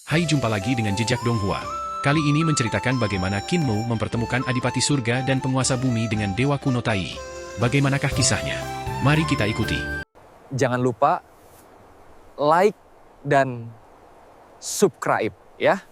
Hai, jumpa lagi dengan Jejak Donghua. Kali ini menceritakan bagaimana Qin Mu mempertemukan Adipati Surga dan penguasa bumi dengan Dewa kuno Tai. Bagaimanakah kisahnya? Mari kita ikuti. Jangan lupa like dan subscribe ya.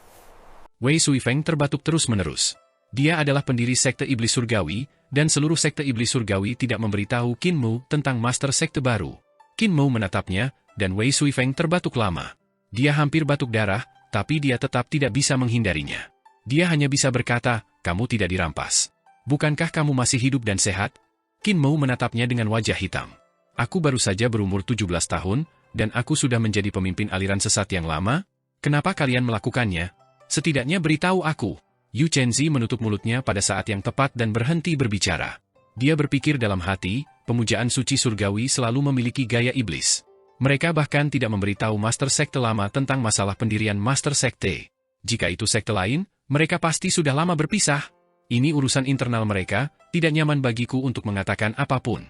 Wei Suifeng terbatuk terus-menerus. Dia adalah pendiri sekte iblis surgawi, dan seluruh sekte iblis surgawi tidak memberitahu Qin Mu tentang master sekte baru. Qin Mu menatapnya, dan Wei Suifeng terbatuk lama. Dia hampir batuk darah, tapi dia tetap tidak bisa menghindarinya. Dia hanya bisa berkata, "Kamu tidak dirampas. Bukankah kamu masih hidup dan sehat?" Qin Mu menatapnya dengan wajah hitam. "Aku baru saja berumur 17 tahun, dan aku sudah menjadi pemimpin aliran sesat yang lama. Kenapa kalian melakukannya? Setidaknya beritahu aku." Yu Chenzi menutup mulutnya pada saat yang tepat dan berhenti berbicara. Dia berpikir dalam hati, pemujaan suci surgawi selalu memiliki gaya iblis. Mereka bahkan tidak memberitahu Master Sekte lama tentang masalah pendirian Master Sekte. Jika itu sekte lain, mereka pasti sudah lama berpisah. Ini urusan internal mereka, tidak nyaman bagiku untuk mengatakan apapun.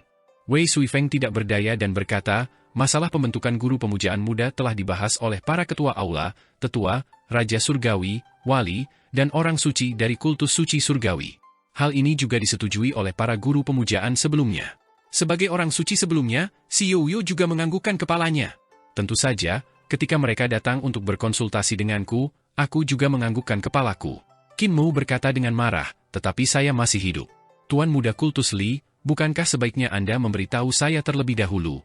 Wei Suifeng tidak berdaya dan berkata, masalah pembentukan guru pemujaan muda telah dibahas oleh para ketua aula, tetua, raja surgawi, wali, dan orang suci dari kultus suci surgawi. Hal ini juga disetujui oleh para guru pemujaan sebelumnya. Sebagai orang suci sebelumnya, si Yoyo juga menganggukkan kepalanya. Tentu saja, ketika mereka datang untuk berkonsultasi denganku, aku juga menganggukkan kepalaku. Qin Mu berkata dengan marah, tetapi saya masih hidup. Tuan Muda Kultus Li, bukankah sebaiknya Anda memberitahu saya terlebih dahulu?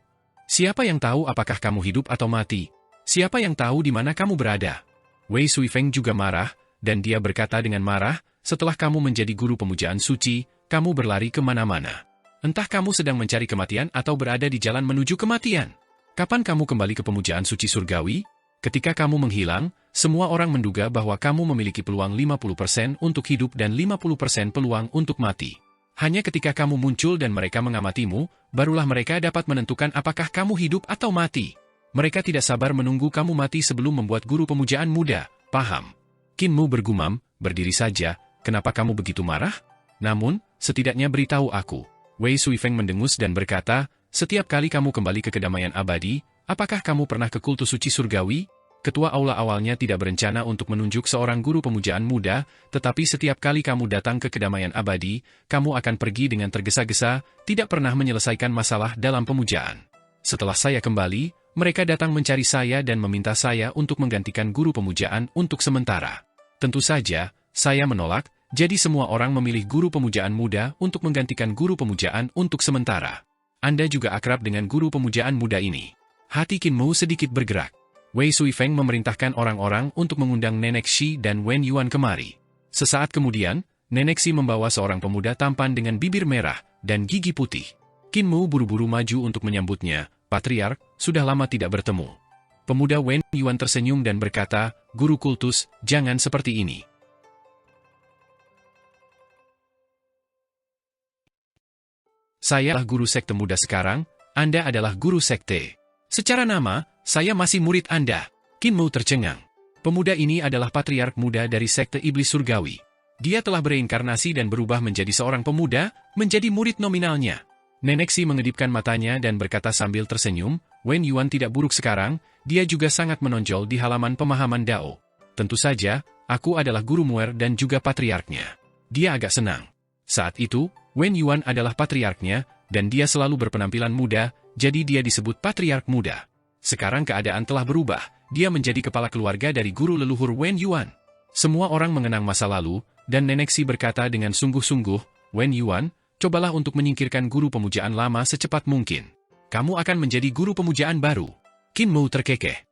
Siapa yang tahu apakah kamu hidup atau mati? Siapa yang tahu di mana kamu berada? Wei Suifeng juga marah, dan dia berkata dengan marah, setelah kamu menjadi guru pemujaan suci, kamu berlari kemana-mana. Entah kamu sedang mencari kematian atau berada di jalan menuju kematian. Kapan kamu kembali ke pemujaan suci surgawi? Ketika kamu menghilang, semua orang menduga bahwa kamu memiliki peluang 50% untuk hidup dan 50% peluang untuk mati. Hanya ketika kamu muncul dan mereka mengamatimu, barulah mereka dapat menentukan apakah kamu hidup atau mati. Mereka tidak sabar menunggu kamu mati sebelum membuat guru pemujaan muda, paham? Qin Mu bergumam, berdiri saja, kenapa kamu begitu marah? Namun, setidaknya beritahu aku. Wei Suifeng mendengus dan berkata, setiap kali kamu kembali ke kedamaian abadi, apakah kamu pernah ke kultus suci surgawi? Ketua aula awalnya tidak berencana untuk menunjuk seorang guru pemujaan muda, tetapi setiap kali kamu datang ke kedamaian abadi, kamu akan pergi dengan tergesa-gesa, tidak pernah menyelesaikan masalah dalam pemujaan. Setelah saya kembali, mereka datang mencari saya dan meminta saya untuk menggantikan guru pemujaan untuk sementara. Tentu saja, saya menolak. Jadi semua orang memilih guru pemujaan muda untuk menggantikan guru pemujaan untuk sementara. Anda juga akrab dengan guru pemujaan muda ini. Hati Qin Mu sedikit bergerak. Wei Suifeng memerintahkan orang-orang untuk mengundang Nenek Shi dan Wen Yuan kemari. Sesaat kemudian, Nenek Shi membawa seorang pemuda tampan dengan bibir merah dan gigi putih. Qin Mu buru-buru maju untuk menyambutnya. Patriark, sudah lama tidak bertemu. Pemuda Wen Yuan tersenyum dan berkata, Guru Kultus, jangan seperti ini. Saya adalah guru sekte muda sekarang, Anda adalah guru sekte. Secara nama, saya masih murid Anda. Qin Mu tercengang. Pemuda ini adalah patriark muda dari sekte iblis surgawi. Dia telah bereinkarnasi dan berubah menjadi seorang pemuda, menjadi murid nominalnya. Nenek Shi mengedipkan matanya dan berkata sambil tersenyum, Wen Yuan tidak buruk sekarang, dia juga sangat menonjol di halaman pemahaman Dao. Tentu saja, aku adalah guru Muer dan juga patriarknya. Dia agak senang. Saat itu, Wen Yuan adalah patriarknya, dan dia selalu berpenampilan muda, jadi dia disebut patriark muda. Sekarang keadaan telah berubah, dia menjadi kepala keluarga dari guru leluhur Wen Yuan. Semua orang mengenang masa lalu, dan Nenek Shi berkata dengan sungguh-sungguh, Wen Yuan, cobalah untuk menyingkirkan guru pemujaan lama secepat mungkin. Kamu akan menjadi guru pemujaan baru. Qin Mu terkekeh.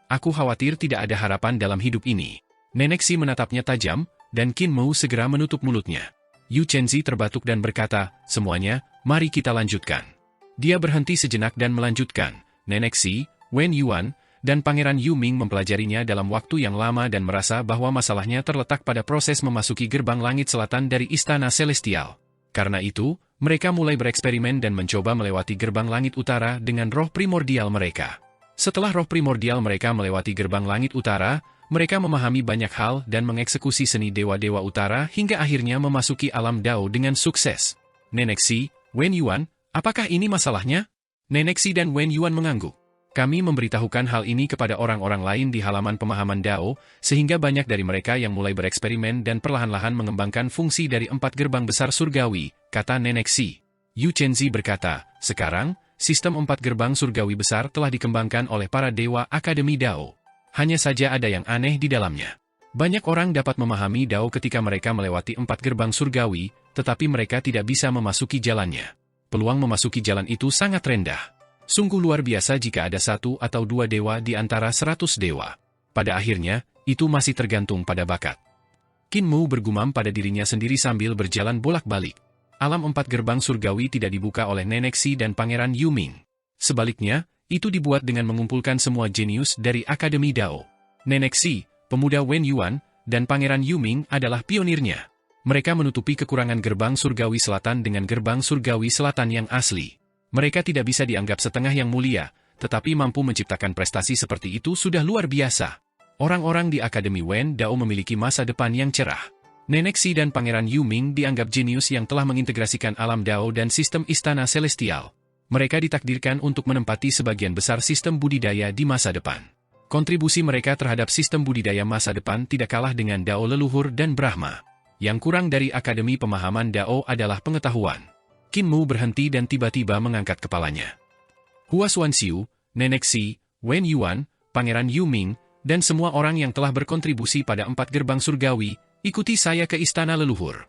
Aku khawatir tidak ada harapan dalam hidup ini. Nenek Shi menatapnya tajam, dan Qin Mu segera menutup mulutnya. Yu Chenzi terbatuk dan berkata, semuanya, mari kita lanjutkan. Dia berhenti sejenak dan melanjutkan. Nenek Shi, Wen Yuan, dan Pangeran Yu Ming mempelajarinya dalam waktu yang lama dan merasa bahwa masalahnya terletak pada proses memasuki gerbang langit selatan dari Istana Celestial. Karena itu, mereka mulai bereksperimen dan mencoba melewati gerbang langit utara dengan roh primordial mereka. Setelah roh primordial mereka melewati gerbang langit utara, mereka memahami banyak hal dan mengeksekusi seni dewa-dewa utara hingga akhirnya memasuki alam Dao dengan sukses. Nenek Shi, Wen Yuan, apakah ini masalahnya? Nenek Shi dan Wen Yuan mengangguk. Kami memberitahukan hal ini kepada orang-orang lain di halaman pemahaman Dao, sehingga banyak dari mereka yang mulai bereksperimen dan perlahan-lahan mengembangkan fungsi dari 4 gerbang besar surgawi, kata Nenek Xi. Yu Chenzi berkata, sekarang, sistem 4 gerbang surgawi besar telah dikembangkan oleh para dewa Akademi Dao. Hanya saja ada yang aneh di dalamnya. Banyak orang dapat memahami Dao ketika mereka melewati 4 gerbang surgawi, tetapi mereka tidak bisa memasuki jalannya. Peluang memasuki jalan itu sangat rendah. Sungguh luar biasa jika ada 1 atau 2 dewa di antara 100 dewa. Pada akhirnya, itu masih tergantung pada bakat. Qin Mu bergumam pada dirinya sendiri sambil berjalan bolak-balik. Alam 4 gerbang surgawi tidak dibuka oleh Nenek Xi dan Pangeran Yu Ming. Sebaliknya, itu dibuat dengan mengumpulkan semua jenius dari Akademi Dao. Nenek Xi, pemuda Wen Yuan, dan Pangeran Yu Ming adalah pionirnya. Mereka menutupi kekurangan gerbang surgawi selatan dengan gerbang surgawi selatan yang asli. Mereka tidak bisa dianggap setengah yang mulia, tetapi mampu menciptakan prestasi seperti itu sudah luar biasa. Orang-orang di Akademi Wen Dao memiliki masa depan yang cerah. Nenek Xi dan Pangeran Yu Ming dianggap jenius yang telah mengintegrasikan alam Dao dan sistem istana celestial. Mereka ditakdirkan untuk menempati sebagian besar sistem budidaya di masa depan. Kontribusi mereka terhadap sistem budidaya masa depan tidak kalah dengan Dao leluhur dan Brahma. Yang kurang dari Akademi Pemahaman Dao adalah pengetahuan. Qin Mu berhenti dan tiba-tiba mengangkat kepalanya. Hua Xuanxiu, Nenek Xi, Wen Yuan, Pangeran Yu Ming, dan semua orang yang telah berkontribusi pada 4 gerbang surgawi, ikuti saya ke istana leluhur.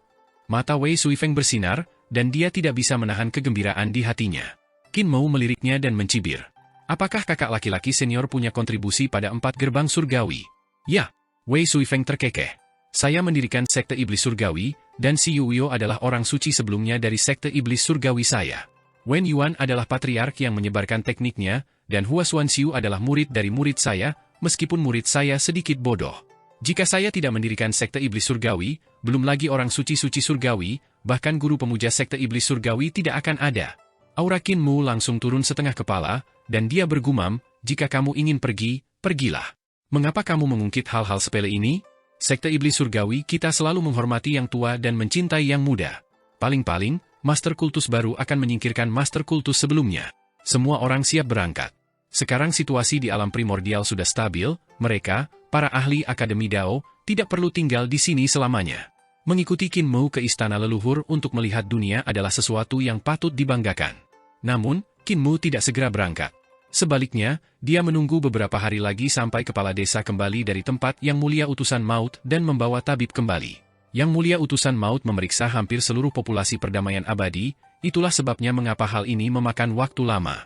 Mata Wei Suifeng bersinar, dan dia tidak bisa menahan kegembiraan di hatinya. Qin Mu meliriknya dan mencibir. Apakah kakak laki-laki senior punya kontribusi pada 4 gerbang surgawi? Ya, Wei Suifeng terkekeh. Saya mendirikan sekte iblis surgawi, dan Si Yuyo adalah orang suci sebelumnya dari sekte iblis surgawi saya. Wen Yuan adalah patriark yang menyebarkan tekniknya, dan Hua Xuanxiu adalah murid dari murid saya, meskipun murid saya sedikit bodoh. Jika saya tidak mendirikan sekte iblis surgawi, belum lagi orang suci-suci surgawi, bahkan guru pemuja sekte iblis surgawi tidak akan ada. Aura Qin Mu langsung turun setengah kepala, dan dia bergumam, jika kamu ingin pergi, pergilah. Mengapa kamu mengungkit hal-hal sepele ini? Sekte iblis surgawi kita selalu menghormati yang tua dan mencintai yang muda. Paling-paling, master kultus baru akan menyingkirkan master kultus sebelumnya. Semua orang siap berangkat. Sekarang situasi di alam primordial sudah stabil, mereka, para ahli Akademi Dao, tidak perlu tinggal di sini selamanya. Mengikuti Qin Mu ke istana leluhur untuk melihat dunia adalah sesuatu yang patut dibanggakan. Namun, Qin Mu tidak segera berangkat. Sebaliknya, dia menunggu beberapa hari lagi sampai kepala desa kembali dari tempat Yang Mulia Utusan Maut dan membawa tabib kembali. Yang Mulia Utusan Maut memeriksa hampir seluruh populasi perdamaian abadi, itulah sebabnya mengapa hal ini memakan waktu lama.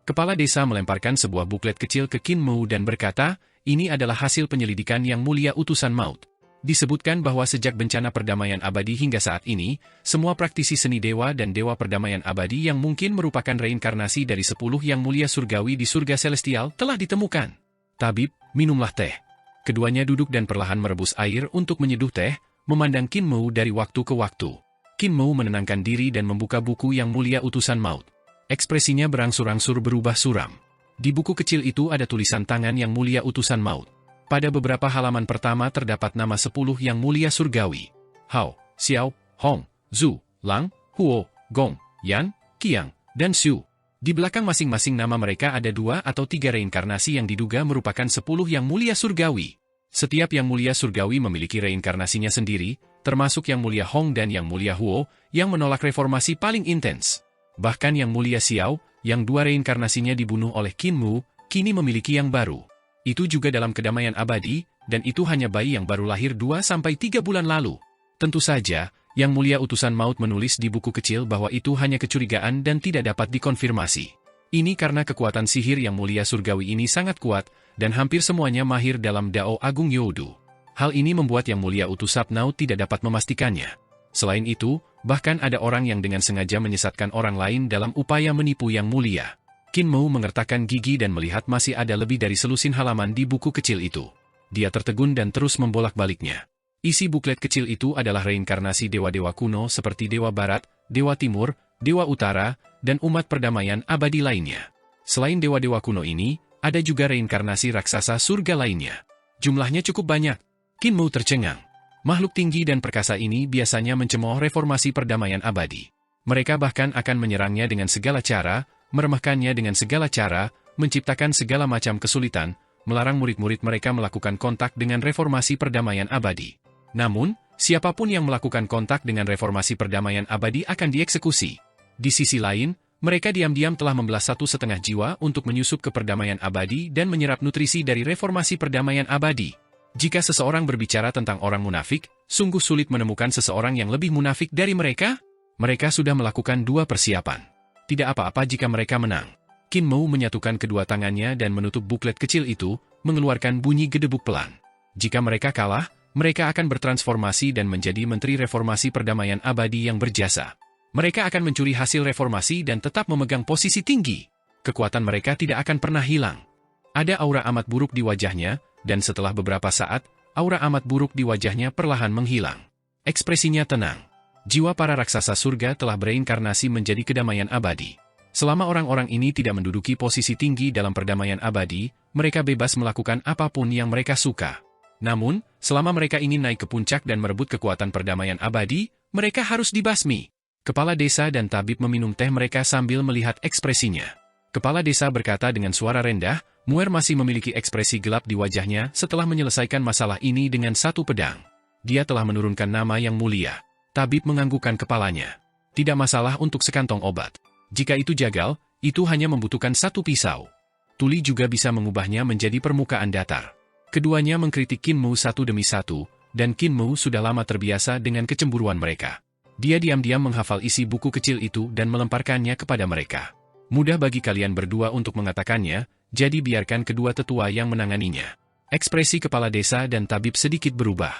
Kepala desa melemparkan sebuah buklet kecil ke Qin Mu dan berkata, ini adalah hasil penyelidikan Yang Mulia Utusan Maut. Disebutkan bahwa sejak bencana perdamaian abadi hingga saat ini, semua praktisi seni dewa dan dewa perdamaian abadi yang mungkin merupakan reinkarnasi dari 10 yang mulia surgawi di surga celestial telah ditemukan. Tabib, minumlah teh. Keduanya duduk dan perlahan merebus air untuk menyeduh teh, memandang Qin Mu dari waktu ke waktu. Qin Mu menenangkan diri dan membuka buku Yang Mulia Utusan Maut. Ekspresinya berangsur-angsur berubah suram. Di buku kecil itu ada tulisan tangan Yang Mulia Utusan Maut. Pada beberapa halaman pertama terdapat nama 10 yang mulia surgawi. Hao, Xiao, Hong, Zhu, Lang, Huo, Gong, Yan, Qiang, dan Xu. Di belakang masing-masing nama mereka ada 2 atau 3 reinkarnasi yang diduga merupakan 10 yang mulia surgawi. Setiap yang mulia surgawi memiliki reinkarnasinya sendiri, termasuk yang mulia Hong dan yang mulia Huo, yang menolak reformasi paling intens. Bahkan yang mulia Xiao, yang 2 reinkarnasinya dibunuh oleh Qin Mu, kini memiliki yang baru. Itu juga dalam kedamaian abadi, dan itu hanya bayi yang baru lahir 2-3 bulan lalu. Tentu saja, Yang Mulia Utusan Maut menulis di buku kecil bahwa itu hanya kecurigaan dan tidak dapat dikonfirmasi. Ini karena kekuatan sihir Yang Mulia Surgawi ini sangat kuat, dan hampir semuanya mahir dalam Dao Agung Youdu. Hal ini membuat Yang Mulia Utusan Maut tidak dapat memastikannya. Selain itu, bahkan ada orang yang dengan sengaja menyesatkan orang lain dalam upaya menipu Yang Mulia. Qin Mu mengertakkan gigi dan melihat masih ada lebih dari selusin halaman di buku kecil itu. Dia tertegun dan terus membolak-baliknya. Isi buklet kecil itu adalah reinkarnasi dewa-dewa kuno seperti Dewa Barat, Dewa Timur, Dewa Utara, dan umat perdamaian abadi lainnya. Selain dewa-dewa kuno ini, ada juga reinkarnasi raksasa surga lainnya. Jumlahnya cukup banyak. Qin Mu tercengang. Makhluk tinggi dan perkasa ini biasanya mencemooh reformasi perdamaian abadi. Mereka bahkan akan menyerangnya dengan segala cara, meremehkannya dengan segala cara, menciptakan segala macam kesulitan, melarang murid-murid mereka melakukan kontak dengan reformasi perdamaian abadi. Namun, siapapun yang melakukan kontak dengan reformasi perdamaian abadi akan dieksekusi. Di sisi lain, mereka diam-diam telah membelah 1,5 jiwa untuk menyusup ke perdamaian abadi dan menyerap nutrisi dari reformasi perdamaian abadi. Jika seseorang berbicara tentang orang munafik, sungguh sulit menemukan seseorang yang lebih munafik dari mereka. Mereka sudah melakukan 2 persiapan. Tidak apa-apa jika mereka menang. Qin Mo menyatukan kedua tangannya dan menutup buklet kecil itu, mengeluarkan bunyi gedebuk pelan. Jika mereka kalah, mereka akan bertransformasi dan menjadi Menteri Reformasi Perdamaian Abadi yang berjasa. Mereka akan mencuri hasil reformasi dan tetap memegang posisi tinggi. Kekuatan mereka tidak akan pernah hilang. Ada aura amat buruk di wajahnya, dan setelah beberapa saat, aura amat buruk di wajahnya perlahan menghilang. Ekspresinya tenang. Jiwa para raksasa surga telah bereinkarnasi menjadi kedamaian abadi. Selama orang-orang ini tidak menduduki posisi tinggi dalam perdamaian abadi, mereka bebas melakukan apapun yang mereka suka. Namun, selama mereka ingin naik ke puncak dan merebut kekuatan perdamaian abadi, mereka harus dibasmi. Kepala desa dan tabib meminum teh mereka sambil melihat ekspresinya. Kepala desa berkata dengan suara rendah, Muer masih memiliki ekspresi gelap di wajahnya setelah menyelesaikan masalah ini dengan 1 pedang. Dia telah menurunkan nama yang mulia. Tabib menganggukkan kepalanya. Tidak masalah untuk sekantong obat. Jika itu jagal, itu hanya membutuhkan 1 pisau. Tuli juga bisa mengubahnya menjadi permukaan datar. Keduanya mengkritik Qin Mo satu demi satu, dan Qin Mo sudah lama terbiasa dengan kecemburuan mereka. Dia diam-diam menghafal isi buku kecil itu dan melemparkannya kepada mereka. Mudah bagi kalian berdua untuk mengatakannya, jadi biarkan kedua tetua yang menanganinya. Ekspresi kepala desa dan tabib sedikit berubah.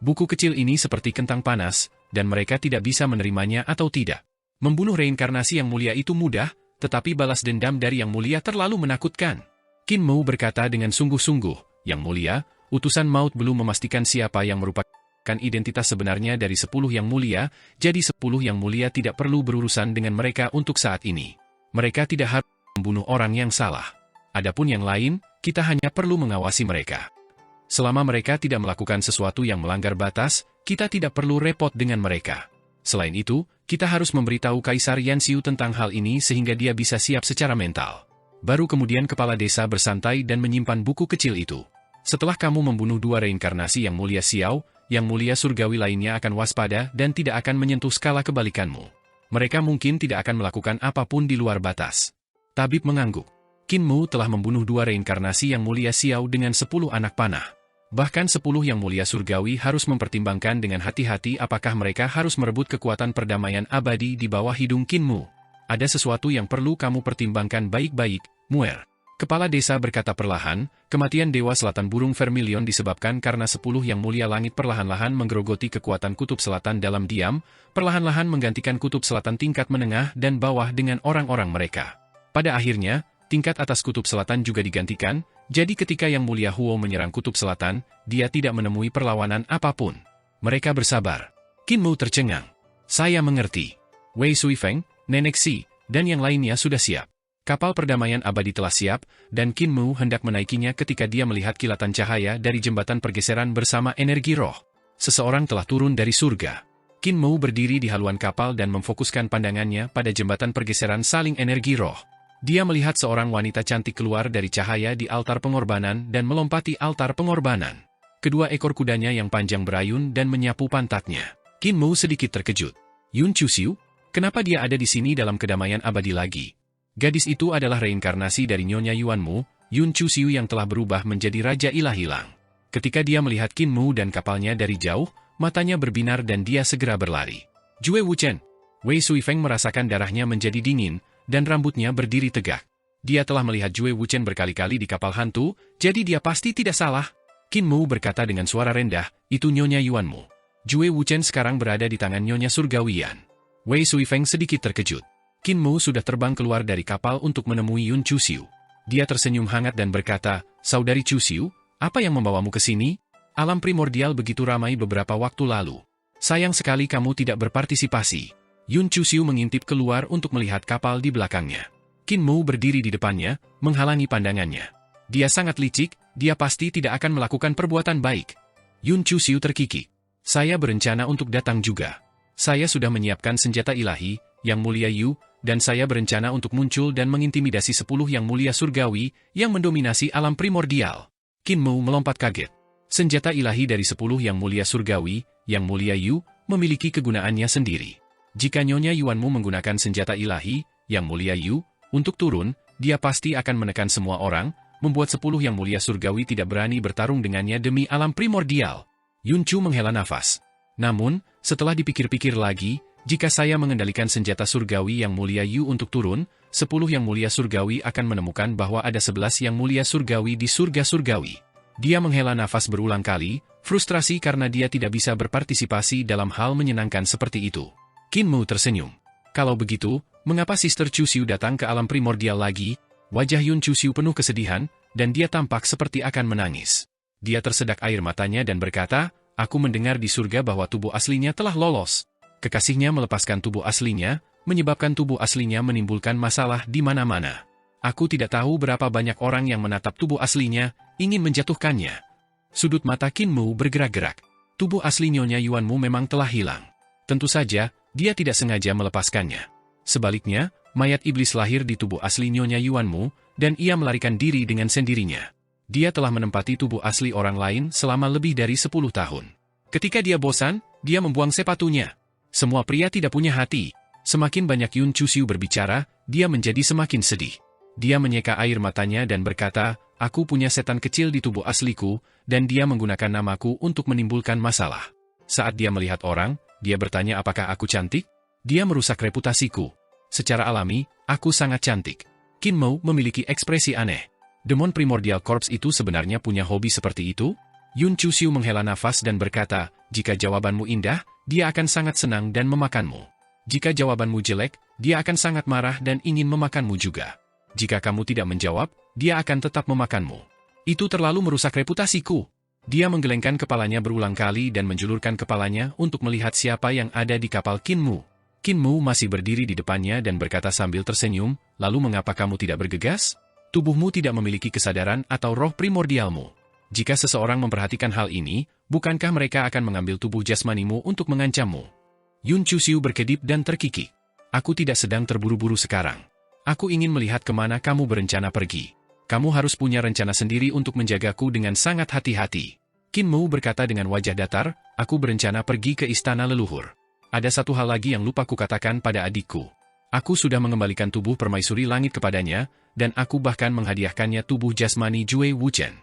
Buku kecil ini seperti kentang panas, dan mereka tidak bisa menerimanya atau tidak. Membunuh reinkarnasi yang mulia itu mudah, tetapi balas dendam dari yang mulia terlalu menakutkan. Qin Mo berkata dengan sungguh-sungguh, Yang mulia, utusan maut belum memastikan siapa yang merupakan identitas sebenarnya dari 10 yang mulia, jadi 10 yang mulia tidak perlu berurusan dengan mereka untuk saat ini. Mereka tidak harus membunuh orang yang salah. Adapun yang lain, kita hanya perlu mengawasi mereka. Selama mereka tidak melakukan sesuatu yang melanggar batas, kita tidak perlu repot dengan mereka. Selain itu, kita harus memberitahu Kaisar Yanxiu tentang hal ini sehingga dia bisa siap secara mental. Baru kemudian kepala desa bersantai dan menyimpan buku kecil itu. Setelah kamu membunuh 2 reinkarnasi yang mulia Xiao, yang mulia surgawi lainnya akan waspada dan tidak akan menyentuh skala kebalikanmu. Mereka mungkin tidak akan melakukan apapun di luar batas. Tabib mengangguk. Qin Mo telah membunuh 2 reinkarnasi yang mulia Xiao dengan 10 anak panah. Bahkan 10 yang mulia surgawi harus mempertimbangkan dengan hati-hati apakah mereka harus merebut kekuatan perdamaian abadi di bawah hidung Qin Mo. Ada sesuatu yang perlu kamu pertimbangkan baik-baik, Muer. Kepala desa berkata perlahan, kematian Dewa Selatan Burung Vermilion disebabkan karena 10 yang mulia langit perlahan-lahan menggerogoti kekuatan kutub selatan dalam diam, perlahan-lahan menggantikan kutub selatan tingkat menengah dan bawah dengan orang-orang mereka. Pada akhirnya, tingkat atas kutub selatan juga digantikan, jadi ketika Yang Mulia Huo menyerang kutub selatan, dia tidak menemui perlawanan apapun. Mereka bersabar. Qin Mo tercengang. Saya mengerti. Wei Suifeng, Nenek Si, dan yang lainnya sudah siap. Kapal perdamaian abadi telah siap, dan Qin Mo hendak menaikinya ketika dia melihat kilatan cahaya dari jembatan pergeseran bersama energi roh. Seseorang telah turun dari surga. Qin Mo berdiri di haluan kapal dan memfokuskan pandangannya pada jembatan pergeseran saling energi roh. Dia melihat seorang wanita cantik keluar dari cahaya di altar pengorbanan dan melompati altar pengorbanan. Kedua ekor kudanya yang panjang berayun dan menyapu pantatnya. Qin Mo sedikit terkejut. Yun Chuxiu? Kenapa dia ada di sini dalam kedamaian abadi lagi? Gadis itu adalah reinkarnasi dari Nyonya Yuanmu, Yun Chuxiu yang telah berubah menjadi Raja Ilahi Lang. Ketika dia melihat Qin Mo dan kapalnya dari jauh, matanya berbinar dan dia segera berlari. Jue Wuchen. Wei Suifeng merasakan darahnya menjadi dingin, dan rambutnya berdiri tegak. Dia telah melihat Jue Wuchen berkali-kali di kapal hantu, jadi dia pasti tidak salah. Qin Mo berkata dengan suara rendah, itu Nyonya Yuanmu. Jue Wuchen sekarang berada di tangan Nyonya Surgawian. Wei Suifeng sedikit terkejut. Qin Mo sudah terbang keluar dari kapal untuk menemui Yun Chuxiu. Dia tersenyum hangat dan berkata, Saudari Chuxiu, apa yang membawamu ke sini? Alam primordial begitu ramai beberapa waktu lalu. Sayang sekali kamu tidak berpartisipasi. Yun Chuxiu mengintip keluar untuk melihat kapal di belakangnya. Qin Mo berdiri di depannya, menghalangi pandangannya. Dia sangat licik, dia pasti tidak akan melakukan perbuatan baik. Yun Chuxiu terkikik. Saya berencana untuk datang juga. Saya sudah menyiapkan senjata ilahi, Yang Mulia Yu, dan saya berencana untuk muncul dan mengintimidasi 10 yang mulia surgawi yang mendominasi alam primordial. Qin Mu melompat kaget. Senjata ilahi dari 10 yang mulia surgawi, yang mulia Yu, memiliki kegunaannya sendiri. Jika Nyonya Yuanmu menggunakan senjata ilahi, yang mulia Yu, untuk turun, dia pasti akan menekan semua orang, membuat 10 yang mulia surgawi tidak berani bertarung dengannya demi alam primordial. Yun Chu menghela nafas. Namun, setelah dipikir-pikir lagi, jika saya mengendalikan senjata surgawi yang mulia Yu untuk turun, 10 yang mulia surgawi akan menemukan bahwa ada 11 yang mulia surgawi di surga surgawi. Dia menghela nafas berulang kali, frustrasi karena dia tidak bisa berpartisipasi dalam hal menyenangkan seperti itu. Qin Mu tersenyum. Kalau begitu, mengapa Sister Chu Xiu datang ke alam primordial lagi? Wajah Yun Chu Xiu penuh kesedihan, dan dia tampak seperti akan menangis. Dia tersedak air matanya dan berkata, "Aku mendengar di surga bahwa tubuh aslinya telah lolos." Kekasihnya melepaskan tubuh aslinya, menyebabkan tubuh aslinya menimbulkan masalah di mana-mana. Aku tidak tahu berapa banyak orang yang menatap tubuh aslinya, ingin menjatuhkannya. Sudut mata Qin Mu bergerak-gerak. Tubuh asli Nyonya Yuanmu memang telah hilang. Tentu saja, dia tidak sengaja melepaskannya. Sebaliknya, mayat iblis lahir di tubuh asli Nyonya Yuanmu, dan ia melarikan diri dengan sendirinya. Dia telah menempati tubuh asli orang lain selama lebih dari 10 tahun. Ketika dia bosan, dia membuang sepatunya. Semua pria tidak punya hati. Semakin banyak Yun Chu Xiu berbicara, dia menjadi semakin sedih. Dia menyeka air matanya dan berkata, "Aku punya setan kecil di tubuh asliku, dan dia menggunakan namaku untuk menimbulkan masalah. Saat dia melihat orang, dia bertanya apakah aku cantik? Dia merusak reputasiku. Secara alami, aku sangat cantik." Qin Mu memiliki ekspresi aneh. Demon Primordial Corps itu sebenarnya punya hobi seperti itu? Yun Chu Xiu menghela nafas dan berkata, "Jika jawabanmu indah, dia akan sangat senang dan memakanmu. Jika jawabanmu jelek, dia akan sangat marah dan ingin memakanmu juga. Jika kamu tidak menjawab, dia akan tetap memakanmu. Itu terlalu merusak reputasiku." Dia menggelengkan kepalanya berulang kali dan menjulurkan kepalanya untuk melihat siapa yang ada di kapal Qin Mu. Qin Mu masih berdiri di depannya dan berkata sambil tersenyum, "Lalu mengapa kamu tidak bergegas? Tubuhmu tidak memiliki kesadaran atau roh primordialmu. Jika seseorang memperhatikan hal ini, bukankah mereka akan mengambil tubuh jasmanimu untuk mengancammu?" Yun Chu Xiu berkedip dan terkikik. "Aku tidak sedang terburu-buru sekarang. Aku ingin melihat kemana kamu berencana pergi. Kamu harus punya rencana sendiri untuk menjagaku dengan sangat hati-hati." Qin Mu berkata dengan wajah datar, "Aku berencana pergi ke istana leluhur. Ada satu hal lagi yang lupa kukatakan pada adikku. Aku sudah mengembalikan tubuh permaisuri langit kepadanya, dan aku bahkan menghadiahkannya tubuh jasmani Jue Wuchen."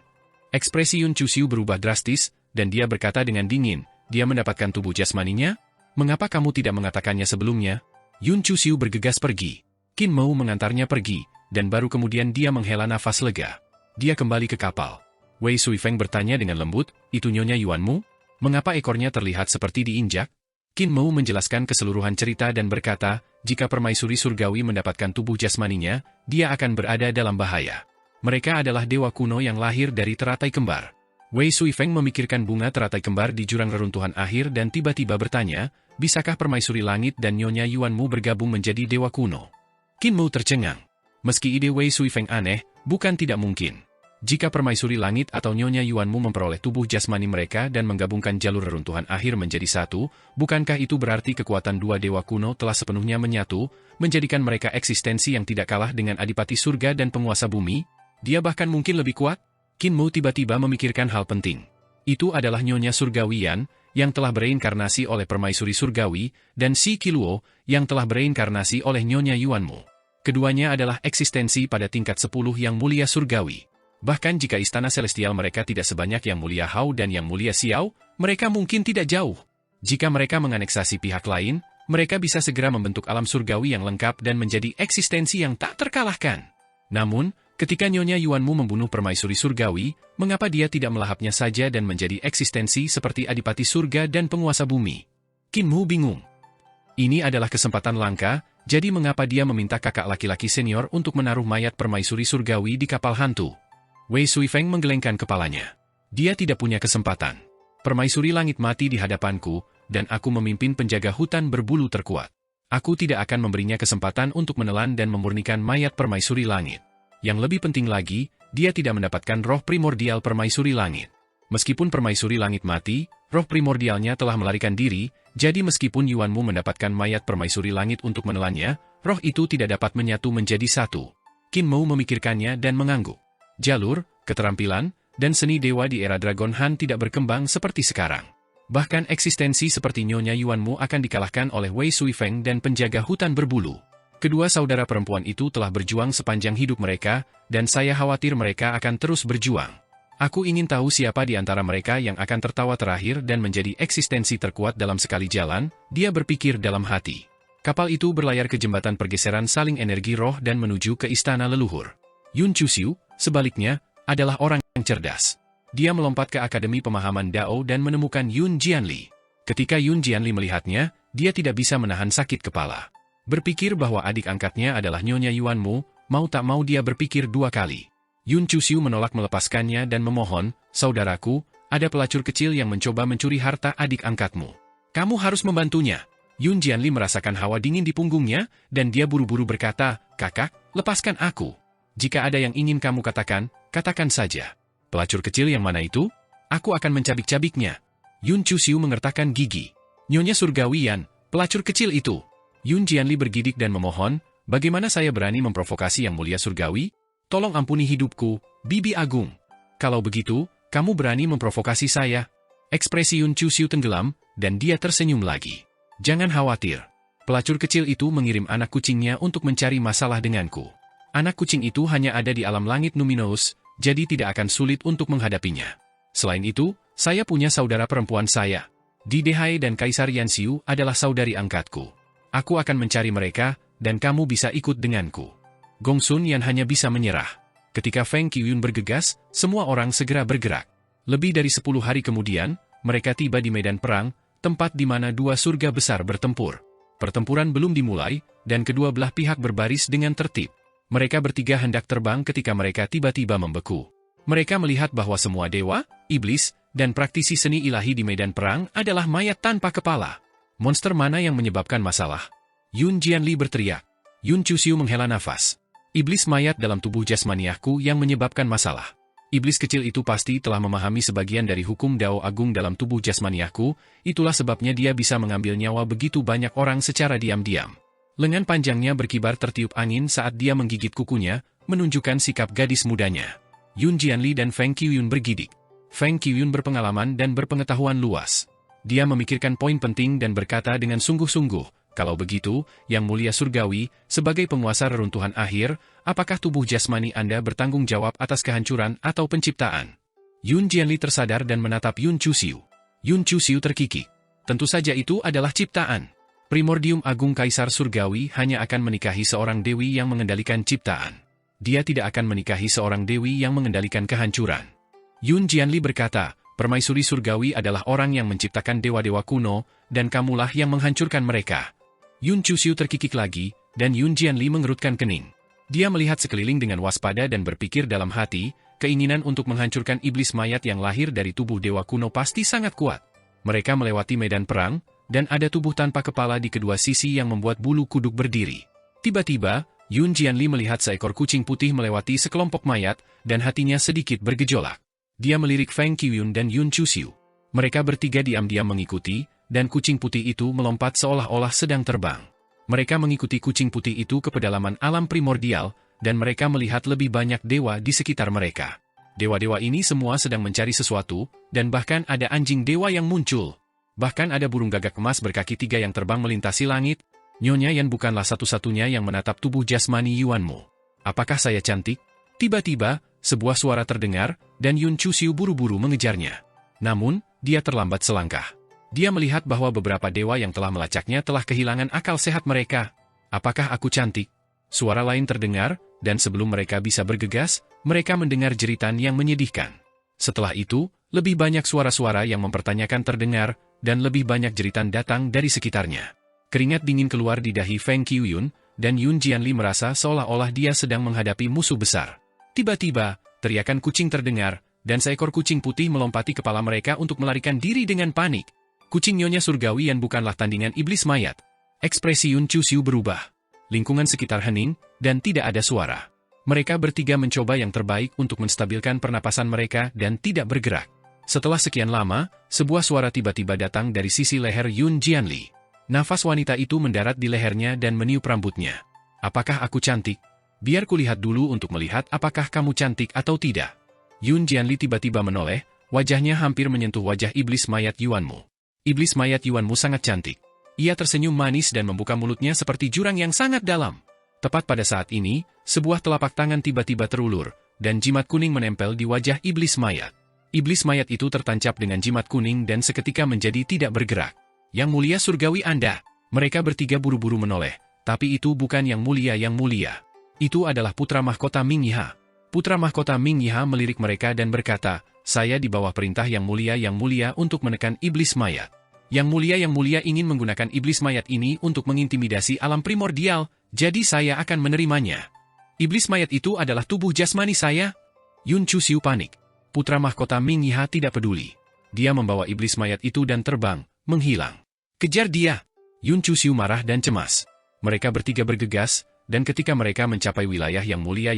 Ekspresi Yun Chu Xiu berubah drastis, dan dia berkata dengan dingin, "Dia mendapatkan tubuh jasmaninya? Mengapa kamu tidak mengatakannya sebelumnya?" Yun Chu Xiu bergegas pergi. Qin Mu mengantarnya pergi, dan baru kemudian dia menghela nafas lega. Dia kembali ke kapal. Wei Suifeng bertanya dengan lembut, "Itu Nyonya Yuanmu? Mengapa ekornya terlihat seperti diinjak?" Qin Mu menjelaskan keseluruhan cerita dan berkata, "Jika permaisuri surgawi mendapatkan tubuh jasmaninya, dia akan berada dalam bahaya. Mereka adalah dewa kuno yang lahir dari teratai kembar." Wei Suifeng memikirkan bunga teratai kembar di jurang reruntuhan akhir dan tiba-tiba bertanya, "Bisakah permaisuri langit dan Nyonya Yuanmu bergabung menjadi dewa kuno?" Qin Mu tercengang. Meski ide Wei Suifeng aneh, bukan tidak mungkin. Jika permaisuri langit atau Nyonya Yuanmu memperoleh tubuh jasmani mereka dan menggabungkan jalur reruntuhan akhir menjadi satu, bukankah itu berarti kekuatan dua dewa kuno telah sepenuhnya menyatu, menjadikan mereka eksistensi yang tidak kalah dengan Adipati Surga dan penguasa bumi? Dia bahkan mungkin lebih kuat? Qin Mu tiba-tiba memikirkan hal penting. Itu adalah Nyonya Surgawian, yang telah bereinkarnasi oleh permaisuri surgawi, dan Si Qiluo, yang telah bereinkarnasi oleh Nyonya Yuanmu. Keduanya adalah eksistensi pada tingkat 10 yang mulia surgawi. Bahkan jika istana celestial mereka tidak sebanyak yang mulia Hao dan yang mulia Xiao, mereka mungkin tidak jauh. Jika mereka menganeksasi pihak lain, mereka bisa segera membentuk alam surgawi yang lengkap dan menjadi eksistensi yang tak terkalahkan. Namun, ketika Nyonya Yuanmu membunuh permaisuri surgawi, mengapa dia tidak melahapnya saja dan menjadi eksistensi seperti Adipati Surga dan penguasa bumi? Qin Mu bingung. Ini adalah kesempatan langka, jadi mengapa dia meminta kakak laki-laki senior untuk menaruh mayat permaisuri surgawi di kapal hantu? Wei Suifeng menggelengkan kepalanya. Dia tidak punya kesempatan. Permaisuri langit mati di hadapanku, dan aku memimpin penjaga hutan berbulu terkuat. Aku tidak akan memberinya kesempatan untuk menelan dan memurnikan mayat permaisuri langit. Yang lebih penting lagi, dia tidak mendapatkan roh primordial permaisuri langit. Meskipun permaisuri langit mati, roh primordialnya telah melarikan diri, jadi meskipun Yuanmu mendapatkan mayat permaisuri langit untuk menelannya, Roh itu tidak dapat menyatu menjadi satu. Qin Mo memikirkannya dan mengangguk. Jalur, keterampilan, dan seni dewa di era Dragon Han tidak berkembang seperti sekarang. Bahkan eksistensi seperti Nyonya Yuanmu akan dikalahkan oleh Wei Suifeng dan penjaga hutan berbulu. Kedua saudara perempuan itu telah berjuang sepanjang hidup mereka, dan saya khawatir mereka akan terus berjuang. Aku ingin tahu siapa di antara mereka yang akan tertawa terakhir dan menjadi eksistensi terkuat dalam sekali jalan, dia berpikir dalam hati. Kapal itu berlayar ke jembatan pergeseran saling energi roh dan menuju ke istana leluhur. Yun Chuxiu, sebaliknya, adalah orang yang cerdas. Dia melompat ke Akademi Pemahaman Dao dan menemukan Yun Jianli. Ketika Yun Jianli melihatnya, dia tidak bisa menahan sakit kepala. Berpikir bahwa adik angkatnya adalah Nyonya Yuanmu, mau tak mau dia berpikir dua kali. Yun Chuxiu menolak melepaskannya dan memohon, "Saudaraku, ada pelacur kecil yang mencoba mencuri harta adik angkatmu. Kamu harus membantunya." Yun Jianli merasakan hawa dingin di punggungnya, dan dia buru-buru berkata, "Kakak, lepaskan aku. Jika ada yang ingin kamu katakan, katakan saja." "Pelacur kecil yang mana itu? Aku akan mencabik-cabiknya." Yun Chuxiu mengertakkan gigi. "Nyonya Surgawi Yan, pelacur kecil itu." Yun Jianli bergidik dan memohon, "Bagaimana saya berani memprovokasi yang mulia Surgawi? Tolong ampuni hidupku, Bibi Agung. Kalau begitu, kamu berani memprovokasi saya?" Ekspresi Yun Chuxiu tenggelam, dan dia tersenyum lagi. "Jangan khawatir. Pelacur kecil itu mengirim anak kucingnya untuk mencari masalah denganku. Anak kucing itu hanya ada di alam langit Numinous, jadi tidak akan sulit untuk menghadapinya. Selain itu, saya punya saudara perempuan saya. Di Dehai dan Kaisar Yanxiu adalah saudari angkatku. Aku akan mencari mereka, dan kamu bisa ikut denganku." Gongsun Yan hanya bisa menyerah. Ketika Feng Qiuyun bergegas, semua orang segera bergerak. Lebih dari 10 hari kemudian, mereka tiba di medan perang, tempat di mana dua surga besar bertempur. Pertempuran belum dimulai, dan kedua belah pihak berbaris dengan tertib. Mereka bertiga hendak terbang ketika mereka tiba-tiba membeku. Mereka melihat bahwa semua dewa, iblis, dan praktisi seni ilahi di medan perang adalah mayat tanpa kepala. Monster mana yang menyebabkan masalah? Yun Jianli berteriak. Yun Chuxiu menghela nafas. "Iblis mayat dalam tubuh jasmaniahku yang menyebabkan masalah. Iblis kecil itu pasti telah memahami sebagian dari hukum Dao Agung dalam tubuh jasmaniahku, itulah sebabnya dia bisa mengambil nyawa begitu banyak orang secara diam-diam." Lengan panjangnya berkibar tertiup angin saat dia menggigit kukunya, menunjukkan sikap gadis mudanya. Yun Jianli dan Feng Qiuyun bergidik. Feng Qiuyun berpengalaman dan berpengetahuan luas. Dia memikirkan poin penting dan berkata dengan sungguh-sungguh, "Kalau begitu, Yang Mulia Surgawi, sebagai penguasa reruntuhan akhir, apakah tubuh jasmani Anda bertanggung jawab atas kehancuran atau penciptaan?" Yun Jianli tersadar dan menatap Yun Chuxiu. Yun Chuxiu terkikik. Tentu saja itu adalah ciptaan. Primordium Agung Kaisar Surgawi hanya akan menikahi seorang dewi yang mengendalikan ciptaan. Dia tidak akan menikahi seorang dewi yang mengendalikan kehancuran. Yun Jianli berkata, "Permaisuri Surgawi adalah orang yang menciptakan dewa-dewa kuno, dan kamulah yang menghancurkan mereka." Yun Chuxiu terkikik lagi, dan Yun Jianli mengerutkan kening. Dia melihat sekeliling dengan waspada dan berpikir dalam hati, keinginan untuk menghancurkan iblis mayat yang lahir dari tubuh dewa kuno pasti sangat kuat. Mereka melewati medan perang, dan ada tubuh tanpa kepala di kedua sisi yang membuat bulu kuduk berdiri. Tiba-tiba, Yun Jianli melihat seekor kucing putih melewati sekelompok mayat, dan hatinya sedikit bergejolak. Dia melirik Feng Qiuyun dan Yun Chuxiu. Mereka bertiga diam-diam mengikuti, dan kucing putih itu melompat seolah-olah sedang terbang. Mereka mengikuti kucing putih itu ke pedalaman alam primordial, dan mereka melihat lebih banyak dewa di sekitar mereka. Dewa-dewa ini semua sedang mencari sesuatu, dan bahkan ada anjing dewa yang muncul. Bahkan ada burung gagak emas berkaki 3 yang terbang melintasi langit. Nyonya Yan bukanlah satu-satunya yang menatap tubuh jasmani Yuanmu. "Apakah saya cantik?" Tiba-tiba, sebuah suara terdengar, dan Yun Chuxiu buru-buru mengejarnya. Namun, dia terlambat selangkah. Dia melihat bahwa beberapa dewa yang telah melacaknya telah kehilangan akal sehat mereka. "Apakah aku cantik?" Suara lain terdengar, dan sebelum mereka bisa bergegas, mereka mendengar jeritan yang menyedihkan. Setelah itu, lebih banyak suara-suara yang mempertanyakan terdengar, dan lebih banyak jeritan datang dari sekitarnya. Keringat dingin keluar di dahi Feng Qiuyun, dan Yun Jianli merasa seolah-olah dia sedang menghadapi musuh besar. Tiba-tiba, teriakan kucing terdengar, dan seekor kucing putih melompati kepala mereka untuk melarikan diri dengan panik. Kucing Nyonya Surgawi yang bukanlah tandingan iblis mayat. Ekspresi Yun Chuxiu berubah. Lingkungan sekitar hening, dan tidak ada suara. Mereka bertiga mencoba yang terbaik untuk menstabilkan pernapasan mereka dan tidak bergerak. Setelah sekian lama, sebuah suara tiba-tiba datang dari sisi leher Yun Jianli. Nafas wanita itu mendarat di lehernya dan meniup rambutnya. Apakah aku cantik? Biar kulihat dulu untuk melihat apakah kamu cantik atau tidak. Yun Jianli tiba-tiba menoleh, wajahnya hampir menyentuh wajah iblis mayat Yuanmu. Iblis mayat Yuanmu sangat cantik. Ia tersenyum manis dan membuka mulutnya seperti jurang yang sangat dalam. Tepat pada saat ini, sebuah telapak tangan tiba-tiba terulur, dan jimat kuning menempel di wajah iblis mayat. Iblis mayat itu tertancap dengan jimat kuning dan seketika menjadi tidak bergerak. Yang mulia surgawi Anda. Mereka bertiga buru-buru menoleh, tapi itu bukan yang mulia yang mulia. Itu adalah putra mahkota Ming Yiha. Putra mahkota Ming Yiha melirik mereka dan berkata, saya di bawah perintah yang mulia untuk menekan iblis mayat. Yang mulia ingin menggunakan iblis mayat ini untuk mengintimidasi alam primordial, jadi saya akan menerimanya. Iblis mayat itu adalah tubuh jasmani saya. Yun Chuxiu panik. Putra mahkota Ming Yiha tidak peduli. Dia membawa iblis mayat itu dan terbang, menghilang. Kejar dia! Yun Chuxiu marah dan cemas. Mereka bertiga bergegas, dan ketika mereka mencapai wilayah yang mulia,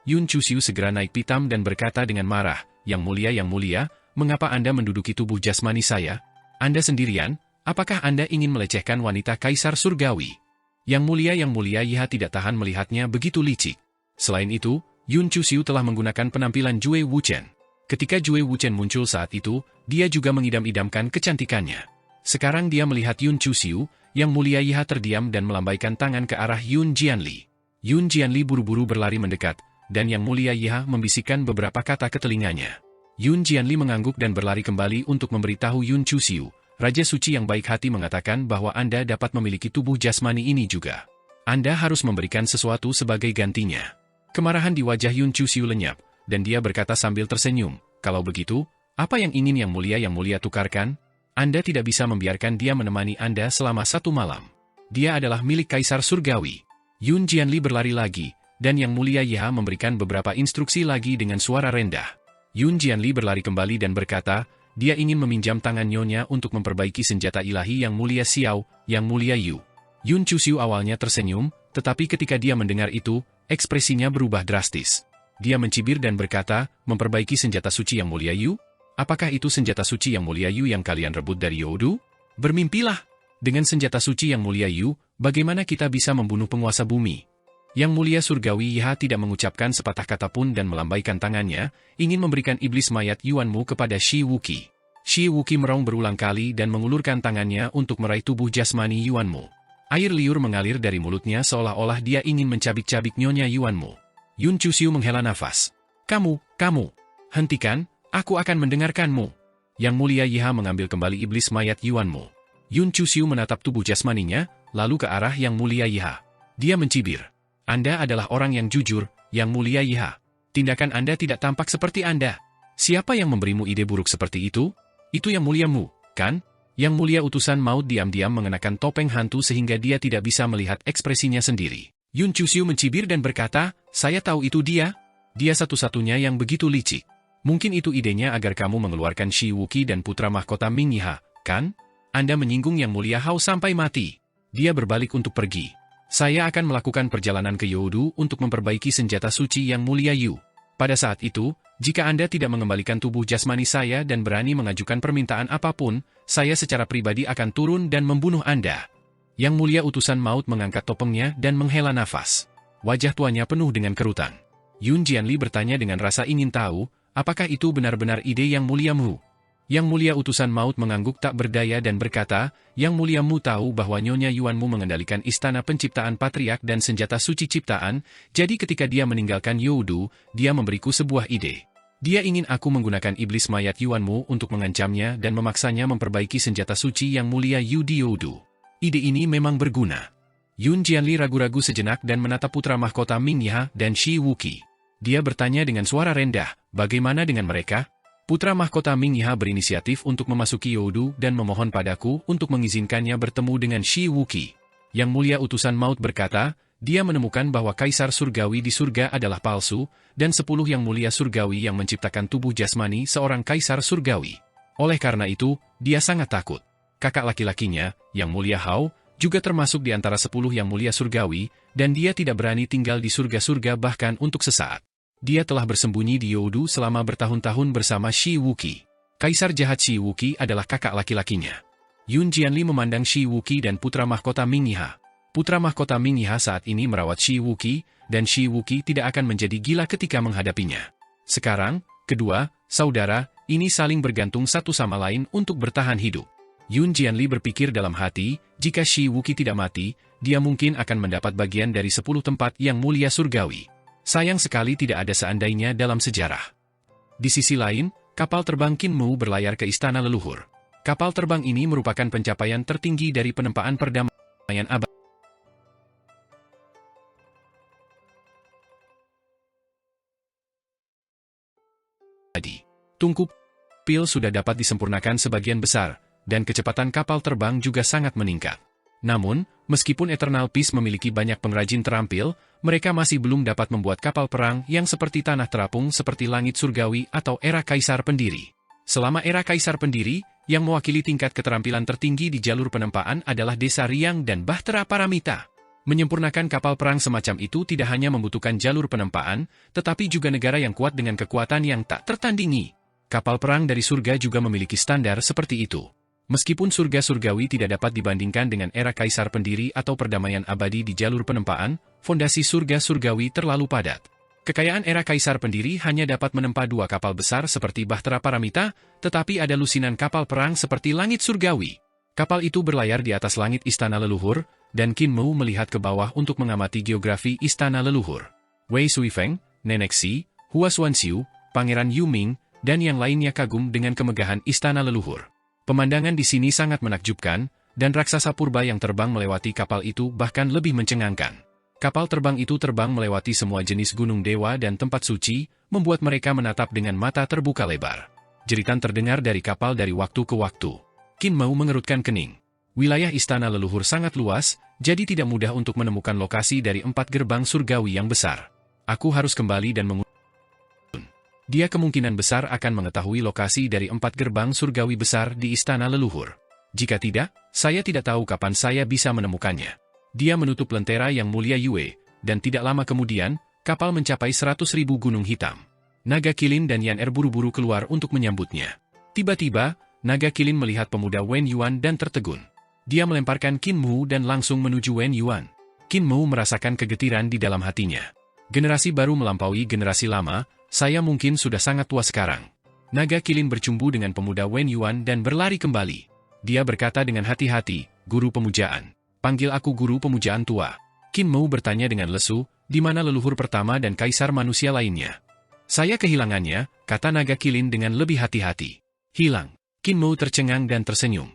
Yun Chuxiu segera naik pitam dan berkata dengan marah, yang mulia, mengapa Anda menduduki tubuh jasmani saya? Anda sendirian, apakah Anda ingin melecehkan wanita kaisar surgawi? Yang mulia Yiha tidak tahan melihatnya begitu licik. Selain itu, Yun Chuxiu telah menggunakan penampilan Jue Wuchen. Ketika Jue Wuchen muncul saat itu, dia juga mengidam-idamkan kecantikannya. Sekarang dia melihat Yun Chuxiu, yang mulia Yiha terdiam dan melambaikan tangan ke arah Yun Jianli. Yun Jianli buru-buru berlari mendekat, dan yang mulia Yiha membisikkan beberapa kata ke telinganya. Yun Jianli mengangguk dan berlari kembali untuk memberitahu Yun Chuxiu, Raja Suci yang baik hati mengatakan bahwa Anda dapat memiliki tubuh jasmani ini juga. Anda harus memberikan sesuatu sebagai gantinya. Kemarahan di wajah Yun Chuxiu lenyap, dan dia berkata sambil tersenyum, kalau begitu, apa yang ingin yang mulia tukarkan? Anda tidak bisa membiarkan dia menemani Anda selama 1 malam. Dia adalah milik Kaisar Surgawi. Yun Jianli berlari lagi, dan yang mulia Yiha memberikan beberapa instruksi lagi dengan suara rendah. Yun Jianli berlari kembali dan berkata, dia ingin meminjam tangan nyonya untuk memperbaiki senjata ilahi yang mulia Xiao, yang mulia Yu. Yun Chuxiu awalnya tersenyum, tetapi ketika dia mendengar itu, ekspresinya berubah drastis. Dia mencibir dan berkata, memperbaiki senjata suci yang mulia Yu? Apakah itu senjata suci yang mulia Yu yang kalian rebut dari Youdu? Bermimpilah! Dengan senjata suci yang mulia Yu, bagaimana kita bisa membunuh penguasa bumi? Yang mulia surgawi Yiha tidak mengucapkan sepatah kata pun dan melambaikan tangannya, ingin memberikan iblis mayat Yuanmu kepada Shi Wuqi. Shi Wuqi meraung berulang kali dan mengulurkan tangannya untuk meraih tubuh jasmani Yuanmu. Air liur mengalir dari mulutnya seolah-olah dia ingin mencabik-cabik nyonya Yuanmu. Yun Chuxiu menghela nafas. Kamu, hentikan, aku akan mendengarkanmu. Yang mulia Yiha mengambil kembali iblis mayat Yuanmu. Yun Chuxiu menatap tubuh jasmaninya, lalu ke arah yang mulia Yiha. Dia mencibir. Anda adalah orang yang jujur, yang mulia Yiha. Tindakan Anda tidak tampak seperti Anda. Siapa yang memberimu ide buruk seperti itu? Itu yang muliamu, kan? Yang mulia utusan maut diam-diam mengenakan topeng hantu sehingga dia tidak bisa melihat ekspresinya sendiri. Yun Chuxiu mencibir dan berkata, saya tahu itu dia. Dia satu-satunya yang begitu licik. Mungkin itu idenya agar kamu mengeluarkan Shi Wuqi dan putra mahkota Ming Yiha, kan? Anda menyinggung yang mulia Hao sampai mati. Dia berbalik untuk pergi. Saya akan melakukan perjalanan ke Youdu untuk memperbaiki senjata suci yang mulia Yu. Pada saat itu, jika Anda tidak mengembalikan tubuh jasmani saya dan berani mengajukan permintaan apapun, saya secara pribadi akan turun dan membunuh Anda. Yang mulia utusan maut mengangkat topengnya dan menghela nafas. Wajah tuanya penuh dengan kerutan. Yun Jianli bertanya dengan rasa ingin tahu, apakah itu benar-benar ide yang muliamu? Yang mulia utusan maut mengangguk tak berdaya dan berkata, yang muliamu tahu bahwa Nyonya Yuanmu mengendalikan istana penciptaan patriark dan senjata suci ciptaan, jadi ketika dia meninggalkan Youdu, dia memberiku sebuah ide. Dia ingin aku menggunakan iblis mayat Yuanmu untuk mengancamnya dan memaksanya memperbaiki senjata suci yang mulia Yu di Youdu. Ide ini memang berguna. Yun Jianli ragu-ragu sejenak dan menatap putra mahkota Ming Yiha dan Shi Wuqi. Dia bertanya dengan suara rendah, bagaimana dengan mereka? Putra mahkota Ming Yiha berinisiatif untuk memasuki Youdu dan memohon padaku untuk mengizinkannya bertemu dengan Shi Wuqi. Yang mulia utusan maut berkata, dia menemukan bahwa kaisar surgawi di surga adalah palsu, dan 10 yang mulia surgawi yang menciptakan tubuh jasmani seorang kaisar surgawi. Oleh karena itu, dia sangat takut. Kakak laki-lakinya, yang mulia Hao, juga termasuk di antara 10 yang mulia surgawi, dan dia tidak berani tinggal di surga-surga bahkan untuk sesaat. Dia telah bersembunyi di Youdu selama bertahun-tahun bersama Shi Wuqi. Kaisar jahat Shi Wuqi adalah kakak laki-lakinya. Yun Jianli memandang Shi Wuqi dan putra mahkota Ming Yiha. Putra mahkota Ming Yiha saat ini merawat Shi Wuqi, dan Shi Wuqi tidak akan menjadi gila ketika menghadapinya. Sekarang, kedua saudara ini saling bergantung satu sama lain untuk bertahan hidup. Yun Jianli berpikir dalam hati, jika Shi Wuqi tidak mati, dia mungkin akan mendapat bagian dari 10 tempat yang mulia surgawi. Sayang sekali tidak ada seandainya dalam sejarah. Di sisi lain, kapal terbang Qin Mu berlayar ke istana leluhur. Kapal terbang ini merupakan pencapaian tertinggi dari penempaan perdamaian abadi. Tungku pil sudah dapat disempurnakan sebagian besar, dan kecepatan kapal terbang juga sangat meningkat. Namun, meskipun Eternal Peace memiliki banyak pengrajin terampil, mereka masih belum dapat membuat kapal perang yang seperti tanah terapung seperti langit surgawi atau era Kaisar Pendiri. Selama era Kaisar Pendiri, yang mewakili tingkat keterampilan tertinggi di jalur penempaan adalah Desa Riang dan Bahtera Paramita. Menyempurnakan kapal perang semacam itu tidak hanya membutuhkan jalur penempaan, tetapi juga negara yang kuat dengan kekuatan yang tak tertandingi. Kapal perang dari surga juga memiliki standar seperti itu. Meskipun surga surgawi tidak dapat dibandingkan dengan era Kaisar Pendiri atau perdamaian abadi di jalur penempaan, fondasi surga surgawi terlalu padat. Kekayaan era Kaisar Pendiri hanya dapat menempa 2 kapal besar seperti Bahtera Paramita, tetapi ada lusinan kapal perang seperti langit surgawi. Kapal itu berlayar di atas langit istana leluhur, dan Qin Mu melihat ke bawah untuk mengamati geografi istana leluhur. Wei Suifeng, Nenek Si, Hua Xuanxiu, Pangeran Yu Ming, dan yang lainnya kagum dengan kemegahan istana leluhur. Pemandangan di sini sangat menakjubkan, dan raksasa purba yang terbang melewati kapal itu bahkan lebih mencengangkan. Kapal terbang itu terbang melewati semua jenis gunung dewa dan tempat suci, membuat mereka menatap dengan mata terbuka lebar. Jeritan terdengar dari kapal dari waktu ke waktu. Qin Mu mengerutkan kening. Wilayah istana leluhur sangat luas, jadi tidak mudah untuk menemukan lokasi dari 4 gerbang surgawi yang besar. Aku harus kembali dan dia kemungkinan besar akan mengetahui lokasi dari 4 gerbang surgawi besar di istana leluhur. Jika tidak, saya tidak tahu kapan saya bisa menemukannya. Dia menutup lentera yang mulia Yue, dan tidak lama kemudian, kapal mencapai 100.000 gunung hitam. Naga Kilin dan Yan Er buru-buru keluar untuk menyambutnya. Tiba-tiba, Naga Kilin melihat pemuda Wen Yuan dan tertegun. Dia melemparkan Qin Mu dan langsung menuju Wen Yuan. Qin Mu merasakan kegetiran di dalam hatinya. Generasi baru melampaui generasi lama, saya mungkin sudah sangat tua sekarang. Naga Kilin bercumbu dengan pemuda Wen Yuan dan berlari kembali. Dia berkata dengan hati-hati, "Guru pemujaan. Panggil aku guru pemujaan tua." Qin Mu bertanya dengan lesu, "Di mana leluhur pertama dan kaisar manusia lainnya?" "Saya kehilangannya," kata Naga Kilin dengan lebih hati-hati. "Hilang." Qin Mu tercengang dan tersenyum.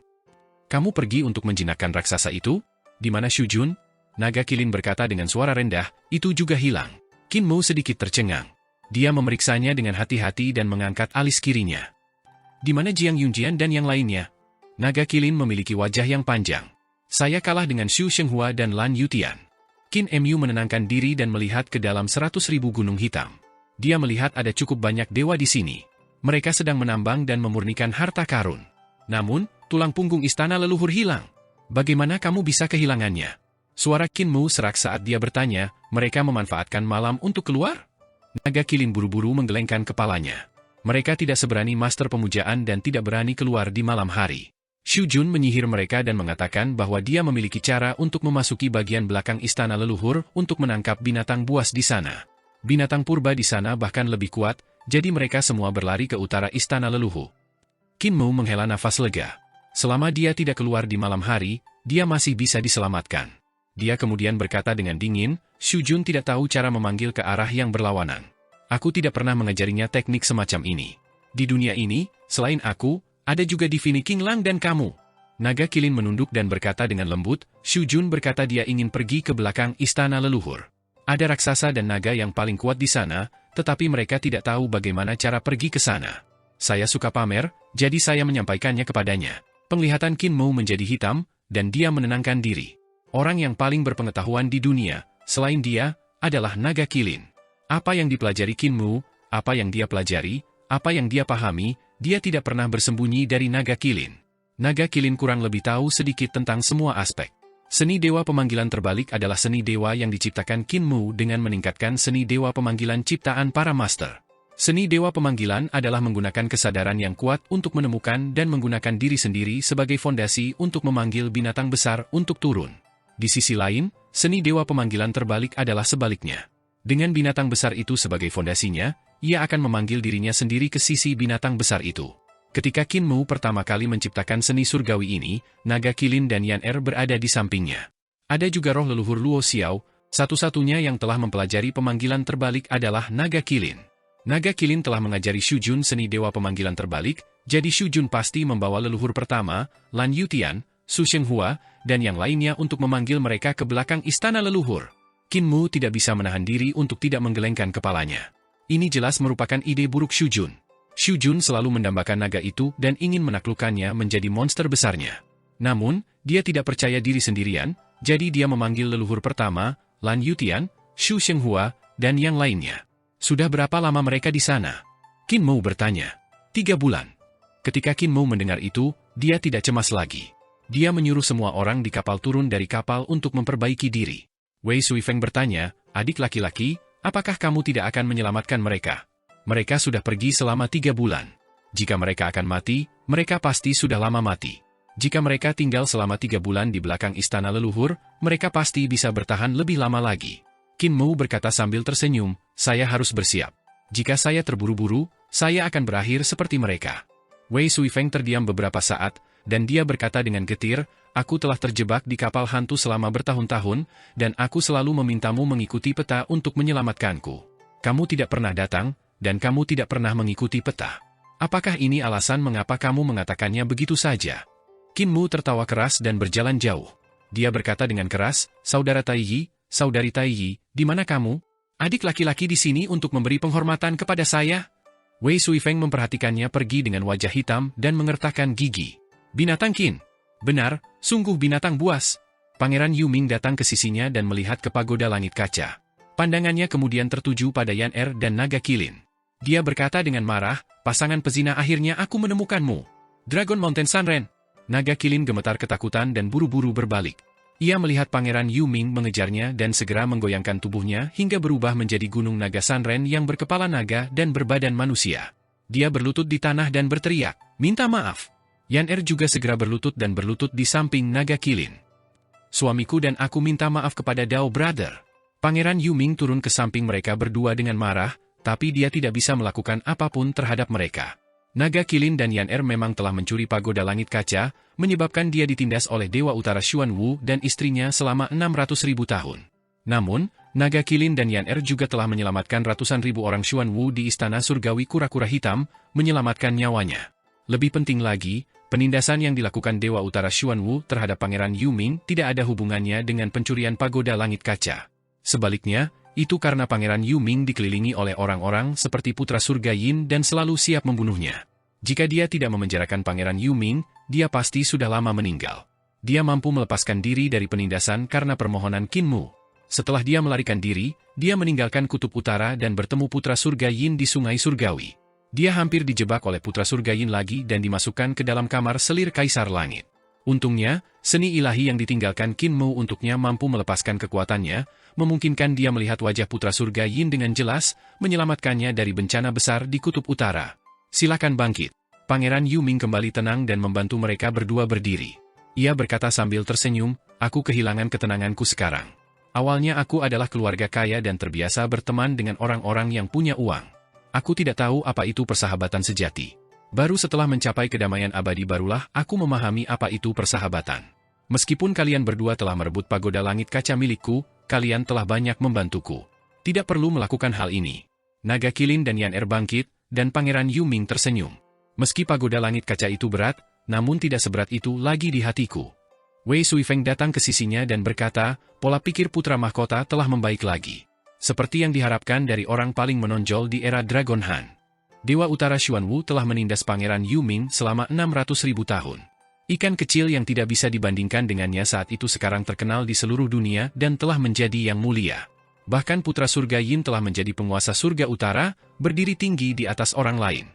"Kamu pergi untuk menjinakkan raksasa itu? Di mana Xu Jun?" Naga Kilin berkata dengan suara rendah, "Itu juga hilang." Qin Mu sedikit tercengang. Dia memeriksanya dengan hati-hati dan mengangkat alis kirinya. "Di mana Jiang Yunjian dan yang lainnya?" Naga Kilin memiliki wajah yang panjang. "Saya kalah dengan Xu Shenghua dan Lan Yutian." Qin Mu menenangkan diri dan melihat ke dalam 100.000 gunung hitam. Dia melihat ada cukup banyak dewa di sini. Mereka sedang menambang dan memurnikan harta karun. Namun, tulang punggung istana leluhur hilang. "Bagaimana kamu bisa kehilangannya?" Suara Qin Mu serak saat dia bertanya, "Mereka memanfaatkan malam untuk keluar?" Naga Kilin buru-buru menggelengkan kepalanya. Mereka tidak seberani master pemujaan dan tidak berani keluar di malam hari. Xu Jun menyihir mereka dan mengatakan bahwa dia memiliki cara untuk memasuki bagian belakang istana leluhur untuk menangkap binatang buas di sana. Binatang purba di sana bahkan lebih kuat, jadi mereka semua berlari ke utara istana leluhur. Qin Mu menghela nafas lega. Selama dia tidak keluar di malam hari, dia masih bisa diselamatkan. Dia kemudian berkata dengan dingin, "Xu Jun tidak tahu cara memanggil ke arah yang berlawanan. Aku tidak pernah mengajarinya teknik semacam ini. Di dunia ini, selain aku, ada juga Divine King Lang dan kamu." Naga Kilin menunduk dan berkata dengan lembut, "Xu Jun berkata dia ingin pergi ke belakang istana leluhur. Ada raksasa dan naga yang paling kuat di sana, tetapi mereka tidak tahu bagaimana cara pergi ke sana. Saya suka pamer, jadi saya menyampaikannya kepadanya." Penglihatan Qin Mu menjadi hitam, dan dia menenangkan diri. Orang yang paling berpengetahuan di dunia, selain dia, adalah Naga Kilin. Apa yang dipelajari Qin Mu, apa yang dia pelajari, apa yang dia pahami, dia tidak pernah bersembunyi dari Naga Kilin. Naga Kilin kurang lebih tahu sedikit tentang semua aspek. Seni dewa pemanggilan terbalik adalah seni dewa yang diciptakan Qin Mu dengan meningkatkan seni dewa pemanggilan ciptaan para master. Seni dewa pemanggilan adalah menggunakan kesadaran yang kuat untuk menemukan dan menggunakan diri sendiri sebagai fondasi untuk memanggil binatang besar untuk turun. Di sisi lain, seni dewa pemanggilan terbalik adalah sebaliknya. Dengan binatang besar itu sebagai fondasinya, ia akan memanggil dirinya sendiri ke sisi binatang besar itu. Ketika Qin Mu pertama kali menciptakan seni surgawi ini, naga Qilin dan Yan Er berada di sampingnya. Ada juga roh leluhur Luo Xiao, satu-satunya yang telah mempelajari pemanggilan terbalik adalah naga Qilin. Naga Qilin telah mengajari Xu Jun seni dewa pemanggilan terbalik, jadi Xu Jun pasti membawa leluhur pertama, Lan Yutian, Su Shenghua, dan yang lainnya untuk memanggil mereka ke belakang istana leluhur. Qin Mu tidak bisa menahan diri untuk tidak menggelengkan kepalanya. Ini jelas merupakan ide buruk Xu Jun. Xu Jun selalu mendambakan naga itu dan ingin menaklukkannya menjadi monster besarnya. Namun, dia tidak percaya diri sendirian, jadi dia memanggil leluhur pertama, Lan Yutian, Su Shenghua, dan yang lainnya. Sudah berapa lama mereka di sana? Qin Mu bertanya. 3 bulan. Ketika Qin Mu mendengar itu, dia tidak cemas lagi. Dia menyuruh semua orang di kapal turun dari kapal untuk memperbaiki diri. Wei Suifeng bertanya, adik laki-laki, apakah kamu tidak akan menyelamatkan mereka? Mereka sudah pergi selama 3 bulan. Jika mereka akan mati, mereka pasti sudah lama mati. Jika mereka tinggal selama 3 bulan di belakang istana leluhur, mereka pasti bisa bertahan lebih lama lagi. Qin Mu berkata sambil tersenyum, saya harus bersiap. Jika saya terburu-buru, saya akan berakhir seperti mereka. Wei Suifeng terdiam beberapa saat, dan dia berkata dengan getir, aku telah terjebak di kapal hantu selama bertahun-tahun, dan aku selalu memintamu mengikuti peta untuk menyelamatkanku. Kamu tidak pernah datang, dan kamu tidak pernah mengikuti peta. Apakah ini alasan mengapa kamu mengatakannya begitu saja? Qin Mu tertawa keras dan berjalan jauh. Dia berkata dengan keras, saudara Taiyi, saudari Taiyi, di mana kamu? Adik laki-laki di sini untuk memberi penghormatan kepada saya? Wei Suifeng memperhatikannya pergi dengan wajah hitam dan mengertakkan gigi. Binatang Qin. Benar, sungguh binatang buas. Pangeran Yuming datang ke sisinya dan melihat ke pagoda langit kaca. Pandangannya kemudian tertuju pada Yan Er dan naga Qilin. Dia berkata dengan marah, pasangan pezina akhirnya aku menemukanmu. Dragon Mountain Sunren. Naga Qilin gemetar ketakutan dan buru-buru berbalik. Ia melihat Pangeran Yuming mengejarnya dan segera menggoyangkan tubuhnya hingga berubah menjadi gunung naga Sunren yang berkepala naga dan berbadan manusia. Dia berlutut di tanah dan berteriak, minta maaf. Yan Er juga segera berlutut dan berlutut di samping naga Qilin. Suamiku dan aku minta maaf kepada Dao Brother. Pangeran Yuming turun ke samping mereka berdua dengan marah, tapi dia tidak bisa melakukan apapun terhadap mereka. Naga Qilin dan Yan Er memang telah mencuri pagoda langit kaca, menyebabkan dia ditindas oleh Dewa Utara Xuan Wu dan istrinya selama 600.000 tahun. Namun, Naga Qilin dan Yan Er juga telah menyelamatkan ratusan ribu orang Xuan Wu di istana surgawi kura-kura hitam, menyelamatkan nyawanya. Lebih penting lagi, penindasan yang dilakukan Dewa Utara Xuan Wu terhadap Pangeran Yuming tidak ada hubungannya dengan pencurian pagoda langit kaca. Sebaliknya, itu karena Pangeran Yuming dikelilingi oleh orang-orang seperti Putra Surga Yin dan selalu siap membunuhnya. Jika dia tidak memenjarakan Pangeran Yuming, dia pasti sudah lama meninggal. Dia mampu melepaskan diri dari penindasan karena permohonan Qin Mu. Setelah dia melarikan diri, dia meninggalkan Kutub Utara dan bertemu Putra Surga Yin di Sungai Surgawi. Dia hampir dijebak oleh Putra Surga Yin lagi dan dimasukkan ke dalam kamar selir Kaisar Langit. Untungnya, seni ilahi yang ditinggalkan Qin Mu untuknya mampu melepaskan kekuatannya, memungkinkan dia melihat wajah Putra Surga Yin dengan jelas, menyelamatkannya dari bencana besar di Kutub Utara. Silakan bangkit. Pangeran Yuming kembali tenang dan membantu mereka berdua berdiri. Ia berkata sambil tersenyum, aku kehilangan ketenanganku sekarang. Awalnya aku adalah keluarga kaya dan terbiasa berteman dengan orang-orang yang punya uang. Aku tidak tahu apa itu persahabatan sejati. Baru setelah mencapai kedamaian abadi barulah aku memahami apa itu persahabatan. Meskipun kalian berdua telah merebut pagoda langit kaca milikku, kalian telah banyak membantuku. Tidak perlu melakukan hal ini. Naga Qilin dan Yan Er bangkit, dan Pangeran Yuming tersenyum. Meski pagoda langit kaca itu berat, namun tidak seberat itu lagi di hatiku. Wei Suifeng datang ke sisinya dan berkata, pola pikir putra mahkota telah membaik lagi. Seperti yang diharapkan dari orang paling menonjol di era Dragon Han. Dewa Utara Xuan Wu telah menindas Pangeran Yuming selama 600.000 tahun. Ikan kecil yang tidak bisa dibandingkan dengannya saat itu sekarang terkenal di seluruh dunia dan telah menjadi yang mulia. Bahkan Putra Surga Yin telah menjadi penguasa surga utara, berdiri tinggi di atas orang lain.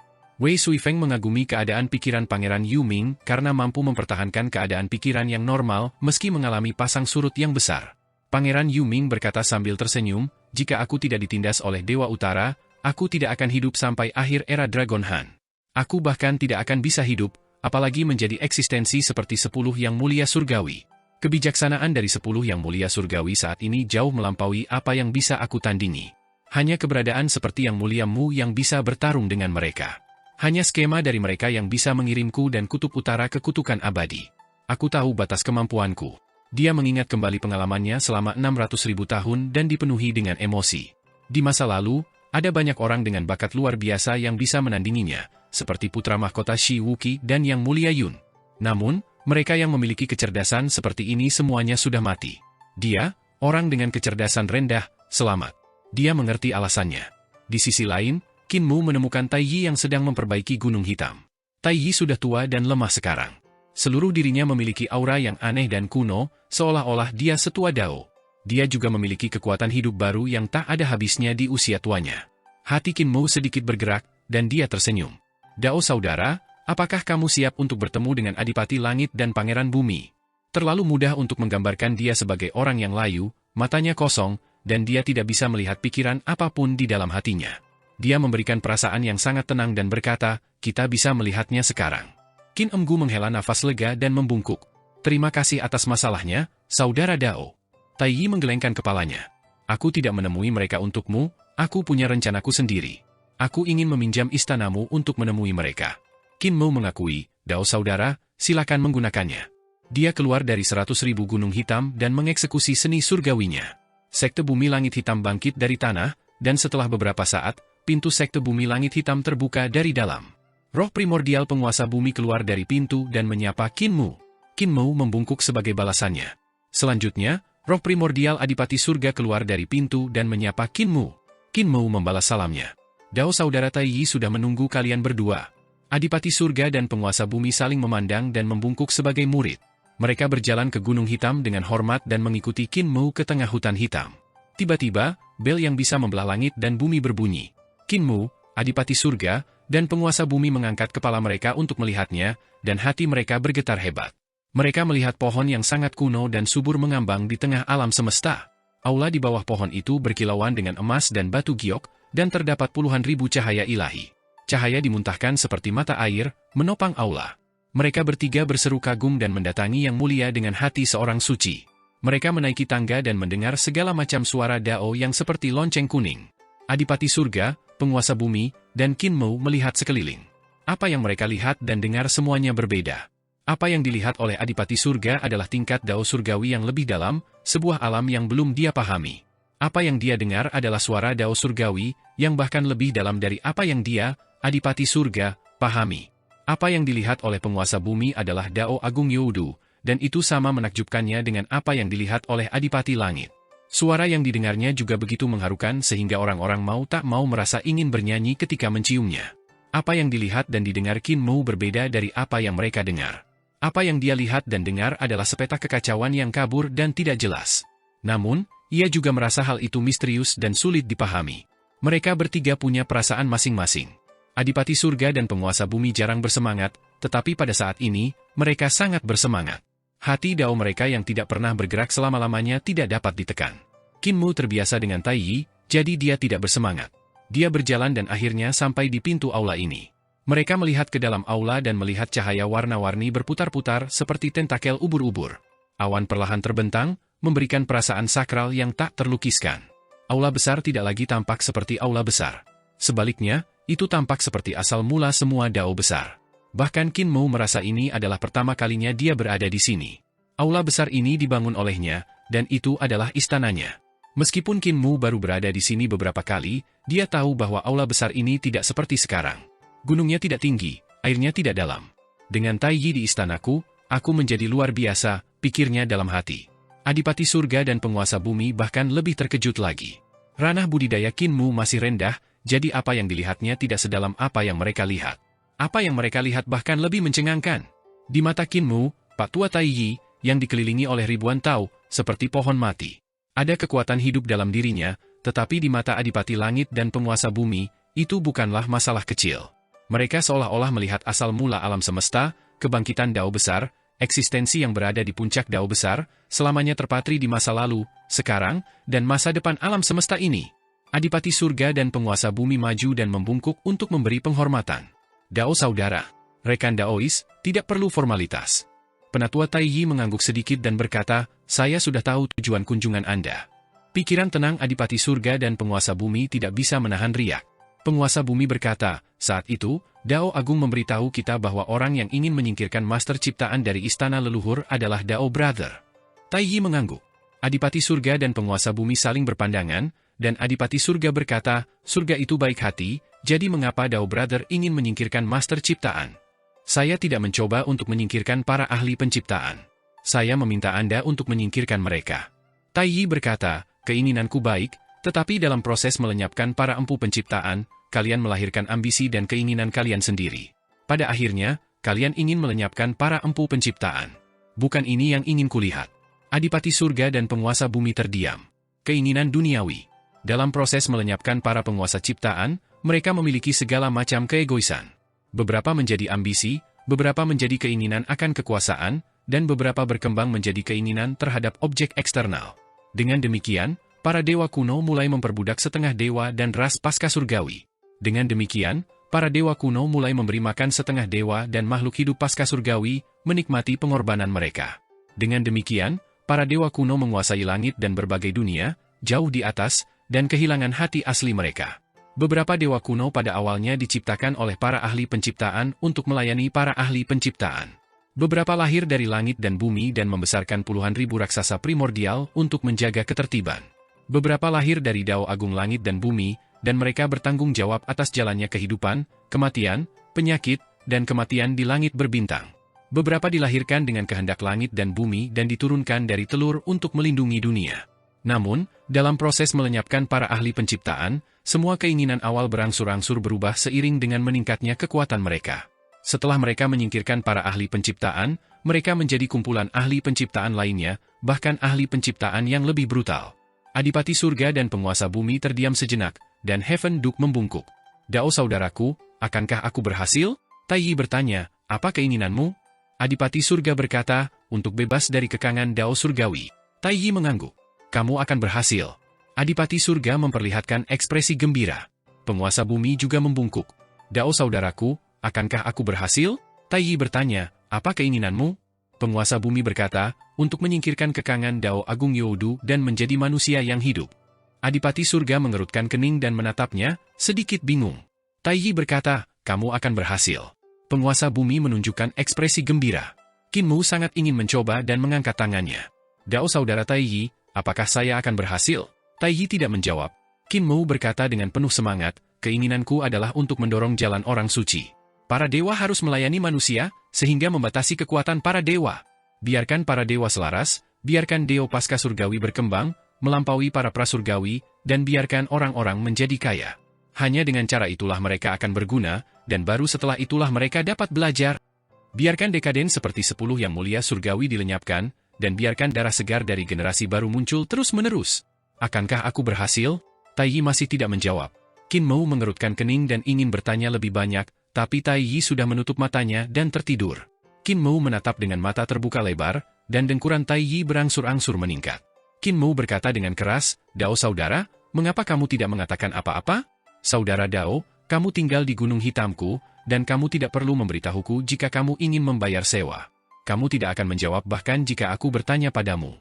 Wei Suifeng mengagumi keadaan pikiran Pangeran Yuming karena mampu mempertahankan keadaan pikiran yang normal meski mengalami pasang surut yang besar. Pangeran Yuming berkata sambil tersenyum, jika aku tidak ditindas oleh Dewa Utara, aku tidak akan hidup sampai akhir era Dragon Han. Aku bahkan tidak akan bisa hidup, apalagi menjadi eksistensi seperti 10 yang mulia surgawi. Kebijaksanaan dari 10 yang mulia surgawi saat ini jauh melampaui apa yang bisa aku tandingi. Hanya keberadaan seperti yang mulia-mu yang bisa bertarung dengan mereka. Hanya skema dari mereka yang bisa mengirimku dan kutub utara ke kutukan abadi. Aku tahu batas kemampuanku. Dia mengingat kembali pengalamannya selama 600.000 tahun dan dipenuhi dengan emosi. Di masa lalu, ada banyak orang dengan bakat luar biasa yang bisa menandinginya, seperti putra mahkota Shi Wuqi dan Yang Mulia Yun. Namun, mereka yang memiliki kecerdasan seperti ini semuanya sudah mati. Dia, orang dengan kecerdasan rendah, selamat. Dia mengerti alasannya. Di sisi lain, Qin Mu menemukan Tai Yi yang sedang memperbaiki Gunung Hitam. Tai Yi sudah tua dan lemah sekarang. Seluruh dirinya memiliki aura yang aneh dan kuno, seolah-olah dia setua Dao. Dia juga memiliki kekuatan hidup baru yang tak ada habisnya di usia tuanya. Hati Qin Mu sedikit bergerak, dan dia tersenyum. Dao saudara, apakah kamu siap untuk bertemu dengan Adipati Langit dan Pangeran Bumi? Terlalu mudah untuk menggambarkan dia sebagai orang yang layu, matanya kosong, dan dia tidak bisa melihat pikiran apapun di dalam hatinya. Dia memberikan perasaan yang sangat tenang dan berkata, kita bisa melihatnya sekarang. Qin Emgu menghela nafas lega dan membungkuk. Terima kasih atas masalahnya, Saudara Dao. Tai Yi menggelengkan kepalanya. Aku tidak menemui mereka untukmu, aku punya rencanaku sendiri. Aku ingin meminjam istanamu untuk menemui mereka. Qin Mu mengakui, Dao saudara, silakan menggunakannya. Dia keluar dari 100.000 gunung hitam dan mengeksekusi seni surgawinya. Sekte Bumi Langit Hitam bangkit dari tanah, dan setelah beberapa saat, pintu Sekte Bumi Langit Hitam terbuka dari dalam. Roh primordial penguasa bumi keluar dari pintu dan menyapa Qin Mu. Qin Mu membungkuk sebagai balasannya. Selanjutnya, roh primordial Adipati Surga keluar dari pintu dan menyapa Qin Mu. Qin Mu membalas salamnya. Dao saudara Tai Yi sudah menunggu kalian berdua. Adipati Surga dan penguasa bumi saling memandang dan membungkuk sebagai murid. Mereka berjalan ke Gunung Hitam dengan hormat dan mengikuti Qin Mu ke tengah hutan hitam. Tiba-tiba, bel yang bisa membelah langit dan bumi berbunyi. Qin Mu, Adipati Surga, dan penguasa bumi mengangkat kepala mereka untuk melihatnya, dan hati mereka bergetar hebat. Mereka melihat pohon yang sangat kuno dan subur mengambang di tengah alam semesta. Aula di bawah pohon itu berkilauan dengan emas dan batu giok, dan terdapat puluhan ribu cahaya ilahi. Cahaya dimuntahkan seperti mata air, menopang aula. Mereka bertiga berseru kagum dan mendatangi Yang Mulia dengan hati seorang suci. Mereka menaiki tangga dan mendengar segala macam suara Dao yang seperti lonceng kuning. Adipati Surga, penguasa bumi, dan Qin Mu melihat sekeliling. Apa yang mereka lihat dan dengar semuanya berbeda. Apa yang dilihat oleh Adipati Surga adalah tingkat Dao Surgawi yang lebih dalam, sebuah alam yang belum dia pahami. Apa yang dia dengar adalah suara Dao Surgawi, yang bahkan lebih dalam dari apa yang dia, Adipati Surga, pahami. Apa yang dilihat oleh penguasa bumi adalah Dao Agung Youdu, dan itu sama menakjubkannya dengan apa yang dilihat oleh Adipati Langit. Suara yang didengarnya juga begitu mengharukan sehingga orang-orang mau tak mau merasa ingin bernyanyi ketika menciumnya. Apa yang dilihat dan didengar Qin Mu berbeda dari apa yang mereka dengar. Apa yang dia lihat dan dengar adalah sepetak kekacauan yang kabur dan tidak jelas. Namun, ia juga merasa hal itu misterius dan sulit dipahami. Mereka bertiga punya perasaan masing-masing. Adipati Surga dan penguasa bumi jarang bersemangat, tetapi pada saat ini, mereka sangat bersemangat. Hati Dao mereka yang tidak pernah bergerak selama-lamanya tidak dapat ditekan. Qin Mu terbiasa dengan Tai Yi, jadi dia tidak bersemangat. Dia berjalan dan akhirnya sampai di pintu aula ini. Mereka melihat ke dalam aula dan melihat cahaya warna-warni berputar-putar seperti tentakel ubur-ubur. Awan perlahan terbentang, memberikan perasaan sakral yang tak terlukiskan. Aula besar tidak lagi tampak seperti aula besar. Sebaliknya, itu tampak seperti asal mula semua Dao besar. Bahkan Qin Mu merasa ini adalah pertama kalinya dia berada di sini. Aula besar ini dibangun olehnya, dan itu adalah istananya. Meskipun Qin Mu baru berada di sini beberapa kali, dia tahu bahwa aula besar ini tidak seperti sekarang. Gunungnya tidak tinggi, airnya tidak dalam. Dengan Tai Yi di istanaku, aku menjadi luar biasa, pikirnya dalam hati. Adipati Surga dan penguasa bumi bahkan lebih terkejut lagi. Ranah budidaya Qin Mu masih rendah, jadi apa yang dilihatnya tidak sedalam apa yang mereka lihat. Apa yang mereka lihat bahkan lebih mencengangkan. Di mata Qin Mu, Pak Tua Tai Yi, yang dikelilingi oleh ribuan Tao, seperti pohon mati. Ada kekuatan hidup dalam dirinya, tetapi di mata Adipati Langit dan penguasa bumi, itu bukanlah masalah kecil. Mereka seolah-olah melihat asal mula alam semesta, kebangkitan Dao besar, eksistensi yang berada di puncak Dao besar, selamanya terpatri di masa lalu, sekarang, dan masa depan alam semesta ini. Adipati Surga dan penguasa bumi maju dan membungkuk untuk memberi penghormatan. Dao saudara, rekan Daois, tidak perlu formalitas. Penatua Taiyi mengangguk sedikit dan berkata, saya sudah tahu tujuan kunjungan Anda. Pikiran tenang Adipati Surga dan penguasa bumi tidak bisa menahan riak. Penguasa bumi berkata, saat itu, Dao Agung memberitahu kita bahwa orang yang ingin menyingkirkan master ciptaan dari istana leluhur adalah Dao Brother. Taiyi mengangguk. Adipati Surga dan penguasa bumi saling berpandangan, dan Adipati Surga berkata, surga itu baik hati, jadi mengapa Dao Brother ingin menyingkirkan master ciptaan? Saya tidak mencoba untuk menyingkirkan para ahli penciptaan. Saya meminta Anda untuk menyingkirkan mereka. Taiyi berkata, keinginanku baik, tetapi dalam proses melenyapkan para empu penciptaan, kalian melahirkan ambisi dan keinginan kalian sendiri. Pada akhirnya, kalian ingin melenyapkan para empu penciptaan. Bukan ini yang ingin kulihat. Adipati Surga dan penguasa bumi terdiam. Keinginan duniawi. Dalam proses melenyapkan para penguasa ciptaan, mereka memiliki segala macam keegoisan. Beberapa menjadi ambisi, beberapa menjadi keinginan akan kekuasaan, dan beberapa berkembang menjadi keinginan terhadap objek eksternal. Dengan demikian, para dewa kuno mulai memperbudak setengah dewa dan ras pasca surgawi. Dengan demikian, para dewa kuno mulai memberi makan setengah dewa dan makhluk hidup pasca surgawi, menikmati pengorbanan mereka. Dengan demikian, para dewa kuno menguasai langit dan berbagai dunia, jauh di atas, dan kehilangan hati asli mereka. Beberapa dewa kuno pada awalnya diciptakan oleh para ahli penciptaan untuk melayani para ahli penciptaan. Beberapa lahir dari langit dan bumi dan membesarkan puluhan ribu raksasa primordial untuk menjaga ketertiban. Beberapa lahir dari Dao Agung langit dan bumi, dan mereka bertanggung jawab atas jalannya kehidupan, kematian, penyakit, dan kematian di langit berbintang. Beberapa dilahirkan dengan kehendak langit dan bumi dan diturunkan dari telur untuk melindungi dunia. Namun, dalam proses melenyapkan para ahli penciptaan, semua keinginan awal berangsur-angsur berubah seiring dengan meningkatnya kekuatan mereka. Setelah mereka menyingkirkan para ahli penciptaan, mereka menjadi kumpulan ahli penciptaan lainnya, bahkan ahli penciptaan yang lebih brutal. Adipati Surga dan penguasa bumi terdiam sejenak, dan Heaven Duke membungkuk. Dao saudaraku, akankah aku berhasil? Taiyi bertanya, apa keinginanmu? Adipati Surga berkata, untuk bebas dari kekangan Dao Surgawi. Taiyi mengangguk. Kamu akan berhasil. Adipati Surga memperlihatkan ekspresi gembira. Penguasa bumi juga membungkuk. Dao saudaraku, akankah aku berhasil? Taiyi bertanya, apa keinginanmu? Penguasa bumi berkata, untuk menyingkirkan kekangan Dao Agung Youdu dan menjadi manusia yang hidup. Adipati Surga mengerutkan kening dan menatapnya, sedikit bingung. Taiyi berkata, kamu akan berhasil. Penguasa bumi menunjukkan ekspresi gembira. Kinmu sangat ingin mencoba dan mengangkat tangannya. Dao saudara Taiyi, apakah saya akan berhasil? Taiyi tidak menjawab. Kinmu berkata dengan penuh semangat, keinginanku adalah untuk mendorong jalan orang suci. Para dewa harus melayani manusia, sehingga membatasi kekuatan para dewa. Biarkan para dewa selaras, biarkan Deo pasca surgawi berkembang, melampaui para prasurgawi, dan biarkan orang-orang menjadi kaya. Hanya dengan cara itulah mereka akan berguna, dan baru setelah itulah mereka dapat belajar. Biarkan dekaden seperti 10 yang mulia surgawi dilenyapkan, dan biarkan darah segar dari generasi baru muncul terus-menerus. Akankah aku berhasil? Taiyi masih tidak menjawab. Kinmu mengerutkan kening dan ingin bertanya lebih banyak, tapi Taiyi sudah menutup matanya dan tertidur. Kinmu menatap dengan mata terbuka lebar, dan dengkuran Taiyi berangsur-angsur meningkat. Kinmu berkata dengan keras, Dao saudara, mengapa kamu tidak mengatakan apa-apa? Saudara Dao, kamu tinggal di Gunung Hitamku, dan kamu tidak perlu memberitahuku jika kamu ingin membayar sewa. Kamu tidak akan menjawab bahkan jika aku bertanya padamu.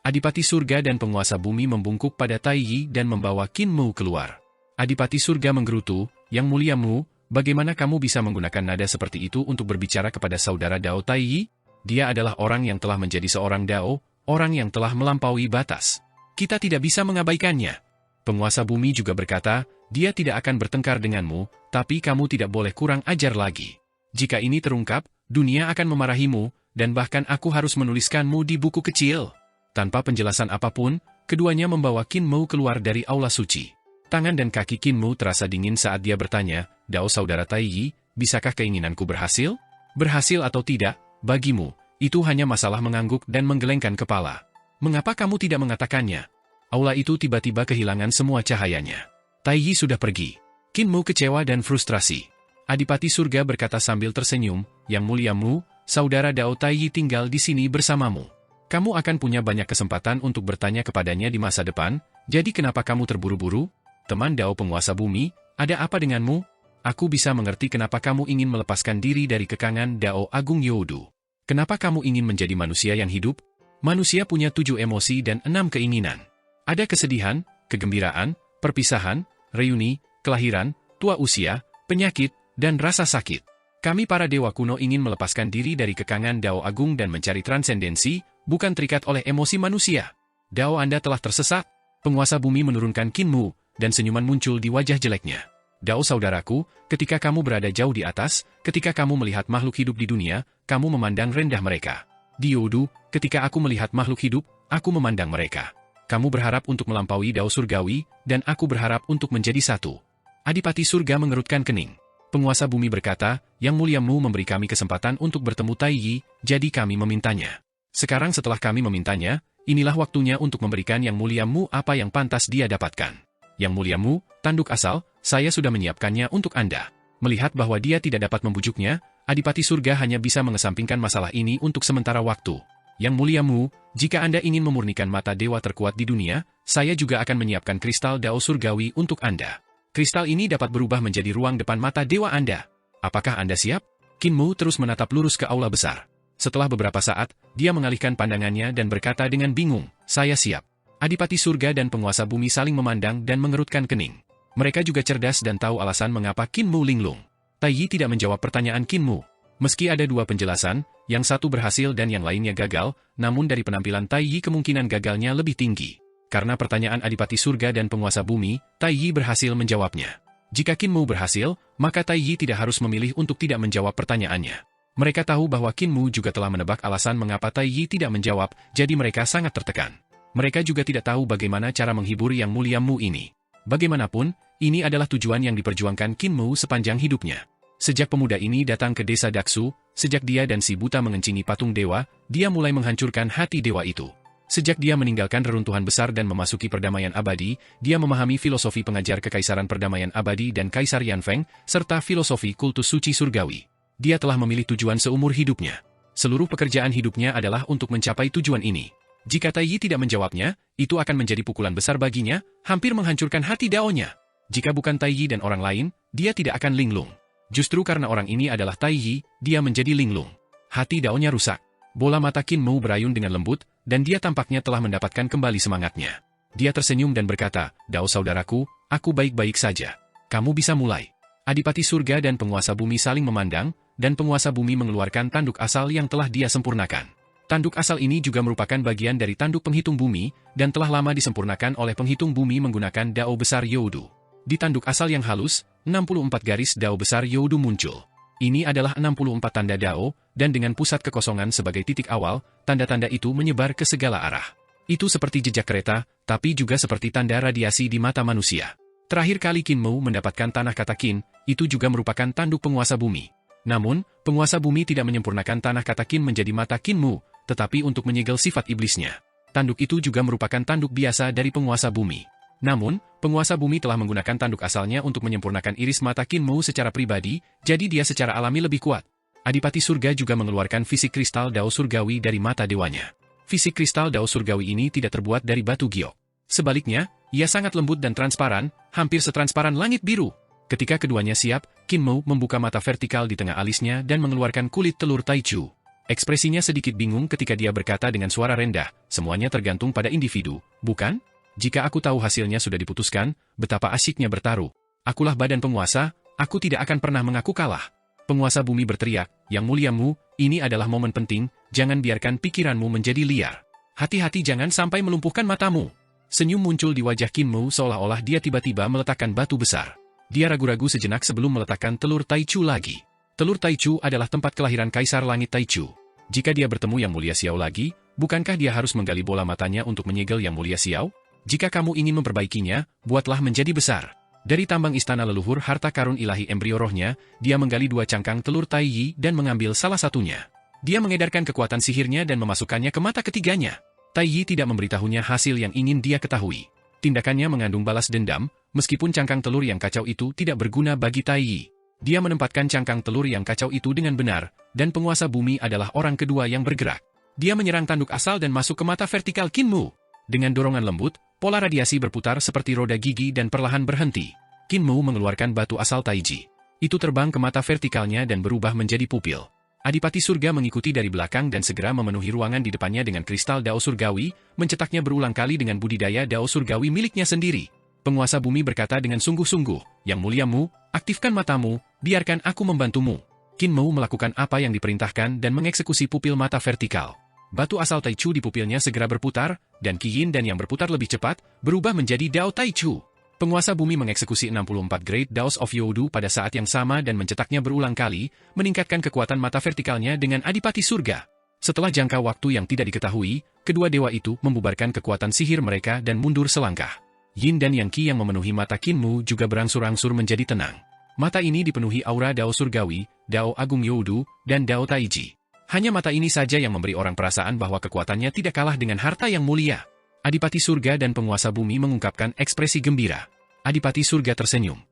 Adipati Surga dan penguasa bumi membungkuk pada Taiyi dan membawa Kinmu keluar. Adipati Surga menggerutu, Yang muliamu, bagaimana kamu bisa menggunakan nada seperti itu untuk berbicara kepada saudara Dao Taiyi? Dia adalah orang yang telah menjadi seorang Dao, orang yang telah melampaui batas. Kita tidak bisa mengabaikannya. Penguasa bumi juga berkata, dia tidak akan bertengkar denganmu, tapi kamu tidak boleh kurang ajar lagi. Jika ini terungkap, dunia akan memarahimu, dan bahkan aku harus menuliskanmu di buku kecil. Tanpa penjelasan apapun, keduanya membawa Kinmu keluar dari aula suci. Tangan dan kaki Kinmu terasa dingin saat dia bertanya, Dao saudara Taiyi, bisakah keinginanku berhasil? Berhasil atau tidak, bagimu, itu hanya masalah mengangguk dan menggelengkan kepala. Mengapa kamu tidak mengatakannya? Aula itu tiba-tiba kehilangan semua cahayanya. Taiyi sudah pergi. Kinmu kecewa dan frustrasi. Adipati Surga berkata sambil tersenyum, Yang muliamu, saudara Dao Taiyi tinggal di sini bersamamu. Kamu akan punya banyak kesempatan untuk bertanya kepadanya di masa depan, jadi kenapa kamu terburu-buru? Teman Dao penguasa bumi, ada apa denganmu? Aku bisa mengerti kenapa kamu ingin melepaskan diri dari kekangan Dao Agung Youdu. Kenapa kamu ingin menjadi manusia yang hidup? Manusia punya 7 emosi dan 6 keinginan. Ada kesedihan, kegembiraan, perpisahan, reuni, kelahiran, tua usia, penyakit, dan rasa sakit. Kami para dewa kuno ingin melepaskan diri dari kekangan Dao Agung dan mencari transendensi, bukan terikat oleh emosi manusia. Dao Anda telah tersesat. Penguasa bumi menurunkan Qin Mu, dan senyuman muncul di wajah jeleknya. Dao saudaraku, ketika kamu berada jauh di atas, ketika kamu melihat makhluk hidup di dunia, kamu memandang rendah mereka. Di Youdu, ketika aku melihat makhluk hidup, aku memandang mereka. Kamu berharap untuk melampaui Dao surgawi, dan aku berharap untuk menjadi satu. Adipati surga mengerutkan kening. Penguasa bumi berkata, Yang Mulia Mu memberi kami kesempatan untuk bertemu Tai Yi, jadi kami memintanya. Sekarang setelah kami memintanya, inilah waktunya untuk memberikan Yang Mulia Mu apa yang pantas dia dapatkan. Yang Mulia Mu, tanduk asal, saya sudah menyiapkannya untuk Anda. Melihat bahwa dia tidak dapat membujuknya, Adipati surga hanya bisa mengesampingkan masalah ini untuk sementara waktu. Yang Mulia Mu, jika Anda ingin memurnikan mata dewa terkuat di dunia, saya juga akan menyiapkan kristal Dao surgawi untuk Anda. Kristal ini dapat berubah menjadi ruang depan mata dewa Anda. Apakah Anda siap? Qin Mu terus menatap lurus ke aula besar. Setelah beberapa saat, dia mengalihkan pandangannya dan berkata dengan bingung, saya siap. Adipati surga dan penguasa bumi saling memandang dan mengerutkan kening. Mereka juga cerdas dan tahu alasan mengapa Qin Mu linglung. Tai Yi tidak menjawab pertanyaan Qin Mu. Meski ada 2 penjelasan, yang satu berhasil dan yang lainnya gagal, namun dari penampilan Tai Yi kemungkinan gagalnya lebih tinggi. Karena pertanyaan Adipati surga dan penguasa bumi, Tai Yi berhasil menjawabnya. Jika Qin Mu berhasil, maka Tai Yi tidak harus memilih untuk tidak menjawab pertanyaannya. Mereka tahu bahwa Qin Mu juga telah menebak alasan mengapa Tai Yi tidak menjawab, jadi mereka sangat tertekan. Mereka juga tidak tahu bagaimana cara menghibur Yang Mulia Mu ini. Bagaimanapun, ini adalah tujuan yang diperjuangkan Qin Mu sepanjang hidupnya. Sejak pemuda ini datang ke desa Daksu, sejak dia dan si buta mengencingi patung dewa, dia mulai menghancurkan hati dewa itu. Sejak dia meninggalkan reruntuhan besar dan memasuki perdamaian abadi, dia memahami filosofi pengajar kekaisaran perdamaian abadi dan Kaisar Yanfeng, serta filosofi kultus suci surgawi. Dia telah memilih tujuan seumur hidupnya. Seluruh pekerjaan hidupnya adalah untuk mencapai tujuan ini. Jika Tai Yi tidak menjawabnya, itu akan menjadi pukulan besar baginya, hampir menghancurkan hati Dao-nya. Jika bukan Tai Yi dan orang lain, dia tidak akan linglung. Justru karena orang ini adalah Tai Yi, dia menjadi linglung. Hati Dao-nya rusak. Bola mata Qin Mu berayun dengan lembut, dan dia tampaknya telah mendapatkan kembali semangatnya. Dia tersenyum dan berkata, Dao saudaraku, aku baik-baik saja. Kamu bisa mulai. Adipati surga dan penguasa bumi saling memandang, dan penguasa bumi mengeluarkan tanduk asal yang telah dia sempurnakan. Tanduk asal ini juga merupakan bagian dari tanduk penghitung bumi, dan telah lama disempurnakan oleh penghitung bumi menggunakan Dao besar Youdu. Di tanduk asal yang halus, 64 garis Dao besar Youdu muncul. Ini adalah 64 tanda Dao, dan dengan pusat kekosongan sebagai titik awal, tanda-tanda itu menyebar ke segala arah. Itu seperti jejak kereta, tapi juga seperti tanda radiasi di mata manusia. Terakhir kali Qin Mu mendapatkan tanah kata Qin, itu juga merupakan tanduk penguasa bumi. Namun, penguasa bumi tidak menyempurnakan tanah kata Qin menjadi mata Qin Mu, tetapi untuk menyegel sifat iblisnya. Tanduk itu juga merupakan tanduk biasa dari penguasa bumi. Namun, penguasa bumi telah menggunakan tanduk asalnya untuk menyempurnakan iris mata Qin Mu secara pribadi, jadi dia secara alami lebih kuat. Adipati surga juga mengeluarkan fisik kristal Dao surgawi dari mata dewanya. Fisik kristal Dao surgawi ini tidak terbuat dari batu giok. Sebaliknya, ia sangat lembut dan transparan, hampir setransparan langit biru. Ketika keduanya siap, Qin Mu membuka mata vertikal di tengah alisnya dan mengeluarkan kulit telur Taichu. Ekspresinya sedikit bingung ketika dia berkata dengan suara rendah, semuanya tergantung pada individu, bukan? Jika aku tahu hasilnya sudah diputuskan, betapa asyiknya bertaruh. Akulah badan penguasa, aku tidak akan pernah mengaku kalah. Penguasa bumi berteriak, Yang Mulia Mu, ini adalah momen penting, jangan biarkan pikiranmu menjadi liar. Hati-hati jangan sampai melumpuhkan matamu. Senyum muncul di wajah Qin Mu seolah-olah dia tiba-tiba meletakkan batu besar. Dia ragu-ragu sejenak sebelum meletakkan telur Taichu lagi. Telur Taichu adalah tempat kelahiran Kaisar Langit Taichu. Jika dia bertemu Yang Mulia Xiao lagi, bukankah dia harus menggali bola matanya untuk menyegel Yang Mulia Xiao? Jika kamu ingin memperbaikinya, buatlah menjadi besar. Dari tambang istana leluhur harta karun ilahi embrio rohnya, dia menggali 2 cangkang telur Tai Yi dan mengambil salah satunya. Dia mengedarkan kekuatan sihirnya dan memasukkannya ke mata ketiganya. Tai Yi tidak memberitahunya hasil yang ingin dia ketahui. Tindakannya mengandung balas dendam, meskipun cangkang telur yang kacau itu tidak berguna bagi Tai Yi. Dia menempatkan cangkang telur yang kacau itu dengan benar, dan penguasa bumi adalah orang kedua yang bergerak. Dia menyerang tanduk asal dan masuk ke mata vertikal Qin Mu. Dengan dorongan lembut, pola radiasi berputar seperti roda gigi dan perlahan berhenti. Qin Mu mengeluarkan batu asal Taiji. Itu terbang ke mata vertikalnya dan berubah menjadi pupil. Adipati Surga mengikuti dari belakang dan segera memenuhi ruangan di depannya dengan kristal Dao Surgawi, mencetaknya berulang kali dengan budidaya Dao Surgawi miliknya sendiri. Penguasa bumi berkata dengan sungguh-sungguh, "Yang mulia Mu, aktifkan matamu, biarkan aku membantumu." Qin Mu melakukan apa yang diperintahkan dan mengeksekusi pupil mata vertikal. Batu asal Taichu di pupilnya segera berputar, dan Qi Yin dan yang berputar lebih cepat, berubah menjadi Dao Taichu. Penguasa bumi mengeksekusi 64 Great Daos of Youdu pada saat yang sama dan mencetaknya berulang kali, meningkatkan kekuatan mata vertikalnya dengan Adipati Surga. Setelah jangka waktu yang tidak diketahui, kedua dewa itu membubarkan kekuatan sihir mereka dan mundur selangkah. Yin dan Yang Qi yang memenuhi mata Qin Mu juga berangsur-angsur menjadi tenang. Mata ini dipenuhi aura Dao Surgawi, Dao Agung Youdu, dan Dao Taiji. Hanya mata ini saja yang memberi orang perasaan bahwa kekuatannya tidak kalah dengan harta yang mulia. Adipati Surga dan penguasa bumi mengungkapkan ekspresi gembira. Adipati Surga tersenyum.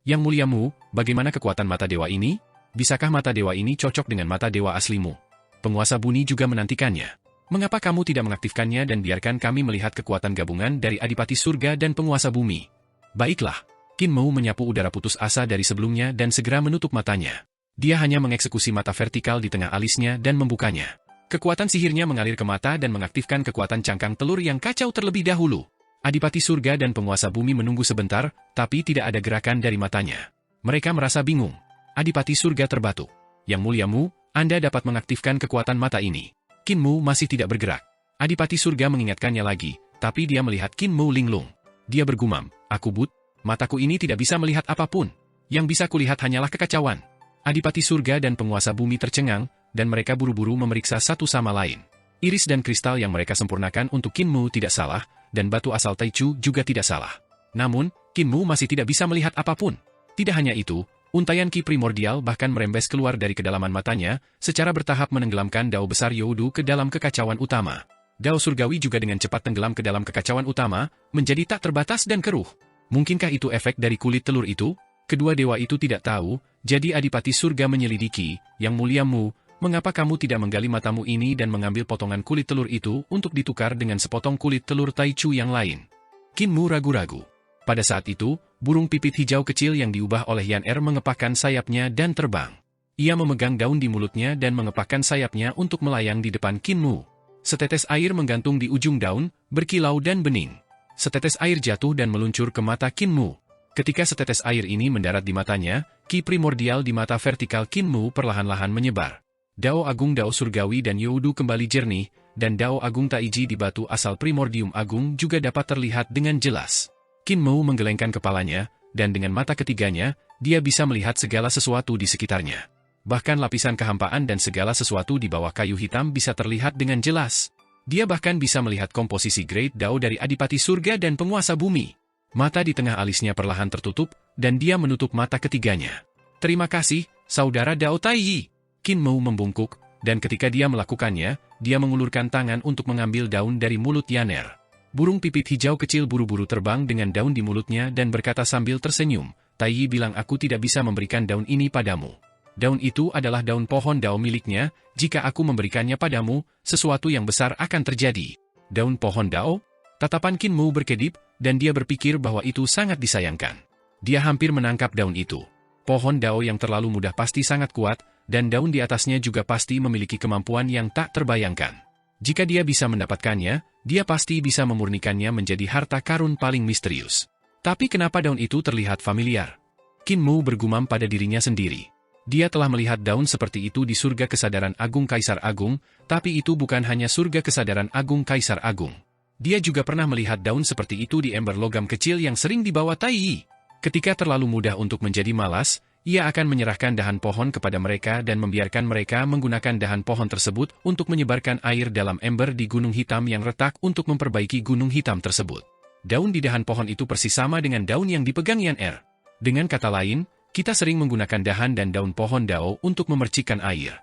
"Yang mulia Mu, bagaimana kekuatan mata dewa ini? Bisakah mata dewa ini cocok dengan mata dewa aslimu?" Penguasa bumi juga menantikannya. "Mengapa kamu tidak mengaktifkannya dan biarkan kami melihat kekuatan gabungan dari Adipati Surga dan penguasa bumi?" "Baiklah." Qin Mu menyapu udara putus asa dari sebelumnya dan segera menutup matanya. Dia hanya mengeksekusi mata vertikal di tengah alisnya dan membukanya. Kekuatan sihirnya mengalir ke mata dan mengaktifkan kekuatan cangkang telur yang kacau terlebih dahulu. Adipati Surga dan penguasa bumi menunggu sebentar, tapi tidak ada gerakan dari matanya. Mereka merasa bingung. Adipati Surga terbatuk. "Yang mulia Mu, Anda dapat mengaktifkan kekuatan mata ini." Qin Mu masih tidak bergerak. Adipati Surga mengingatkannya lagi, tapi dia melihat Qin Mu linglung. Dia bergumam, "Aku mataku ini tidak bisa melihat apapun. Yang bisa kulihat hanyalah kekacauan." Adipati Surga dan penguasa bumi tercengang, dan mereka buru-buru memeriksa satu sama lain. Iris dan kristal yang mereka sempurnakan untuk Qin Mu tidak salah, dan batu asal Taichu juga tidak salah. Namun, Qin Mu masih tidak bisa melihat apapun. Tidak hanya itu, untayan Qi primordial bahkan merembes keluar dari kedalaman matanya, secara bertahap menenggelamkan Dao besar Youdu ke dalam kekacauan utama. Dao Surgawi juga dengan cepat tenggelam ke dalam kekacauan utama, menjadi tak terbatas dan keruh. Mungkinkah itu efek dari kulit telur itu? Kedua dewa itu tidak tahu, jadi Adipati Surga menyelidiki, "Yang mulia Mu, mengapa kamu tidak menggali matamu ini dan mengambil potongan kulit telur itu untuk ditukar dengan sepotong kulit telur Taichu yang lain?" Qin Mu ragu-ragu. Pada saat itu, burung pipit hijau kecil yang diubah oleh Yan Er mengepakkan sayapnya dan terbang. Ia memegang daun di mulutnya dan mengepakkan sayapnya untuk melayang di depan Qin Mu. Setetes air menggantung di ujung daun, berkilau dan bening. Setetes air jatuh dan meluncur ke mata Qin Mu. Ketika setetes air ini mendarat di matanya, Qi primordial di mata vertikal Qin Mu perlahan-lahan menyebar. Dao Agung Dao Surgawi dan Youdu kembali jernih, dan Dao Agung Taiji di batu asal Primordium Agung juga dapat terlihat dengan jelas. Qin Mu menggelengkan kepalanya, dan dengan mata ketiganya, dia bisa melihat segala sesuatu di sekitarnya. Bahkan lapisan kehampaan dan segala sesuatu di bawah kayu hitam bisa terlihat dengan jelas. Dia bahkan bisa melihat komposisi Great Dao dari Adipati Surga dan penguasa bumi. Mata di tengah alisnya perlahan tertutup, dan dia menutup mata ketiganya. "Terima kasih, Saudara Dao Taiyi." Qin Mu membungkuk, dan ketika dia melakukannya, dia mengulurkan tangan untuk mengambil daun dari mulut Yan Er. Burung pipit hijau kecil buru-buru terbang dengan daun di mulutnya dan berkata sambil tersenyum, "Taiyi bilang aku tidak bisa memberikan daun ini padamu. Daun itu adalah daun pohon Dao miliknya, jika aku memberikannya padamu, sesuatu yang besar akan terjadi." "Daun pohon Dao?" Tatapan Qin Mu berkedip, dan dia berpikir bahwa itu sangat disayangkan. Dia hampir menangkap daun itu. Pohon Dao yang terlalu mudah pasti sangat kuat, dan daun di atasnya juga pasti memiliki kemampuan yang tak terbayangkan. Jika dia bisa mendapatkannya, dia pasti bisa memurnikannya menjadi harta karun paling misterius. Tapi kenapa daun itu terlihat familiar? Qin Mu bergumam pada dirinya sendiri. Dia telah melihat daun seperti itu di surga kesadaran Agung Kaisar Agung, tapi itu bukan hanya surga kesadaran Agung Kaisar Agung. Dia juga pernah melihat daun seperti itu di ember logam kecil yang sering dibawa Taiyi. Ketika terlalu mudah untuk menjadi malas, ia akan menyerahkan dahan pohon kepada mereka dan membiarkan mereka menggunakan dahan pohon tersebut untuk menyebarkan air dalam ember di gunung hitam yang retak untuk memperbaiki gunung hitam tersebut. Daun di dahan pohon itu persis sama dengan daun yang dipegang Yan Er. Dengan kata lain, kita sering menggunakan dahan dan daun pohon Dao untuk memercikkan air.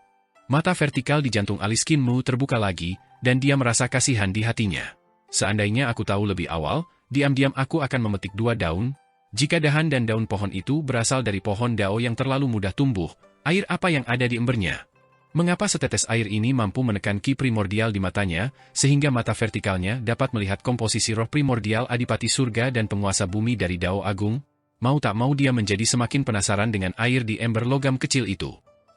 Mata vertikal di jantung alis Qin Mu terbuka lagi, dan dia merasa kasihan di hatinya. "Seandainya aku tahu lebih awal, diam-diam aku akan memetik 2 daun. Jika dahan dan daun pohon itu berasal dari pohon Dao yang terlalu mudah tumbuh, air apa yang ada di embernya? Mengapa setetes air ini mampu menekan Qi primordial di matanya, sehingga mata vertikalnya dapat melihat komposisi roh primordial Adipati Surga dan penguasa bumi dari Dao Agung?" Mau tak mau dia menjadi semakin penasaran dengan air di ember logam kecil itu.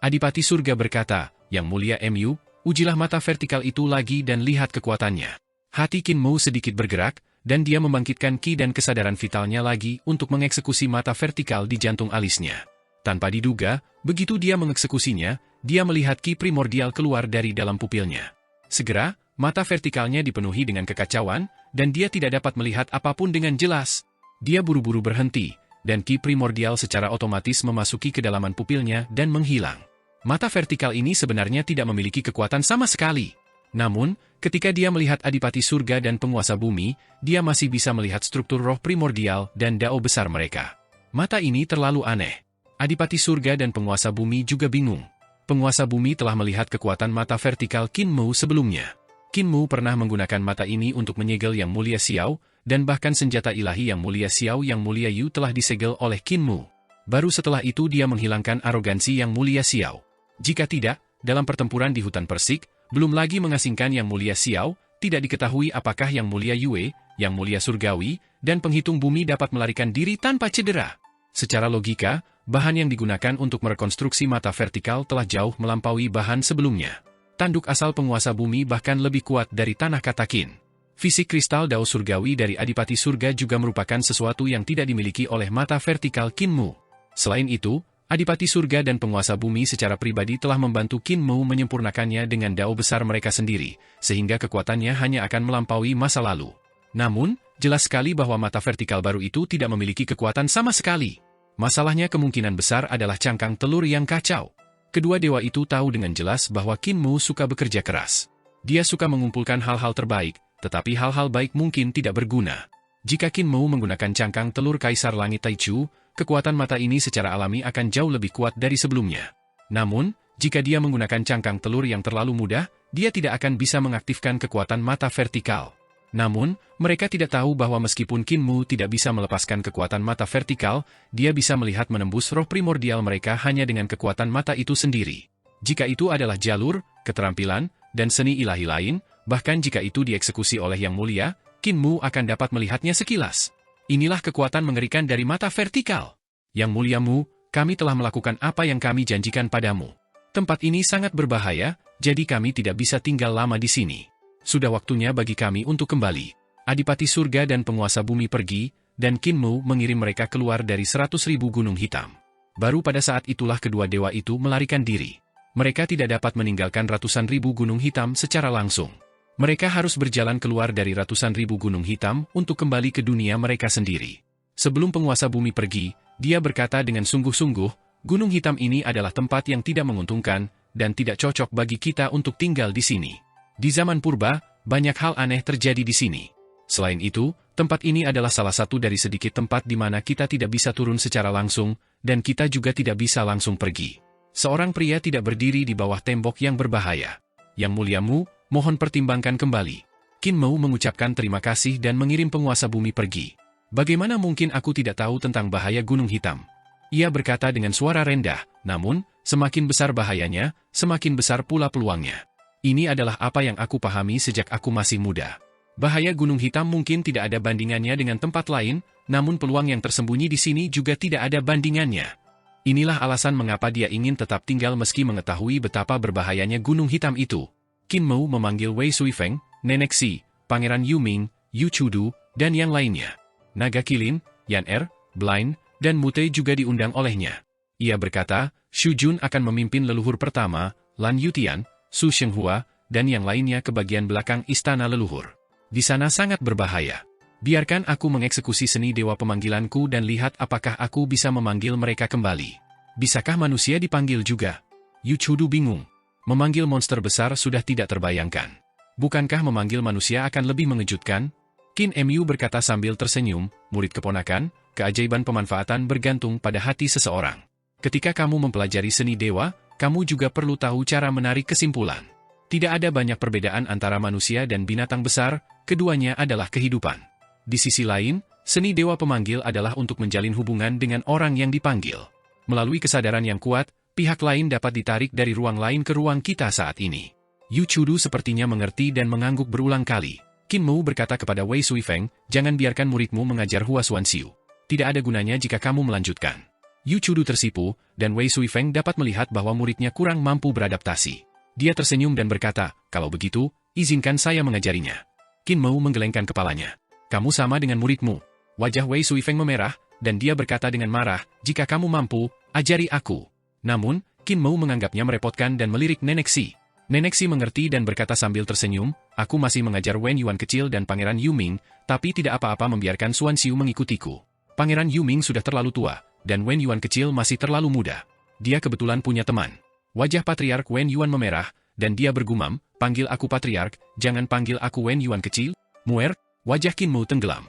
Adipati Surga berkata, Yang Mulia Mu, ujilah mata vertikal itu lagi dan lihat kekuatannya. Hati Qin Mu sedikit bergerak, dan dia membangkitkan ki dan kesadaran vitalnya lagi untuk mengeksekusi mata vertikal di jantung alisnya. Tanpa diduga, begitu dia mengeksekusinya, dia melihat ki primordial keluar dari dalam pupilnya. Segera, mata vertikalnya dipenuhi dengan kekacauan, dan dia tidak dapat melihat apapun dengan jelas. Dia buru-buru berhenti, dan ki primordial secara otomatis memasuki kedalaman pupilnya dan menghilang. Mata vertikal ini sebenarnya tidak memiliki kekuatan sama sekali. Namun, ketika dia melihat Adipati Surga dan Penguasa Bumi, dia masih bisa melihat struktur roh primordial dan dao besar mereka. Mata ini terlalu aneh. Adipati Surga dan Penguasa Bumi juga bingung. Penguasa Bumi telah melihat kekuatan mata vertikal Qin Mu sebelumnya. Qin Mu pernah menggunakan mata ini untuk menyegel Yang Mulia Xiao, dan bahkan senjata ilahi Yang Mulia Xiao Yang Mulia Yu telah disegel oleh Qin Mu. Baru setelah itu dia menghilangkan arogansi Yang Mulia Xiao. Jika tidak, dalam pertempuran di hutan Persik, belum lagi mengasingkan Yang Mulia Xiao, tidak diketahui apakah Yang Mulia Yue, Yang Mulia Surgawi, dan Penghitung Bumi dapat melarikan diri tanpa cedera. Secara logika, bahan yang digunakan untuk merekonstruksi mata vertikal telah jauh melampaui bahan sebelumnya. Tanduk asal Penguasa Bumi bahkan lebih kuat dari tanah katakin. Fisik kristal dao surgawi dari Adipati Surga juga merupakan sesuatu yang tidak dimiliki oleh mata vertikal Qin Mu. Selain itu, Adipati Surga dan Penguasa Bumi secara pribadi telah membantu Qin Mu menyempurnakannya dengan dao besar mereka sendiri, sehingga kekuatannya hanya akan melampaui masa lalu. Namun, jelas sekali bahwa mata vertikal baru itu tidak memiliki kekuatan sama sekali. Masalahnya kemungkinan besar adalah cangkang telur yang kacau. Kedua dewa itu tahu dengan jelas bahwa Qin Mu suka bekerja keras. Dia suka mengumpulkan hal-hal terbaik, tetapi hal-hal baik mungkin tidak berguna. Jika Qin Mu menggunakan cangkang telur Kaisar Langit Taichu, kekuatan mata ini secara alami akan jauh lebih kuat dari sebelumnya. Namun, jika dia menggunakan cangkang telur yang terlalu mudah, dia tidak akan bisa mengaktifkan kekuatan mata vertikal. Namun, mereka tidak tahu bahwa meskipun Qin Mu tidak bisa melepaskan kekuatan mata vertikal, dia bisa melihat menembus roh primordial mereka hanya dengan kekuatan mata itu sendiri. Jika itu adalah jalur, keterampilan, dan seni ilahi lain, bahkan jika itu dieksekusi oleh Yang Mulia, Qin Mu akan dapat melihatnya sekilas. Inilah kekuatan mengerikan dari mata vertikal. Yang Mulia Mu, kami telah melakukan apa yang kami janjikan padamu. Tempat ini sangat berbahaya, jadi kami tidak bisa tinggal lama di sini. Sudah waktunya bagi kami untuk kembali. Adipati Surga dan Penguasa Bumi pergi, dan Qin Mu mengirim mereka keluar dari 100.000 gunung hitam. Baru pada saat itulah kedua dewa itu melarikan diri. Mereka tidak dapat meninggalkan ratusan ribu gunung hitam secara langsung. Mereka harus berjalan keluar dari ratusan ribu gunung hitam untuk kembali ke dunia mereka sendiri. Sebelum Penguasa Bumi pergi, dia berkata dengan sungguh-sungguh, gunung hitam ini adalah tempat yang tidak menguntungkan, dan tidak cocok bagi kita untuk tinggal di sini. Di zaman purba, banyak hal aneh terjadi di sini. Selain itu, tempat ini adalah salah satu dari sedikit tempat di mana kita tidak bisa turun secara langsung, dan kita juga tidak bisa langsung pergi. Seorang pria tidak berdiri di bawah tembok yang berbahaya. Yang Mulia Mu, mohon pertimbangkan kembali. Qin Mu mengucapkan terima kasih dan mengirim Penguasa Bumi pergi. Bagaimana mungkin aku tidak tahu tentang bahaya Gunung Hitam? Ia berkata dengan suara rendah, namun, semakin besar bahayanya, semakin besar pula peluangnya. Ini adalah apa yang aku pahami sejak aku masih muda. Bahaya Gunung Hitam mungkin tidak ada bandingannya dengan tempat lain, namun peluang yang tersembunyi di sini juga tidak ada bandingannya. Inilah alasan mengapa dia ingin tetap tinggal meski mengetahui betapa berbahayanya Gunung Hitam itu. Qin Mu memanggil Wei Suifeng, Nenek Si, Pangeran Yuming, Yu Chudu, dan yang lainnya. Naga Kilin, Yan Er, Blind, dan Mute juga diundang olehnya. Ia berkata, Xu Jun akan memimpin leluhur pertama, Lan Yutian, Su Shenghua, dan yang lainnya ke bagian belakang istana leluhur. Di sana sangat berbahaya. Biarkan aku mengeksekusi seni dewa pemanggilanku dan lihat apakah aku bisa memanggil mereka kembali. Bisakah manusia dipanggil juga? Yu Chudu bingung. Memanggil monster besar sudah tidak terbayangkan. Bukankah memanggil manusia akan lebih mengejutkan? Qin Mu berkata sambil tersenyum, murid keponakan, keajaiban pemanfaatan bergantung pada hati seseorang. Ketika kamu mempelajari seni dewa, kamu juga perlu tahu cara menarik kesimpulan. Tidak ada banyak perbedaan antara manusia dan binatang besar, keduanya adalah kehidupan. Di sisi lain, seni dewa pemanggil adalah untuk menjalin hubungan dengan orang yang dipanggil. Melalui kesadaran yang kuat, pihak lain dapat ditarik dari ruang lain ke ruang kita saat ini. Yu Chudu sepertinya mengerti dan mengangguk berulang kali. Qin Mu berkata kepada Wei Suifeng, jangan biarkan muridmu mengajar Hua Xuanxiu. Tidak ada gunanya jika kamu melanjutkan. Yu Chudu tersipu, dan Wei Suifeng dapat melihat bahwa muridnya kurang mampu beradaptasi. Dia tersenyum dan berkata, "Kalau begitu, izinkan saya mengajarinya." Qin Mou menggelengkan kepalanya. "Kamu sama dengan muridmu." Wajah Wei Suifeng memerah, dan dia berkata dengan marah, "Jika kamu mampu, ajari aku." Namun, Qin Mou menganggapnya merepotkan dan melirik Nenek Si. Nenek Si mengerti dan berkata sambil tersenyum, "Aku masih mengajar Wen Yuan kecil dan Pangeran Yu Ming, tapi tidak apa-apa membiarkan Xuan Xiu mengikutiku. Pangeran Yu Ming sudah terlalu tua, dan Wen Yuan kecil masih terlalu muda. Dia kebetulan punya teman." Wajah Patriark Wen Yuan memerah, dan dia bergumam, "Panggil aku Patriark, jangan panggil aku Wen Yuan kecil." "Muer," wajah Qin Mou tenggelam.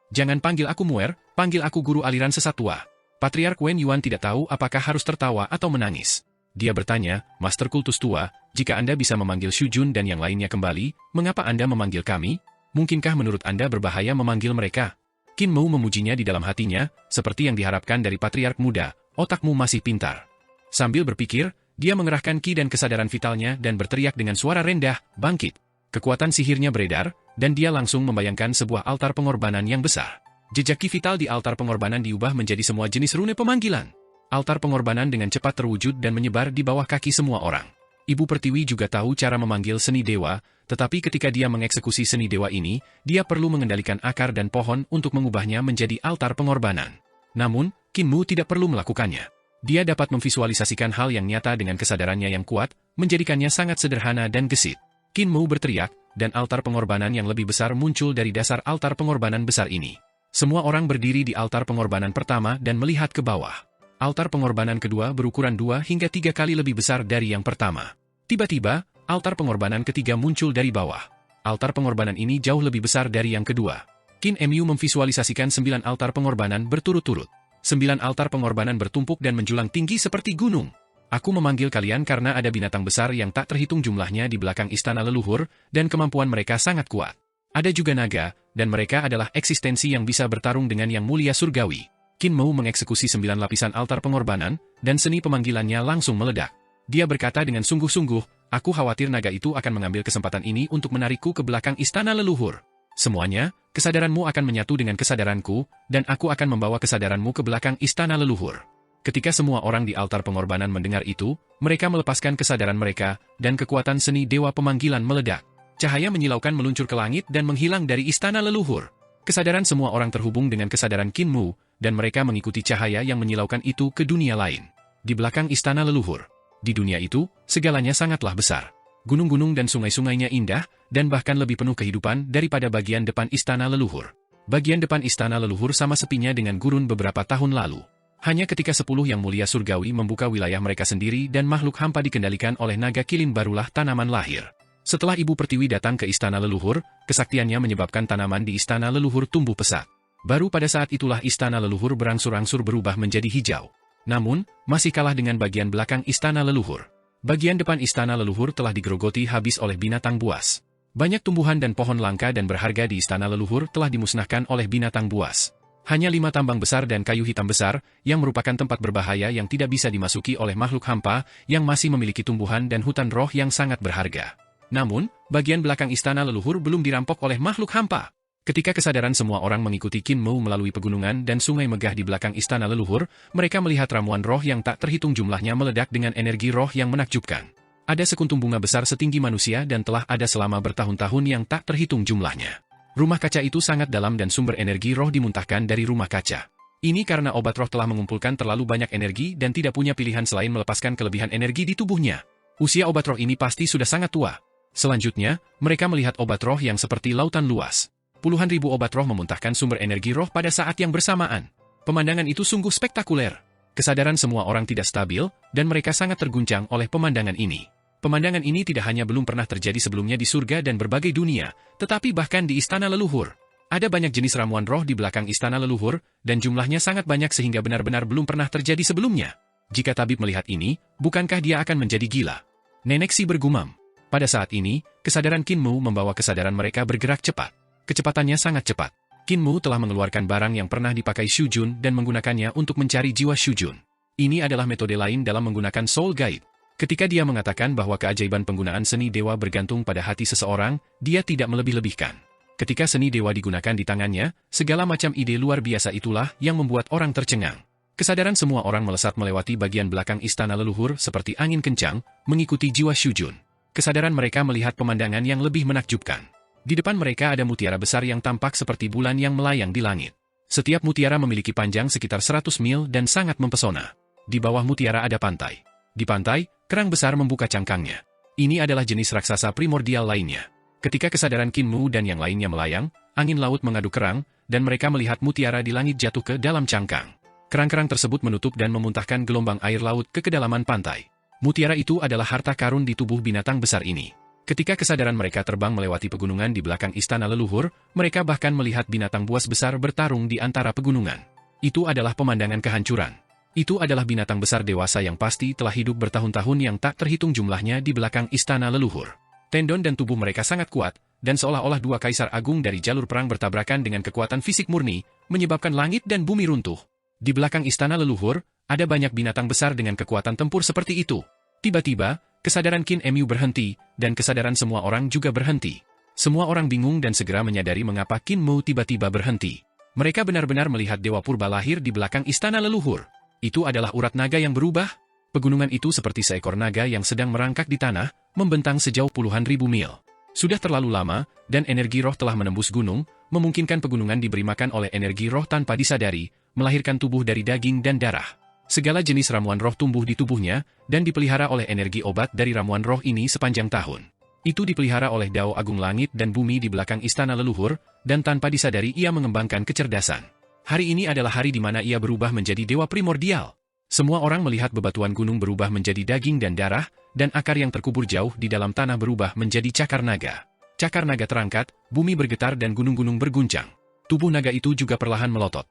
"Jangan panggil aku Muer, panggil aku guru aliran sesat tua." Patriark Wen Yuan tidak tahu apakah harus tertawa atau menangis. Dia bertanya, "Master Kultus Tua, jika Anda bisa memanggil Xu Jun dan yang lainnya kembali, mengapa Anda memanggil kami? Mungkinkah menurut Anda berbahaya memanggil mereka?" Qin Mou memujinya di dalam hatinya, seperti yang diharapkan dari Patriark muda, "Otakmu masih pintar." Sambil berpikir, dia mengerahkan ki dan kesadaran vitalnya dan berteriak dengan suara rendah, "Bangkit!" Kekuatan sihirnya beredar, dan dia langsung membayangkan sebuah altar pengorbanan yang besar. Jejak ki vital di altar pengorbanan diubah menjadi semua jenis rune pemanggilan. Altar pengorbanan dengan cepat terwujud dan menyebar di bawah kaki semua orang. Ibu Pertiwi juga tahu cara memanggil seni dewa, tetapi ketika dia mengeksekusi seni dewa ini, dia perlu mengendalikan akar dan pohon untuk mengubahnya menjadi altar pengorbanan. Namun, Qin Mou tidak perlu melakukannya. Dia dapat memvisualisasikan hal yang nyata dengan kesadarannya yang kuat, menjadikannya sangat sederhana dan gesit. Qin Mou berteriak, dan altar pengorbanan yang lebih besar muncul dari dasar altar pengorbanan besar ini. Semua orang berdiri di altar pengorbanan pertama dan melihat ke bawah. Altar pengorbanan kedua berukuran 2 hingga 3 kali lebih besar dari yang pertama. Tiba-tiba, altar pengorbanan ketiga muncul dari bawah. Altar pengorbanan ini jauh lebih besar dari yang kedua. Qin Mu memvisualisasikan 9 altar pengorbanan berturut-turut. 9 altar pengorbanan bertumpuk dan menjulang tinggi seperti gunung. "Aku memanggil kalian karena ada binatang besar yang tak terhitung jumlahnya di belakang istana leluhur, dan kemampuan mereka sangat kuat. Ada juga naga, dan mereka adalah eksistensi yang bisa bertarung dengan yang mulia surgawi." Qin Mou mengeksekusi 9 lapisan altar pengorbanan, dan seni pemanggilannya langsung meledak. Dia berkata dengan sungguh-sungguh, "Aku khawatir naga itu akan mengambil kesempatan ini untuk menarikku ke belakang istana leluhur. Semuanya, kesadaranmu akan menyatu dengan kesadaranku, dan aku akan membawa kesadaranmu ke belakang istana leluhur." Ketika semua orang di altar pengorbanan mendengar itu, mereka melepaskan kesadaran mereka, dan kekuatan seni dewa pemanggilan meledak. Cahaya menyilaukan meluncur ke langit dan menghilang dari istana leluhur. Kesadaran semua orang terhubung dengan kesadaran Qin Mou, dan mereka mengikuti cahaya yang menyilaukan itu ke dunia lain. Di belakang istana leluhur. Di dunia itu, segalanya sangatlah besar. Gunung-gunung dan sungai-sungainya indah, dan bahkan lebih penuh kehidupan daripada bagian depan istana leluhur. Bagian depan istana leluhur sama sepinya dengan gurun beberapa tahun lalu. Hanya ketika 10 yang mulia surgawi membuka wilayah mereka sendiri dan makhluk hampa dikendalikan oleh naga kilin barulah tanaman lahir. Setelah Ibu Pertiwi datang ke istana leluhur, kesaktiannya menyebabkan tanaman di istana leluhur tumbuh pesat. Baru pada saat itulah istana leluhur berangsur-angsur berubah menjadi hijau. Namun, masih kalah dengan bagian belakang istana leluhur. Bagian depan istana leluhur telah digerogoti habis oleh binatang buas. Banyak tumbuhan dan pohon langka dan berharga di istana leluhur telah dimusnahkan oleh binatang buas. Hanya 5 tambang besar dan kayu hitam besar, yang merupakan tempat berbahaya yang tidak bisa dimasuki oleh makhluk hampa, yang masih memiliki tumbuhan dan hutan roh yang sangat berharga. Namun, bagian belakang istana leluhur belum dirampok oleh makhluk hampa. Ketika kesadaran semua orang mengikuti Qin Mou melalui pegunungan dan sungai megah di belakang istana leluhur, mereka melihat ramuan roh yang tak terhitung jumlahnya meledak dengan energi roh yang menakjubkan. Ada sekuntum bunga besar setinggi manusia dan telah ada selama bertahun-tahun yang tak terhitung jumlahnya. Rumah kaca itu sangat dalam dan sumber energi roh dimuntahkan dari rumah kaca. Ini karena obat roh telah mengumpulkan terlalu banyak energi dan tidak punya pilihan selain melepaskan kelebihan energi di tubuhnya. Usia obat roh ini pasti sudah sangat tua. Selanjutnya, mereka melihat obat roh yang seperti lautan luas. Puluhan ribu obat roh memuntahkan sumber energi roh pada saat yang bersamaan. Pemandangan itu sungguh spektakuler. Kesadaran semua orang tidak stabil, dan mereka sangat terguncang oleh pemandangan ini. Pemandangan ini tidak hanya belum pernah terjadi sebelumnya di surga dan berbagai dunia, tetapi bahkan di istana leluhur. Ada banyak jenis ramuan roh di belakang istana leluhur, dan jumlahnya sangat banyak sehingga benar-benar belum pernah terjadi sebelumnya. Jika tabib melihat ini, bukankah dia akan menjadi gila? Nenek Si bergumam. Pada saat ini, kesadaran Qin Mou membawa kesadaran mereka bergerak cepat. Kecepatannya sangat cepat. Qin Mou telah mengeluarkan barang yang pernah dipakai Xu Jun dan menggunakannya untuk mencari jiwa Xu Jun. Ini adalah metode lain dalam menggunakan Soul Guide. Ketika dia mengatakan bahwa keajaiban penggunaan seni dewa bergantung pada hati seseorang, dia tidak melebih-lebihkan. Ketika seni dewa digunakan di tangannya, segala macam ide luar biasa itulah yang membuat orang tercengang. Kesadaran semua orang melesat melewati bagian belakang istana leluhur seperti angin kencang, mengikuti jiwa Xu Jun. Kesadaran mereka melihat pemandangan yang lebih menakjubkan. Di depan mereka ada mutiara besar yang tampak seperti bulan yang melayang di langit. Setiap mutiara memiliki panjang sekitar 100 mil dan sangat mempesona. Di bawah mutiara ada pantai. Di pantai, kerang besar membuka cangkangnya. Ini adalah jenis raksasa primordial lainnya. Ketika kesadaran Qin Mu dan yang lainnya melayang, angin laut mengadu kerang, dan mereka melihat mutiara di langit jatuh ke dalam cangkang. Kerang-kerang tersebut menutup dan memuntahkan gelombang air laut ke kedalaman pantai. Mutiara itu adalah harta karun di tubuh binatang besar ini. Ketika kesadaran mereka terbang melewati pegunungan di belakang istana leluhur, mereka bahkan melihat binatang buas besar bertarung di antara pegunungan. Itu adalah pemandangan kehancuran. Itu adalah binatang besar dewasa yang pasti telah hidup bertahun-tahun yang tak terhitung jumlahnya di belakang istana leluhur. Tendon dan tubuh mereka sangat kuat, dan seolah-olah dua kaisar agung dari jalur perang bertabrakan dengan kekuatan fisik murni, menyebabkan langit dan bumi runtuh. Di belakang istana leluhur, ada banyak binatang besar dengan kekuatan tempur seperti itu. Tiba-tiba, kesadaran Qin Mu berhenti, dan kesadaran semua orang juga berhenti. Semua orang bingung dan segera menyadari mengapa Qin Mu tiba-tiba berhenti. Mereka benar-benar melihat Dewa Purba lahir di belakang istana leluhur. Itu adalah urat naga yang berubah. Pegunungan itu seperti seekor naga yang sedang merangkak di tanah, membentang sejauh puluhan ribu mil. Sudah terlalu lama, dan energi roh telah menembus gunung, memungkinkan pegunungan diberi makan oleh energi roh tanpa disadari, melahirkan tubuh dari daging dan darah. Segala jenis ramuan roh tumbuh di tubuhnya, dan dipelihara oleh energi obat dari ramuan roh ini sepanjang tahun. Itu dipelihara oleh Dao Agung Langit dan Bumi di belakang istana leluhur, dan tanpa disadari ia mengembangkan kecerdasan. Hari ini adalah hari di mana ia berubah menjadi dewa primordial. Semua orang melihat bebatuan gunung berubah menjadi daging dan darah, dan akar yang terkubur jauh di dalam tanah berubah menjadi cakar naga. Cakar naga terangkat, bumi bergetar dan gunung-gunung berguncang. Tubuh naga itu juga perlahan melotot.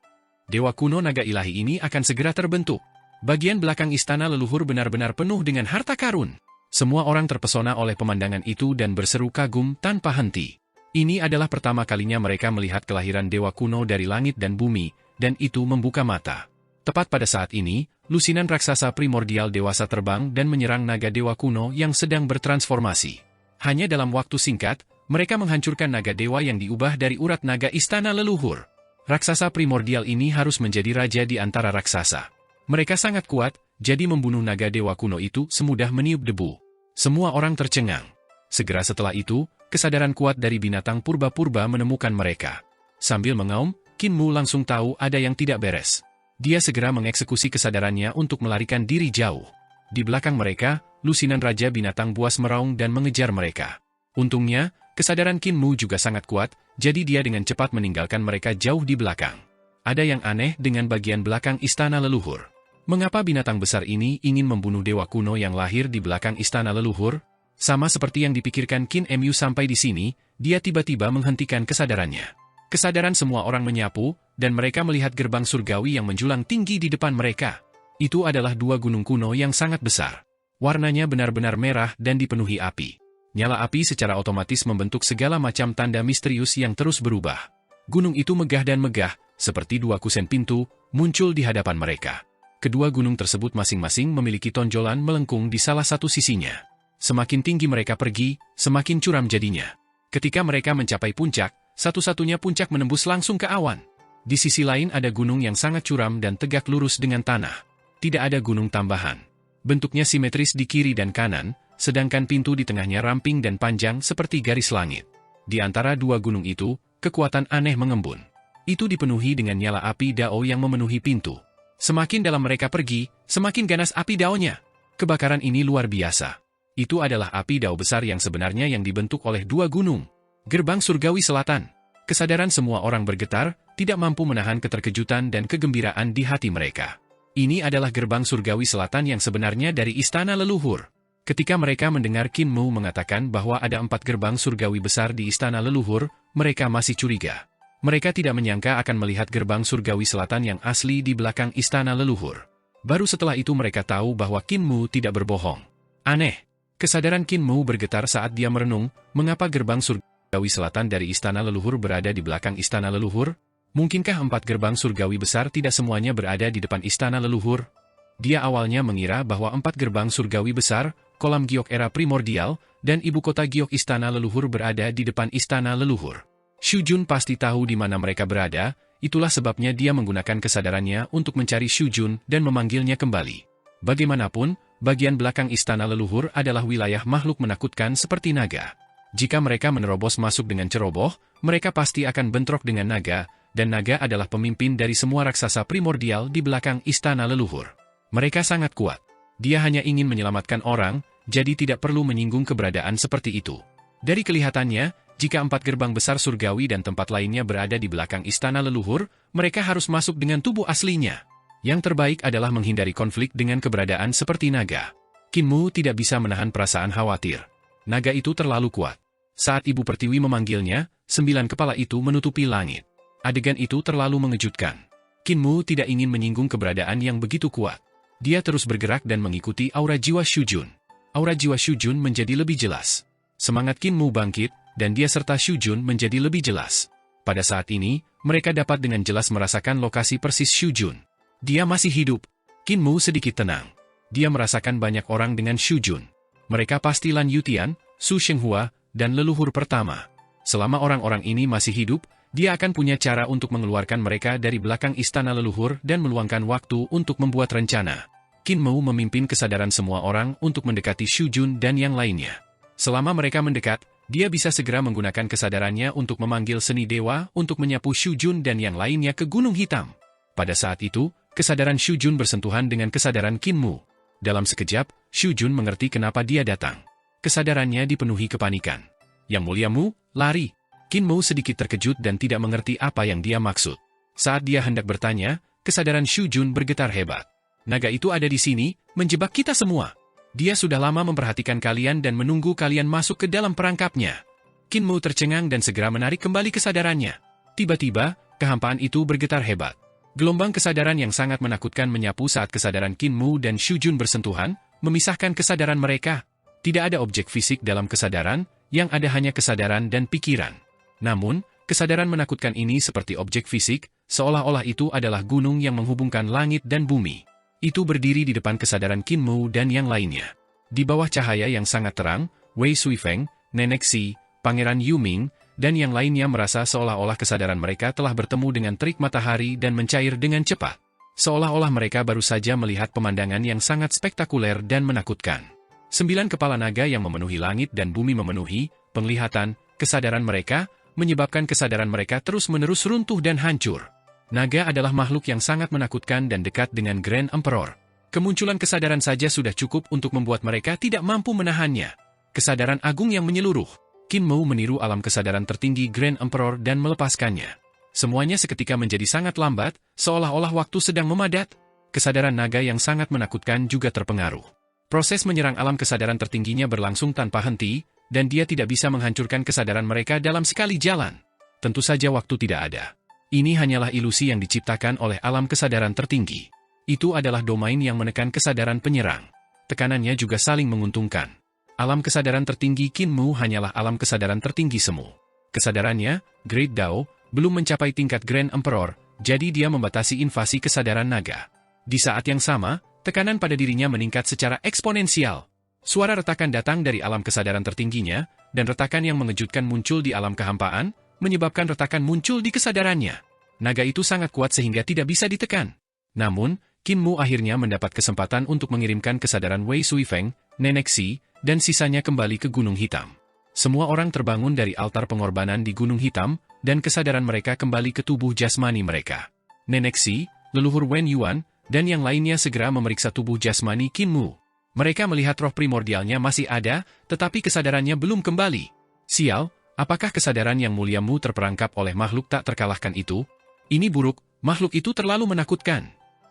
Dewa kuno naga ilahi ini akan segera terbentuk. Bagian belakang istana leluhur benar-benar penuh dengan harta karun. Semua orang terpesona oleh pemandangan itu dan berseru kagum tanpa henti. Ini adalah pertama kalinya mereka melihat kelahiran dewa kuno dari langit dan bumi, dan itu membuka mata. Tepat pada saat ini, lusinan raksasa primordial dewasa terbang dan menyerang naga dewa kuno yang sedang bertransformasi. Hanya dalam waktu singkat, mereka menghancurkan naga dewa yang diubah dari urat naga istana leluhur. Raksasa primordial ini harus menjadi raja di antara raksasa. Mereka sangat kuat, jadi membunuh naga dewa kuno itu semudah meniup debu. Semua orang tercengang. Segera setelah itu, kesadaran kuat dari binatang purba-purba menemukan mereka. Sambil mengaum, Qin Mu langsung tahu ada yang tidak beres. Dia segera mengeksekusi kesadarannya untuk melarikan diri jauh. Di belakang mereka, lusinan Raja Binatang Buas meraung dan mengejar mereka. Untungnya, kesadaran Qin Mu juga sangat kuat, jadi dia dengan cepat meninggalkan mereka jauh di belakang. Ada yang aneh dengan bagian belakang istana leluhur. Mengapa binatang besar ini ingin membunuh dewa kuno yang lahir di belakang istana leluhur? Sama seperti yang dipikirkan Qin Mu sampai di sini, dia tiba-tiba menghentikan kesadarannya. Kesadaran semua orang menyapu, dan mereka melihat gerbang surgawi yang menjulang tinggi di depan mereka. Itu adalah dua gunung kuno yang sangat besar. Warnanya benar-benar merah dan dipenuhi api. Nyala api secara otomatis membentuk segala macam tanda misterius yang terus berubah. Gunung itu megah dan megah, seperti dua kusen pintu, muncul di hadapan mereka. Kedua gunung tersebut masing-masing memiliki tonjolan melengkung di salah satu sisinya. Semakin tinggi mereka pergi, semakin curam jadinya. Ketika mereka mencapai puncak, satu-satunya puncak menembus langsung ke awan. Di sisi lain ada gunung yang sangat curam dan tegak lurus dengan tanah. Tidak ada gunung tambahan. Bentuknya simetris di kiri dan kanan, sedangkan pintu di tengahnya ramping dan panjang seperti garis langit. Di antara dua gunung itu, kekuatan aneh mengembun. Itu dipenuhi dengan nyala api Dao yang memenuhi pintu. Semakin dalam mereka pergi, semakin ganas api Dao-nya. Kebakaran ini luar biasa. Itu adalah api Dao besar yang sebenarnya yang dibentuk oleh dua gunung. Gerbang Surgawi Selatan. Kesadaran semua orang bergetar, tidak mampu menahan keterkejutan dan kegembiraan di hati mereka. Ini adalah gerbang Surgawi Selatan yang sebenarnya dari istana leluhur. Ketika mereka mendengar Qin Mu mengatakan bahwa ada 4 gerbang surgawi besar di istana leluhur, mereka masih curiga. Mereka tidak menyangka akan melihat gerbang Surgawi Selatan yang asli di belakang istana leluhur. Baru setelah itu mereka tahu bahwa Qin Mu tidak berbohong. Aneh. Kesadaran Qin Mu bergetar saat dia merenung, mengapa gerbang Surgawi Selatan dari istana leluhur berada di belakang istana leluhur? Mungkinkah 4 gerbang surgawi besar tidak semuanya berada di depan istana leluhur? Dia awalnya mengira bahwa 4 gerbang surgawi besar, kolam giok era primordial, dan ibu kota giok istana leluhur berada di depan istana leluhur. Xu Jun pasti tahu di mana mereka berada, itulah sebabnya dia menggunakan kesadarannya untuk mencari Shu Jun dan memanggilnya kembali. Bagaimanapun, bagian belakang istana leluhur adalah wilayah makhluk menakutkan seperti naga. Jika mereka menerobos masuk dengan ceroboh, mereka pasti akan bentrok dengan naga, dan naga adalah pemimpin dari semua raksasa primordial di belakang istana leluhur. Mereka sangat kuat. Dia hanya ingin menyelamatkan orang, jadi tidak perlu menyinggung keberadaan seperti itu. Dari kelihatannya, jika 4 gerbang besar surgawi dan tempat lainnya berada di belakang istana leluhur, mereka harus masuk dengan tubuh aslinya. Yang terbaik adalah menghindari konflik dengan keberadaan seperti naga. Qin Mu tidak bisa menahan perasaan khawatir. Naga itu terlalu kuat. Saat Ibu Pertiwi memanggilnya, 9 kepala itu menutupi langit. Adegan itu terlalu mengejutkan. Qin Mu tidak ingin menyinggung keberadaan yang begitu kuat. Dia terus bergerak dan mengikuti aura jiwa Shu Jun. Aura jiwa Shu Jun menjadi lebih jelas. Semangat Qin Mu bangkit, dan dia serta Shu Jun menjadi lebih jelas. Pada saat ini, mereka dapat dengan jelas merasakan lokasi persis Shu Jun. Dia masih hidup. Qin Mu sedikit tenang. Dia merasakan banyak orang dengan Shu Jun. Mereka pasti Lan Yutian, Su Shenghua, dan leluhur pertama. Selama orang-orang ini masih hidup, dia akan punya cara untuk mengeluarkan mereka dari belakang istana leluhur dan meluangkan waktu untuk membuat rencana. Qin Mu memimpin kesadaran semua orang untuk mendekati Shu Jun dan yang lainnya. Selama mereka mendekat, dia bisa segera menggunakan kesadarannya untuk memanggil seni dewa untuk menyapu Shu Jun dan yang lainnya ke Gunung Hitam. Pada saat itu, kesadaran Shu Jun bersentuhan dengan kesadaran Qin Mu. Dalam sekejap, Shu Jun mengerti kenapa dia datang. Kesadarannya dipenuhi kepanikan. Yang Mulia Mu, lari. Qin Mu sedikit terkejut dan tidak mengerti apa yang dia maksud. Saat dia hendak bertanya, kesadaran Shu Jun bergetar hebat. Naga itu ada di sini, menjebak kita semua. Dia sudah lama memperhatikan kalian dan menunggu kalian masuk ke dalam perangkapnya. Qin Mu tercengang dan segera menarik kembali kesadarannya. Tiba-tiba, kehampaan itu bergetar hebat. Gelombang kesadaran yang sangat menakutkan menyapu saat kesadaran Qin Mu dan Shu Jun bersentuhan, memisahkan kesadaran mereka. Tidak ada objek fisik dalam kesadaran, yang ada hanya kesadaran dan pikiran. Namun, kesadaran menakutkan ini seperti objek fisik, seolah-olah itu adalah gunung yang menghubungkan langit dan bumi. Itu berdiri di depan kesadaran Qin Mu dan yang lainnya. Di bawah cahaya yang sangat terang, Wei Suifeng, Nenek Si, Pangeran Yuming, dan yang lainnya merasa seolah-olah kesadaran mereka telah bertemu dengan terik matahari dan mencair dengan cepat. Seolah-olah mereka baru saja melihat pemandangan yang sangat spektakuler dan menakutkan. 9 kepala naga yang memenuhi langit dan bumi memenuhi penglihatan, kesadaran mereka, menyebabkan kesadaran mereka terus-menerus runtuh dan hancur. Naga adalah makhluk yang sangat menakutkan dan dekat dengan Grand Emperor. Kemunculan kesadaran saja sudah cukup untuk membuat mereka tidak mampu menahannya. Kesadaran agung yang menyeluruh. Qin Mu meniru alam kesadaran tertinggi Grand Emperor dan melepaskannya. Semuanya seketika menjadi sangat lambat, seolah-olah waktu sedang memadat. Kesadaran naga yang sangat menakutkan juga terpengaruh. Proses menyerang alam kesadaran tertingginya berlangsung tanpa henti, dan dia tidak bisa menghancurkan kesadaran mereka dalam sekali jalan. Tentu saja waktu tidak ada. Ini hanyalah ilusi yang diciptakan oleh alam kesadaran tertinggi. Itu adalah domain yang menekan kesadaran penyerang. Tekanannya juga saling menguntungkan. Alam kesadaran tertinggi Qin Mu hanyalah alam kesadaran tertinggi semu. Kesadarannya, Great Dao, belum mencapai tingkat Grand Emperor, jadi dia membatasi invasi kesadaran naga. Di saat yang sama, tekanan pada dirinya meningkat secara eksponensial. Suara retakan datang dari alam kesadaran tertingginya, dan retakan yang mengejutkan muncul di alam kehampaan, menyebabkan retakan muncul di kesadarannya. Naga itu sangat kuat sehingga tidak bisa ditekan. Namun, Qin Mu akhirnya mendapat kesempatan untuk mengirimkan kesadaran Wei Suifeng, Nenek Si, dan sisanya kembali ke Gunung Hitam. Semua orang terbangun dari altar pengorbanan di Gunung Hitam, dan kesadaran mereka kembali ke tubuh jasmani mereka. Nenek Si, leluhur Wen Yuan, dan yang lainnya segera memeriksa tubuh jasmani Qin Mu. Mereka melihat roh primordialnya masih ada, tetapi kesadarannya belum kembali. Sial, apakah kesadaran yang Mulia Mu terperangkap oleh makhluk tak terkalahkan itu? Ini buruk, makhluk itu terlalu menakutkan.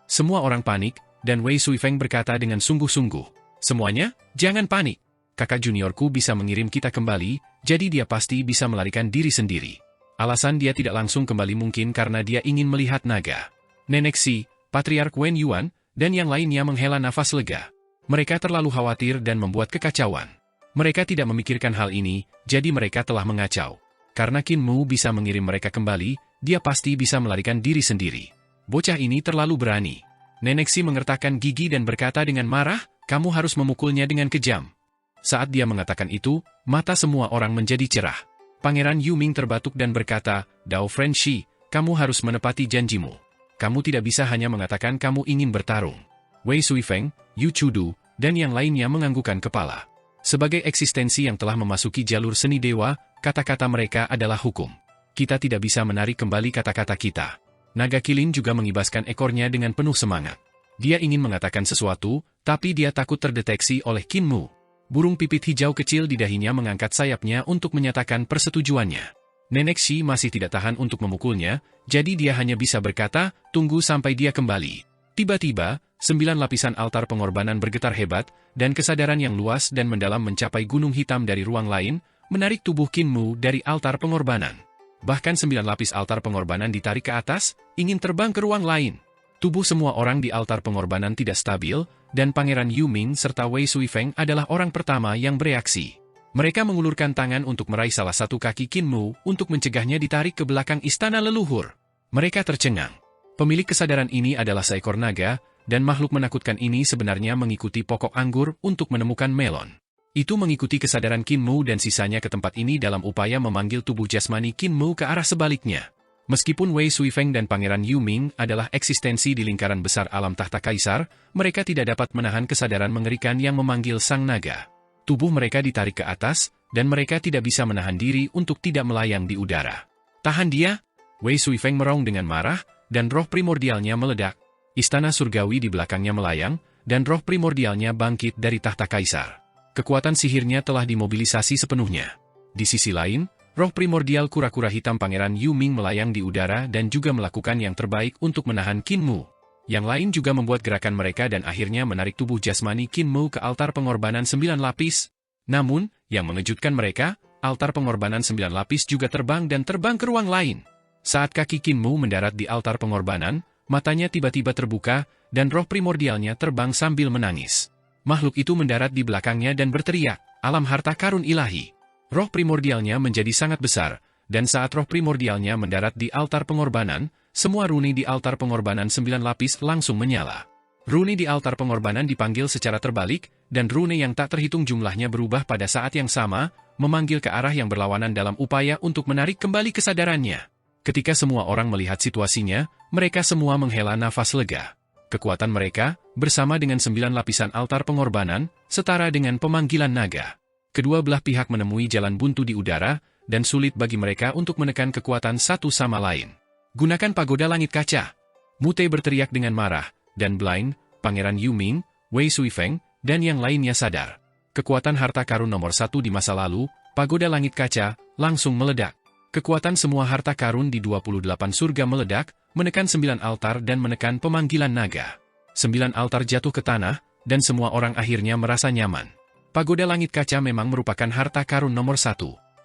Semua orang panik, dan Wei Suifeng berkata dengan sungguh-sungguh. Semuanya, jangan panik. Kakak juniorku bisa mengirim kita kembali, jadi dia pasti bisa melarikan diri sendiri. Alasan dia tidak langsung kembali mungkin karena dia ingin melihat naga. Nenek Si, Patriark Wen Yuan, dan yang lainnya menghela nafas lega. Mereka terlalu khawatir dan membuat kekacauan. Mereka tidak memikirkan hal ini, jadi mereka telah mengacau. Karena Qin Mu bisa mengirim mereka kembali, dia pasti bisa melarikan diri sendiri. Bocah ini terlalu berani. Nenek Si mengertakkan gigi dan berkata dengan marah, kamu harus memukulnya dengan kejam. Saat dia mengatakan itu, mata semua orang menjadi cerah. Pangeran Yuming terbatuk dan berkata, Dao Frenshi, kamu harus menepati janjimu. Kamu tidak bisa hanya mengatakan kamu ingin bertarung. Wei Suifeng, Yu Chudu, dan yang lainnya menganggukkan kepala. Sebagai eksistensi yang telah memasuki jalur seni dewa, kata-kata mereka adalah hukum. Kita tidak bisa menarik kembali kata-kata kita. Naga Kilin juga mengibaskan ekornya dengan penuh semangat. Dia ingin mengatakan sesuatu, tapi dia takut terdeteksi oleh Qin Mu. Burung pipit hijau kecil di dahinya mengangkat sayapnya untuk menyatakan persetujuannya. Nenek Shi masih tidak tahan untuk memukulnya, jadi dia hanya bisa berkata, tunggu sampai dia kembali. Tiba-tiba, 9 lapisan altar pengorbanan bergetar hebat, dan kesadaran yang luas dan mendalam mencapai gunung hitam dari ruang lain, menarik tubuh Qin Mu dari altar pengorbanan. Bahkan 9 lapis altar pengorbanan ditarik ke atas, ingin terbang ke ruang lain. Tubuh semua orang di altar pengorbanan tidak stabil, dan Pangeran Yu Ming serta Wei Suifeng adalah orang pertama yang bereaksi. Mereka mengulurkan tangan untuk meraih salah satu kaki Qin Mu untuk mencegahnya ditarik ke belakang istana leluhur. Mereka tercengang. Pemilik kesadaran ini adalah seekor naga, dan makhluk menakutkan ini sebenarnya mengikuti pokok anggur untuk menemukan melon. Itu mengikuti kesadaran Qin Mu dan sisanya ke tempat ini dalam upaya memanggil tubuh jasmani Qin Mu ke arah sebaliknya. Meskipun Wei Suifeng dan Pangeran Yu Ming adalah eksistensi di lingkaran besar alam tahta kaisar, mereka tidak dapat menahan kesadaran mengerikan yang memanggil sang naga. Tubuh mereka ditarik ke atas, dan mereka tidak bisa menahan diri untuk tidak melayang di udara. Tahan dia! Wei Suifeng meraung dengan marah, dan roh primordialnya meledak. Istana surgawi di belakangnya melayang, dan roh primordialnya bangkit dari tahta kaisar. Kekuatan sihirnya telah dimobilisasi sepenuhnya. Di sisi lain, roh primordial kura-kura hitam Pangeran Yu Ming melayang di udara dan juga melakukan yang terbaik untuk menahan Qin Mu. Yang lain juga membuat gerakan mereka dan akhirnya menarik tubuh jasmani Qin Mu ke altar pengorbanan 9 lapis. Namun, yang mengejutkan mereka, altar pengorbanan 9 lapis juga terbang dan terbang ke ruang lain. Saat kaki Qin Mu mendarat di altar pengorbanan, matanya tiba-tiba terbuka, dan roh primordialnya terbang sambil menangis. Makhluk itu mendarat di belakangnya dan berteriak, alam harta karun ilahi. Roh primordialnya menjadi sangat besar, dan saat roh primordialnya mendarat di altar pengorbanan, semua runi di altar pengorbanan 9 lapis langsung menyala. Runi di altar pengorbanan dipanggil secara terbalik, dan runi yang tak terhitung jumlahnya berubah pada saat yang sama, memanggil ke arah yang berlawanan dalam upaya untuk menarik kembali kesadarannya. Ketika semua orang melihat situasinya, mereka semua menghela nafas lega. Kekuatan mereka, bersama dengan 9 lapisan altar pengorbanan, setara dengan pemanggilan naga. Kedua belah pihak menemui jalan buntu di udara, dan sulit bagi mereka untuk menekan kekuatan satu sama lain. Gunakan pagoda langit kaca. Mute berteriak dengan marah, dan Blind, Pangeran Yu Ming, Wei Suifeng, dan yang lainnya sadar. Kekuatan harta karun nomor 1 di masa lalu, pagoda langit kaca, langsung meledak. Kekuatan semua harta karun di 28 surga meledak, menekan 9 altar dan menekan pemanggilan naga. 9 altar jatuh ke tanah, dan semua orang akhirnya merasa nyaman. Pagoda langit kaca memang merupakan harta karun nomor 1.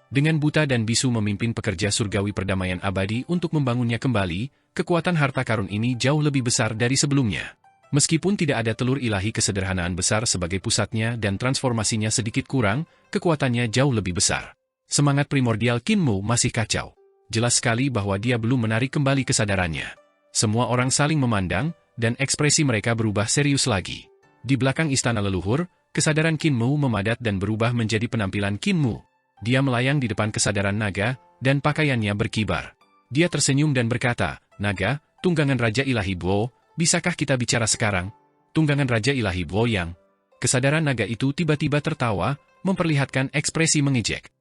Dengan buta dan bisu memimpin pekerja surgawi perdamaian abadi untuk membangunnya kembali, kekuatan harta karun ini jauh lebih besar dari sebelumnya. Meskipun tidak ada telur ilahi kesederhanaan besar sebagai pusatnya dan transformasinya sedikit kurang, kekuatannya jauh lebih besar. Semangat primordial Qin Mu masih kacau. Jelas sekali bahwa dia belum menarik kembali kesadarannya. Semua orang saling memandang, dan ekspresi mereka berubah serius lagi. Di belakang istana leluhur, kesadaran Qin Mu memadat dan berubah menjadi penampilan Qin Mu. Dia melayang di depan kesadaran naga, dan pakaiannya berkibar. Dia tersenyum dan berkata, "Naga, tunggangan Raja Ilahi Bo, bisakah kita bicara sekarang?" Tunggangan Raja Ilahi Bo yang... Kesadaran naga itu tiba-tiba tertawa, memperlihatkan ekspresi mengejek.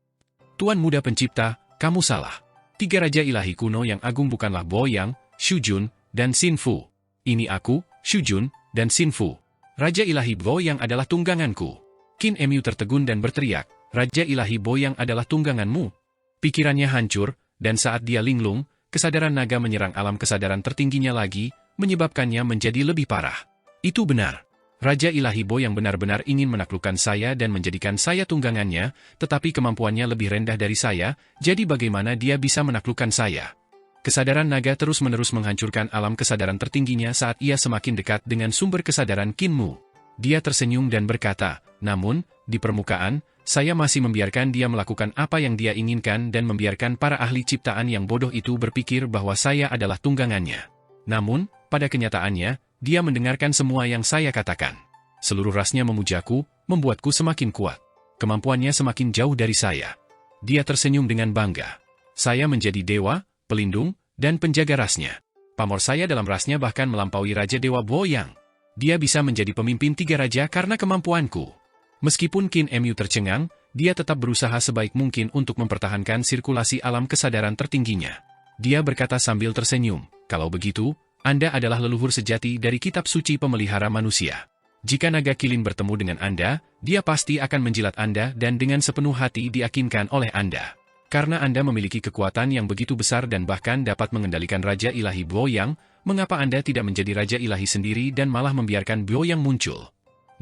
"Tuan Muda Pencipta, kamu salah. 3 Raja Ilahi kuno yang agung bukanlah Bo Yang, Shu Jun, dan Xin Fu. Ini aku, Shu Jun, dan Xin Fu. Raja Ilahi Bo Yang adalah tungganganku." Qin Mu tertegun dan berteriak, "Raja Ilahi Bo Yang adalah tungganganmu?" Pikirannya hancur, dan saat dia linglung, kesadaran naga menyerang alam kesadaran tertingginya lagi, menyebabkannya menjadi lebih parah. Itu benar. Raja Ilahi Bo yang benar-benar ingin menaklukkan saya dan menjadikan saya tunggangannya, tetapi kemampuannya lebih rendah dari saya, jadi bagaimana dia bisa menaklukkan saya? Kesadaran naga terus-menerus menghancurkan alam kesadaran tertingginya saat ia semakin dekat dengan sumber kesadaran Qin Mu. Dia tersenyum dan berkata, "Namun, di permukaan, saya masih membiarkan dia melakukan apa yang dia inginkan dan membiarkan para ahli ciptaan yang bodoh itu berpikir bahwa saya adalah tunggangannya. Namun, pada kenyataannya, dia mendengarkan semua yang saya katakan. Seluruh rasnya memujaku, membuatku semakin kuat. Kemampuannya semakin jauh dari saya." Dia tersenyum dengan bangga. "Saya menjadi dewa, pelindung, dan penjaga rasnya. Pamor saya dalam rasnya bahkan melampaui Raja Dewa Boyang. Dia bisa menjadi pemimpin 3 raja karena kemampuanku. Meskipun Qin Mu tercengang, dia tetap berusaha sebaik mungkin untuk mempertahankan sirkulasi alam kesadaran tertingginya. Dia berkata sambil tersenyum, "Kalau begitu, Anda adalah leluhur sejati dari kitab suci pemelihara manusia. Jika naga kilin bertemu dengan Anda, dia pasti akan menjilat Anda dan dengan sepenuh hati diyakinkan oleh Anda. Karena Anda memiliki kekuatan yang begitu besar dan bahkan dapat mengendalikan Raja Ilahi Boyang, mengapa Anda tidak menjadi Raja Ilahi sendiri dan malah membiarkan Boyang muncul?"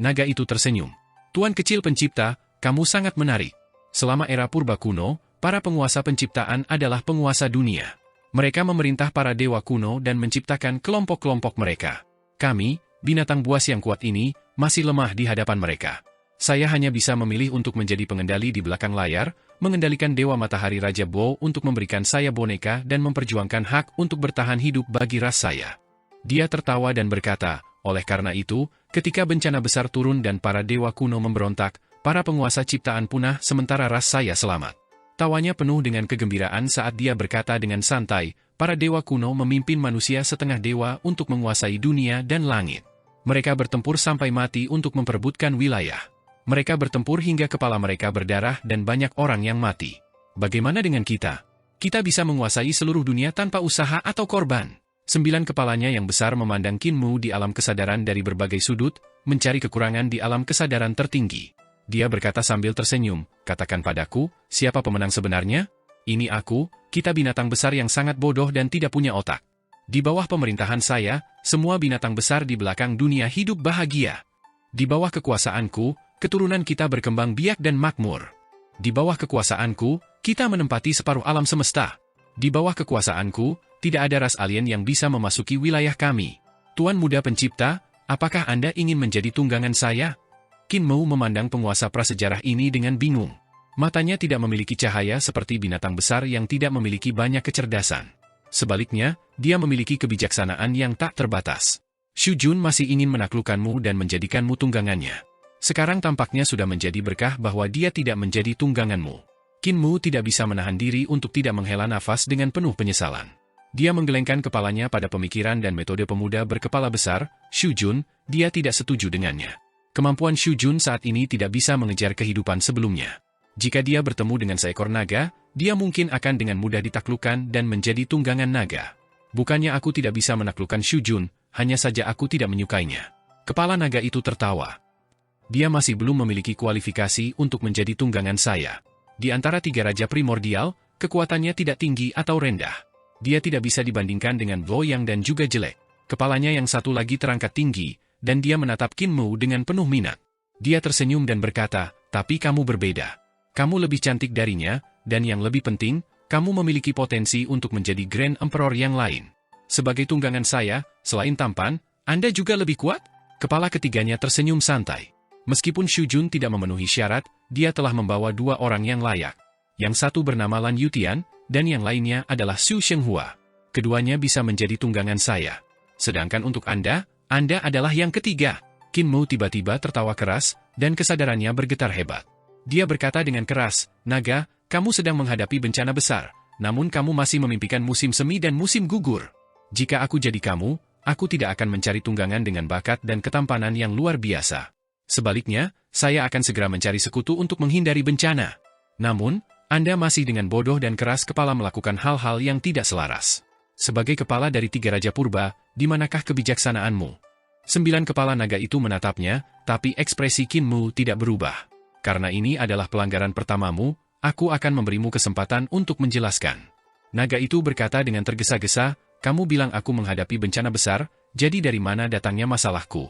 Naga itu tersenyum. "Tuan kecil pencipta, kamu sangat menarik. Selama era purba kuno, para penguasa penciptaan adalah penguasa dunia. Mereka memerintah para dewa kuno dan menciptakan kelompok-kelompok mereka. Kami, binatang buas yang kuat ini, masih lemah di hadapan mereka. Saya hanya bisa memilih untuk menjadi pengendali di belakang layar, mengendalikan Dewa Matahari Raja Bo untuk memberikan saya boneka dan memperjuangkan hak untuk bertahan hidup bagi ras saya." Dia tertawa dan berkata, "Oleh karena itu, ketika bencana besar turun dan para dewa kuno memberontak, para penguasa ciptaan punah sementara ras saya selamat." Tawanya penuh dengan kegembiraan saat dia berkata dengan santai, "Para dewa kuno memimpin manusia setengah dewa untuk menguasai dunia dan langit. Mereka bertempur sampai mati untuk memperebutkan wilayah. Mereka bertempur hingga kepala mereka berdarah dan banyak orang yang mati. Bagaimana dengan kita? Kita bisa menguasai seluruh dunia tanpa usaha atau korban." 9 kepalanya yang besar memandang Qin Mu di alam kesadaran dari berbagai sudut, mencari kekurangan di alam kesadaran tertinggi. Dia berkata sambil tersenyum, "Katakan padaku, siapa pemenang sebenarnya? Ini aku, kita binatang besar yang sangat bodoh dan tidak punya otak. Di bawah pemerintahan saya, semua binatang besar di belakang dunia hidup bahagia. Di bawah kekuasaanku, keturunan kita berkembang biak dan makmur. Di bawah kekuasaanku, kita menempati separuh alam semesta. Di bawah kekuasaanku, tidak ada ras alien yang bisa memasuki wilayah kami. Tuan Muda Pencipta, apakah Anda ingin menjadi tunggangan saya?" Qin Mu memandang penguasa prasejarah ini dengan bingung. Matanya tidak memiliki cahaya seperti binatang besar yang tidak memiliki banyak kecerdasan. Sebaliknya, dia memiliki kebijaksanaan yang tak terbatas. Xu Jun masih ingin menaklukkanmu dan menjadikanmu tunggangannya. Sekarang tampaknya sudah menjadi berkah bahwa dia tidak menjadi tungganganmu. Qin Mu tidak bisa menahan diri untuk tidak menghela nafas dengan penuh penyesalan. Dia menggelengkan kepalanya pada pemikiran dan metode pemuda berkepala besar, Xu Jun, dia tidak setuju dengannya. Kemampuan Xu Jun saat ini tidak bisa mengejar kehidupan sebelumnya. Jika dia bertemu dengan seekor naga, dia mungkin akan dengan mudah ditaklukkan dan menjadi tunggangan naga. Bukannya aku tidak bisa menaklukkan Xu Jun, hanya saja aku tidak menyukainya. Kepala naga itu tertawa. Dia masih belum memiliki kualifikasi untuk menjadi tunggangan saya. Di antara 3 raja primordial, kekuatannya tidak tinggi atau rendah. Dia tidak bisa dibandingkan dengan Boyang dan juga jelek. Kepalanya yang satu lagi terangkat tinggi, dan dia menatap Qin Mu dengan penuh minat. Dia tersenyum dan berkata, "Tapi kamu berbeda. Kamu lebih cantik darinya, dan yang lebih penting, kamu memiliki potensi untuk menjadi Grand Emperor yang lain. Sebagai tunggangan saya, selain tampan, Anda juga lebih kuat?" Kepala ketiganya tersenyum santai. Meskipun Xu Jun tidak memenuhi syarat, dia telah membawa 2 orang yang layak. Yang satu bernama Lan Yutian, dan yang lainnya adalah Xu Shenghua. Keduanya bisa menjadi tunggangan saya. Sedangkan untuk Anda adalah yang ketiga. Qin Mu tiba-tiba tertawa keras, dan kesadarannya bergetar hebat. Dia berkata dengan keras, "Naga, kamu sedang menghadapi bencana besar, namun kamu masih memimpikan musim semi dan musim gugur. Jika aku jadi kamu, aku tidak akan mencari tunggangan dengan bakat dan ketampanan yang luar biasa. Sebaliknya, saya akan segera mencari sekutu untuk menghindari bencana. Namun, Anda masih dengan bodoh dan keras kepala melakukan hal-hal yang tidak selaras. Sebagai kepala dari 3 raja purba, di manakah kebijaksanaanmu?" 9 kepala naga itu menatapnya, tapi ekspresi Qin Mu tidak berubah. "Karena ini adalah pelanggaran pertamamu, aku akan memberimu kesempatan untuk menjelaskan." Naga itu berkata dengan tergesa-gesa, "Kamu bilang aku menghadapi bencana besar, jadi dari mana datangnya masalahku?"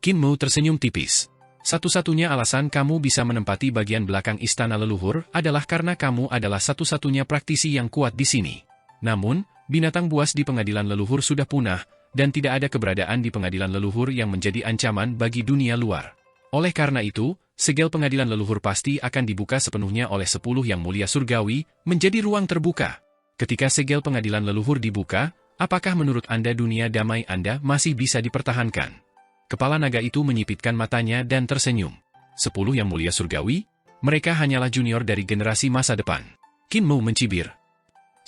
Qin Mu tersenyum tipis. "Satu-satunya alasan kamu bisa menempati bagian belakang istana leluhur adalah karena kamu adalah satu-satunya praktisi yang kuat di sini. Namun, binatang buas di pengadilan leluhur sudah punah, dan tidak ada keberadaan di pengadilan leluhur yang menjadi ancaman bagi dunia luar. Oleh karena itu, segel pengadilan leluhur pasti akan dibuka sepenuhnya oleh 10 yang mulia surgawi, menjadi ruang terbuka. Ketika segel pengadilan leluhur dibuka, apakah menurut Anda dunia damai Anda masih bisa dipertahankan?" Kepala naga itu menyipitkan matanya dan tersenyum. 10 yang mulia surgawi? Mereka hanyalah junior dari generasi masa depan. Qin Mu mencibir.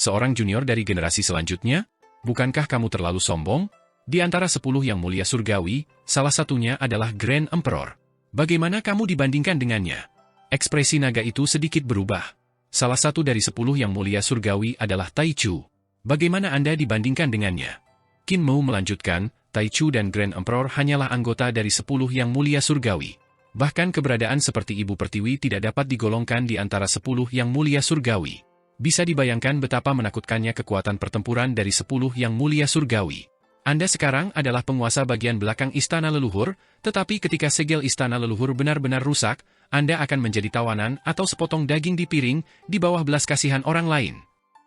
Seorang junior dari generasi selanjutnya? Bukankah kamu terlalu sombong? Di antara 10 yang mulia surgawi, salah satunya adalah Grand Emperor. Bagaimana kamu dibandingkan dengannya? Ekspresi naga itu sedikit berubah. Salah satu dari 10 yang mulia surgawi adalah Taichu. Bagaimana Anda dibandingkan dengannya? Qin Mu melanjutkan, Taichu dan Grand Emperor hanyalah anggota dari 10 yang mulia surgawi. Bahkan keberadaan seperti Ibu Pertiwi tidak dapat digolongkan di antara 10 yang mulia surgawi. Bisa dibayangkan betapa menakutkannya kekuatan pertempuran dari 10 yang mulia surgawi. Anda sekarang adalah penguasa bagian belakang istana leluhur, tetapi ketika segel istana leluhur benar-benar rusak, Anda akan menjadi tawanan atau sepotong daging di piring di bawah belas kasihan orang lain.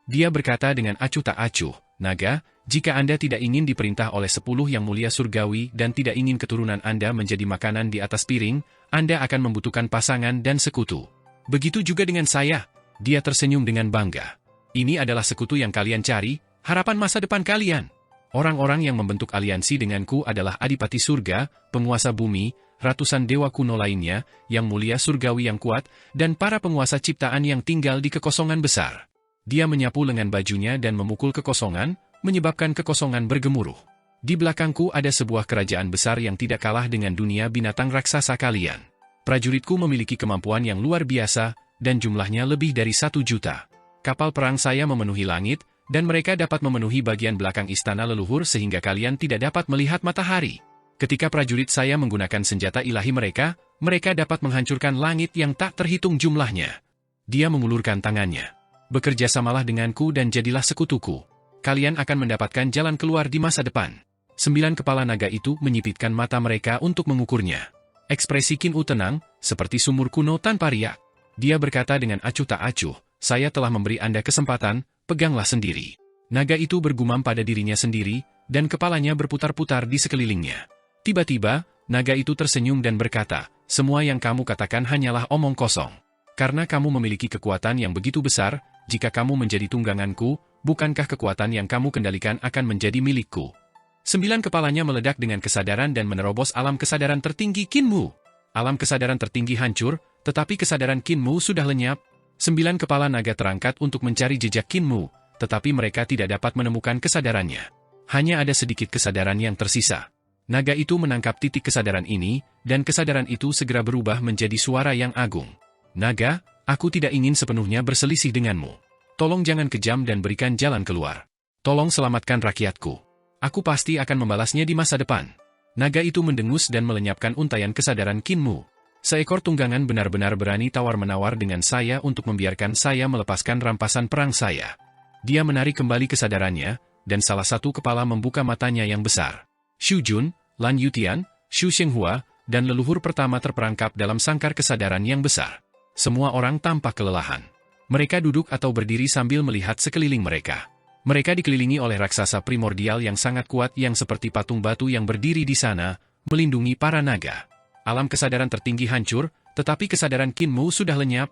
Dia berkata dengan acuh tak acuh, naga, jika Anda tidak ingin diperintah oleh 10 yang mulia surgawi dan tidak ingin keturunan Anda menjadi makanan di atas piring, Anda akan membutuhkan pasangan dan sekutu. Begitu juga dengan saya. Dia tersenyum dengan bangga. Ini adalah sekutu yang kalian cari, harapan masa depan kalian. Orang-orang yang membentuk aliansi denganku adalah Adipati Surga, penguasa bumi, ratusan dewa kuno lainnya, yang mulia surgawi yang kuat, dan para penguasa ciptaan yang tinggal di kekosongan besar. Dia menyapu lengan bajunya dan memukul kekosongan, menyebabkan kekosongan bergemuruh. Di belakangku ada sebuah kerajaan besar yang tidak kalah dengan dunia binatang raksasa kalian. Prajuritku memiliki kemampuan yang luar biasa, dan jumlahnya lebih dari 1 juta. Kapal perang saya memenuhi langit, dan mereka dapat memenuhi bagian belakang istana leluhur sehingga kalian tidak dapat melihat matahari. Ketika prajurit saya menggunakan senjata ilahi mereka, mereka dapat menghancurkan langit yang tak terhitung jumlahnya. Dia mengulurkan tangannya. Bekerjasamalah denganku dan jadilah sekutuku. Kalian akan mendapatkan jalan keluar di masa depan. 9 kepala naga itu menyipitkan mata mereka untuk mengukurnya. Ekspresi Qin U tenang, seperti sumur kuno tanpa riak. Dia berkata dengan acuh tak acuh, saya telah memberi Anda kesempatan, peganglah sendiri. Naga itu bergumam pada dirinya sendiri, dan kepalanya berputar-putar di sekelilingnya. Tiba-tiba, naga itu tersenyum dan berkata, semua yang kamu katakan hanyalah omong kosong. Karena kamu memiliki kekuatan yang begitu besar, jika kamu menjadi tungganganku, bukankah kekuatan yang kamu kendalikan akan menjadi milikku? 9 kepalanya meledak dengan kesadaran dan menerobos alam kesadaran tertinggi Qin Mu. Alam kesadaran tertinggi hancur, tetapi kesadaran Qin Mu sudah lenyap. 9 kepala naga terangkat untuk mencari jejak Qin Mu, tetapi mereka tidak dapat menemukan kesadarannya. Hanya ada sedikit kesadaran yang tersisa. Naga itu menangkap titik kesadaran ini, dan kesadaran itu segera berubah menjadi suara yang agung. Naga, aku tidak ingin sepenuhnya berselisih denganmu. Tolong jangan kejam dan berikan jalan keluar. Tolong selamatkan rakyatku. Aku pasti akan membalasnya di masa depan. Naga itu mendengus dan melenyapkan untaian kesadaran Qin Mu. Seekor tunggangan benar-benar berani tawar-menawar dengan saya untuk membiarkan saya melepaskan rampasan perang saya. Dia menarik kembali kesadarannya, dan salah satu kepala membuka matanya yang besar. Xu Jun, Lan Yutian, Xu Shenghua, dan leluhur pertama terperangkap dalam sangkar kesadaran yang besar. Semua orang tampak kelelahan. Mereka duduk atau berdiri sambil melihat sekeliling mereka. Mereka dikelilingi oleh raksasa primordial yang sangat kuat yang seperti patung batu yang berdiri di sana, melindungi para naga. Alam kesadaran tertinggi hancur, tetapi kesadaran Qin Mu sudah lenyap,